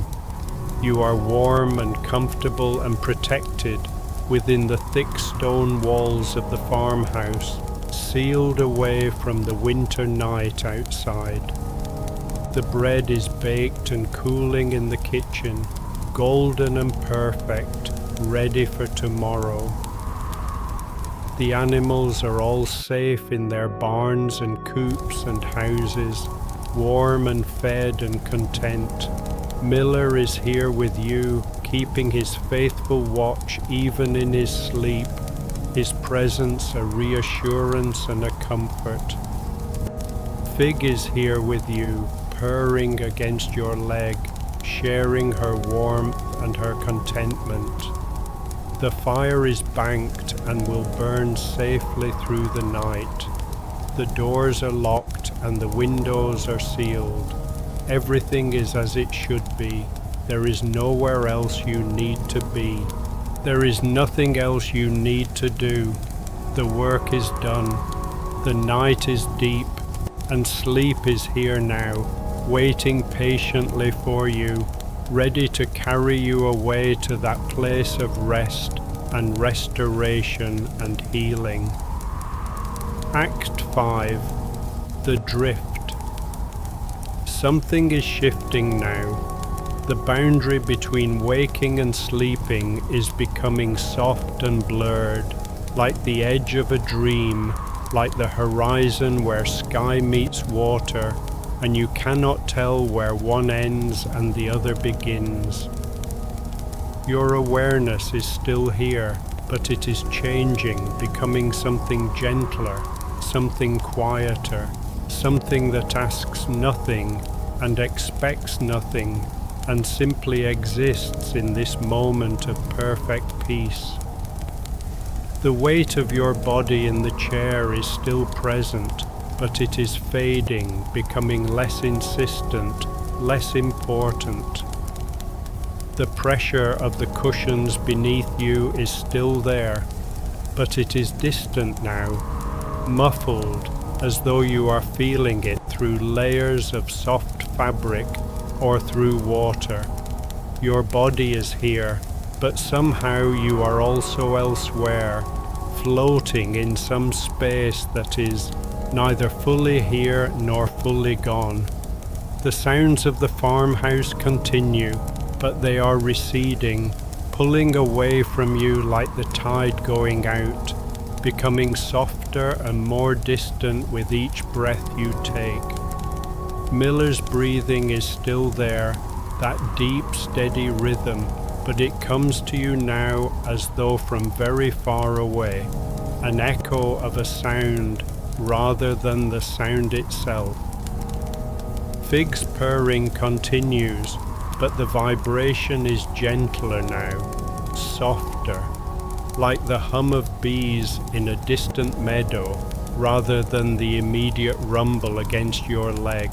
You are warm and comfortable and protected within the thick stone walls of the farmhouse, sealed away from the winter night outside. The bread is baked and cooling in the kitchen, golden and perfect, ready for tomorrow. The animals are all safe in their barns and coops and houses, warm and fed and content. Miller is here with you, keeping his faithful watch even in his sleep, his presence a reassurance and a comfort. Fig is here with you, purring against your leg, sharing her warmth and her contentment. The fire is banked and will burn safely through the night. The doors are locked and the windows are sealed. Everything is as it should be. There is nowhere else you need to be. There is nothing else you need to do. The work is done. The night is deep, and sleep is here now, waiting patiently for you, ready to carry you away to that place of rest and restoration and healing. Act 5. The Drift. Something is shifting now. The boundary between waking and sleeping is becoming soft and blurred, like the edge of a dream, like the horizon where sky meets water, and you cannot tell where one ends and the other begins. Your awareness is still here, but it is changing, becoming something gentler, something quieter, something that asks nothing and expects nothing and simply exists in this moment of perfect peace. The weight of your body in the chair is still present, but it is fading, becoming less insistent, less important. The pressure of the cushions beneath you is still there, but it is distant now, muffled, as though you are feeling it through layers of soft fabric or through water. Your body is here, but somehow you are also elsewhere, floating in some space that is neither fully here nor fully gone. The sounds of the farmhouse continue, but they are receding, pulling away from you like the tide going out, becoming softer and more distant with each breath you take. Miller's breathing is still there, that deep, steady rhythm, but it comes to you now as though from very far away, an echo of a sound rather than the sound itself. Fig's purring continues, but the vibration is gentler now, softer, like the hum of bees in a distant meadow rather than the immediate rumble against your leg.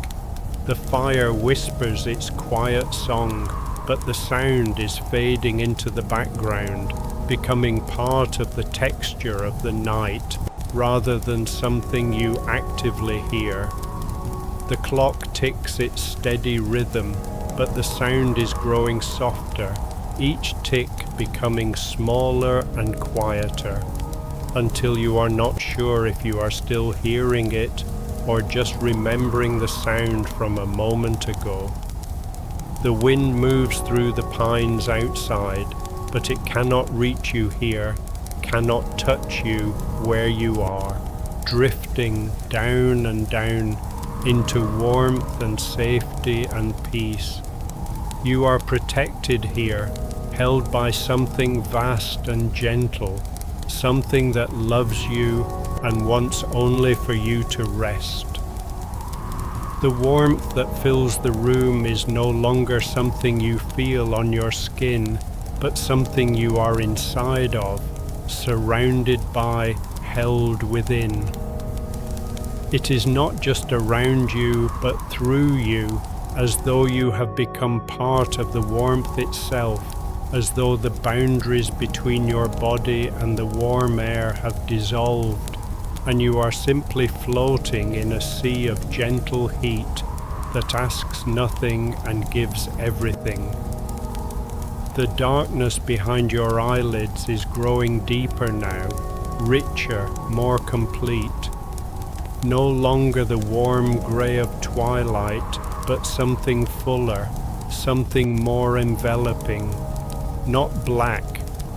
The fire whispers its quiet song, but the sound is fading into the background, becoming part of the texture of the night rather than something you actively hear. The clock ticks its steady rhythm, but the sound is growing softer, each tick becoming smaller and quieter, until you are not sure if you are still hearing it or just remembering the sound from a moment ago. The wind moves through the pines outside, but it cannot reach you here, cannot touch you where you are, drifting down and down into warmth and safety and peace. You are protected here, held by something vast and gentle, something that loves you and wants only for you to rest. The warmth that fills the room is no longer something you feel on your skin, but something you are inside of, surrounded by, held within. It is not just around you, but through you, as though you have become part of the warmth itself, as though the boundaries between your body and the warm air have dissolved, and you are simply floating in a sea of gentle heat that asks nothing and gives everything. The darkness behind your eyelids is growing deeper now, richer, more complete. No longer the warm grey of twilight, but something fuller, something more enveloping. Not black,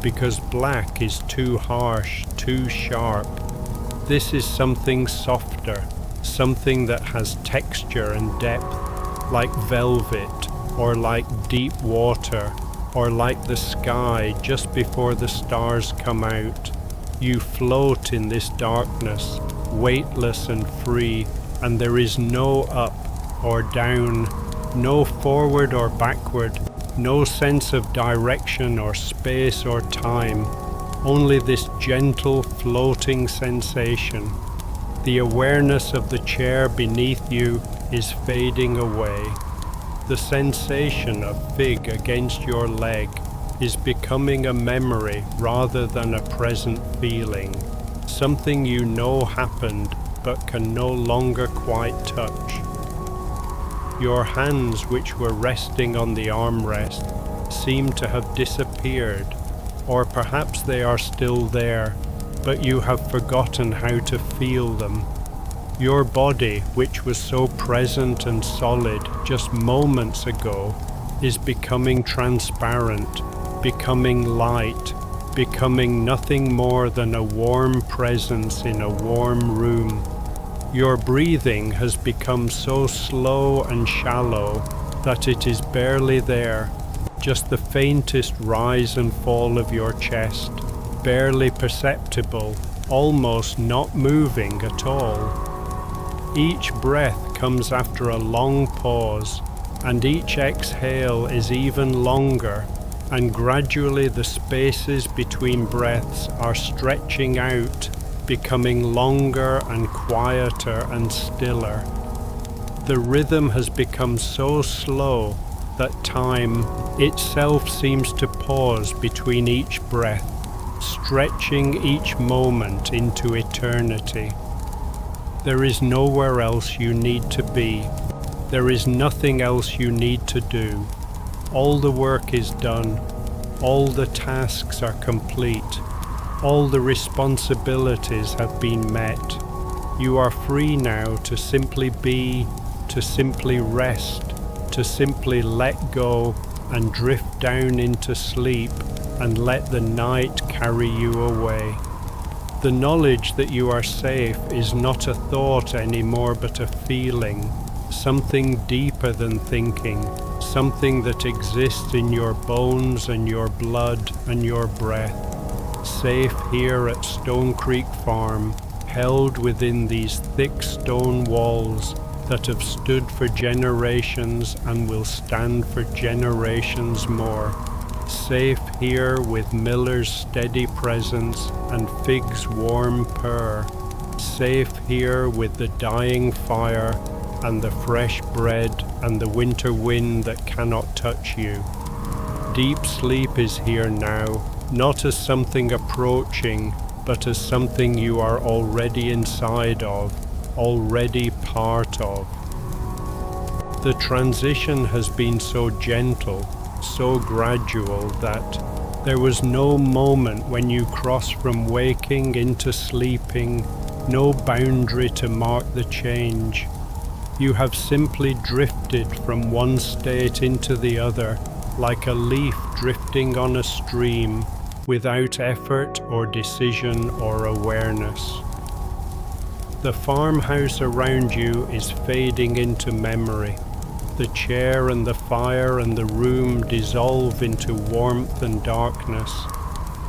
because black is too harsh, too sharp. This is something softer, something that has texture and depth, like velvet, or like deep water, or like the sky just before the stars come out. You float in this darkness, weightless and free, and there is no up or down, no forward or backward, no sense of direction or space or time, only this gentle floating sensation. The awareness of the chair beneath you is fading away. The sensation of Fig against your leg is becoming a memory rather than a present feeling, something you know happened but can no longer quite touch. Your hands, which were resting on the armrest, seem to have disappeared, or perhaps they are still there, but you have forgotten how to feel them. Your body, which was so present and solid just moments ago, is becoming transparent, becoming light, becoming nothing more than a warm presence in a warm room. Your breathing has become so slow and shallow that it is barely there, just the faintest rise and fall of your chest, barely perceptible, almost not moving at all. Each breath comes after a long pause, and each exhale is even longer, and gradually the spaces between breaths are stretching out, becoming longer and quieter and stiller. The rhythm has become so slow that time itself seems to pause between each breath, stretching each moment into eternity. There is nowhere else you need to be. There is nothing else you need to do. All the work is done. All the tasks are complete. All the responsibilities have been met. You are free now to simply be, to simply rest, to simply let go and drift down into sleep and let the night carry you away. The knowledge that you are safe is not a thought anymore but a feeling, something deeper than thinking, something that exists in your bones and your blood and your breath. Safe here at Stone Creek Farm, held within these thick stone walls that have stood for generations and will stand for generations more. Safe here with Miller's steady presence and Fig's warm purr. Safe here with the dying fire and the fresh bread and the winter wind that cannot touch you. Deep sleep is here now, not as something approaching, but as something you are already inside of, already part of. The transition has been so gentle, so gradual that there was no moment when you crossed from waking into sleeping, no boundary to mark the change. You have simply drifted from one state into the other, like a leaf drifting on a stream, without effort or decision or awareness. The farmhouse around you is fading into memory. The chair and the fire and the room dissolve into warmth and darkness.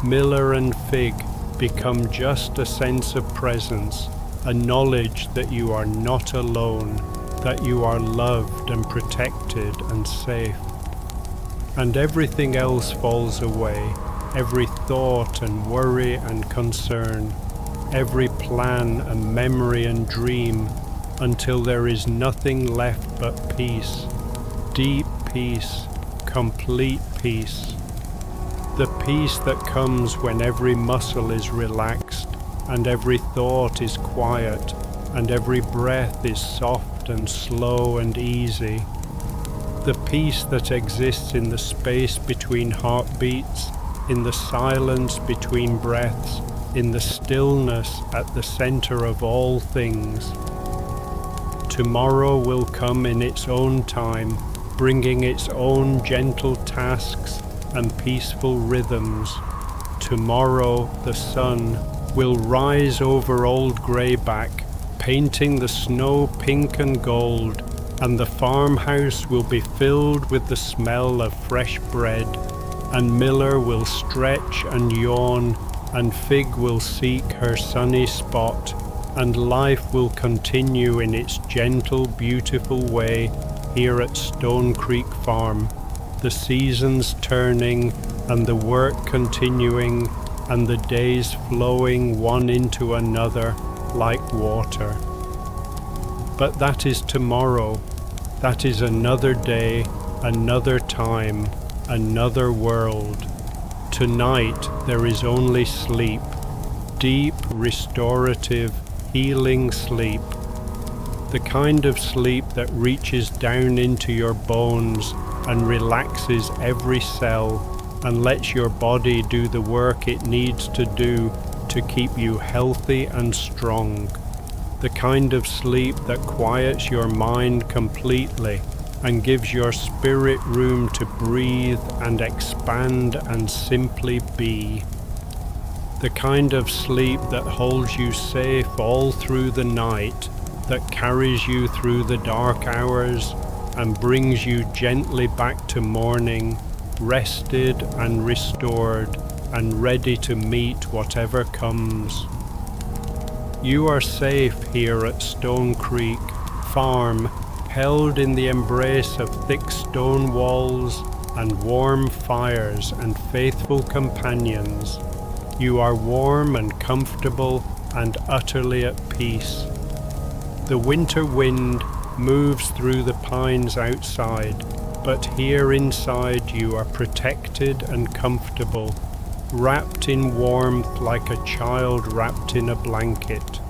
Miller and Fig become just a sense of presence, a knowledge that you are not alone, that you are loved and protected and safe. And everything else falls away, every thought and worry and concern, every plan and memory and dream, until there is nothing left but peace, deep peace, complete peace. The peace that comes when every muscle is relaxed, and every thought is quiet, and every breath is soft and slow and easy. The peace that exists in the space between heartbeats, in the silence between breaths, in the stillness at the center of all things. Tomorrow will come in its own time, bringing its own gentle tasks and peaceful rhythms. Tomorrow the sun will rise over old Greyback, painting the snow pink and gold, and the farmhouse will be filled with the smell of fresh bread, and Miller will stretch and yawn, and Fig will seek her sunny spot, and life will continue in its gentle, beautiful way here at Stone Creek Farm, the seasons turning and the work continuing and the days flowing one into another like water. But that is tomorrow. That is another day, another time, another world. Tonight there is only sleep, deep, restorative, healing sleep, the kind of sleep that reaches down into your bones and relaxes every cell and lets your body do the work it needs to do to keep you healthy and strong, the kind of sleep that quiets your mind completely and gives your spirit room to breathe and expand and simply be. The kind of sleep that holds you safe all through the night, that carries you through the dark hours and brings you gently back to morning, rested and restored and ready to meet whatever comes. You are safe here at Stone Creek Farm, held in the embrace of thick stone walls and warm fires and faithful companions. You are warm and comfortable and utterly at peace. The winter wind moves through the pines outside, but here inside you are protected and comfortable, wrapped in warmth like a child wrapped in a blanket.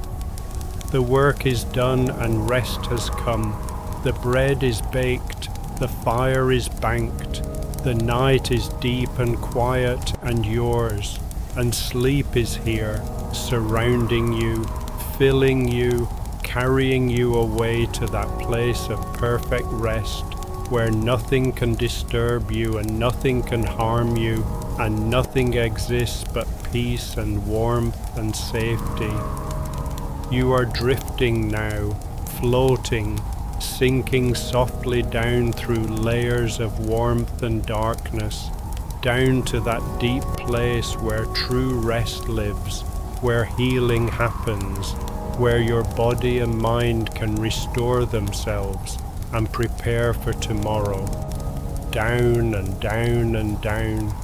The work is done and rest has come. The bread is baked, the fire is banked, the night is deep and quiet and yours, and sleep is here, surrounding you, filling you, carrying you away to that place of perfect rest, where nothing can disturb you and nothing can harm you, and nothing exists but peace and warmth and safety. You are drifting now, floating, sinking softly down through layers of warmth and darkness, down to that deep place where true rest lives, where healing happens, where your body and mind can restore themselves and prepare for tomorrow. Down and down and down,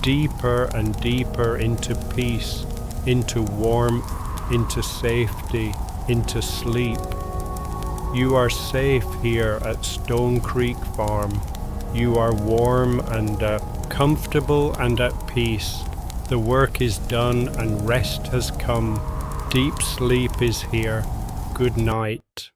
deeper and deeper into peace, into warmth, into safety, into sleep. You are safe here at Stone Creek Farm. You are warm and comfortable and at peace. The work is done and rest has come. Deep sleep is here. Good night.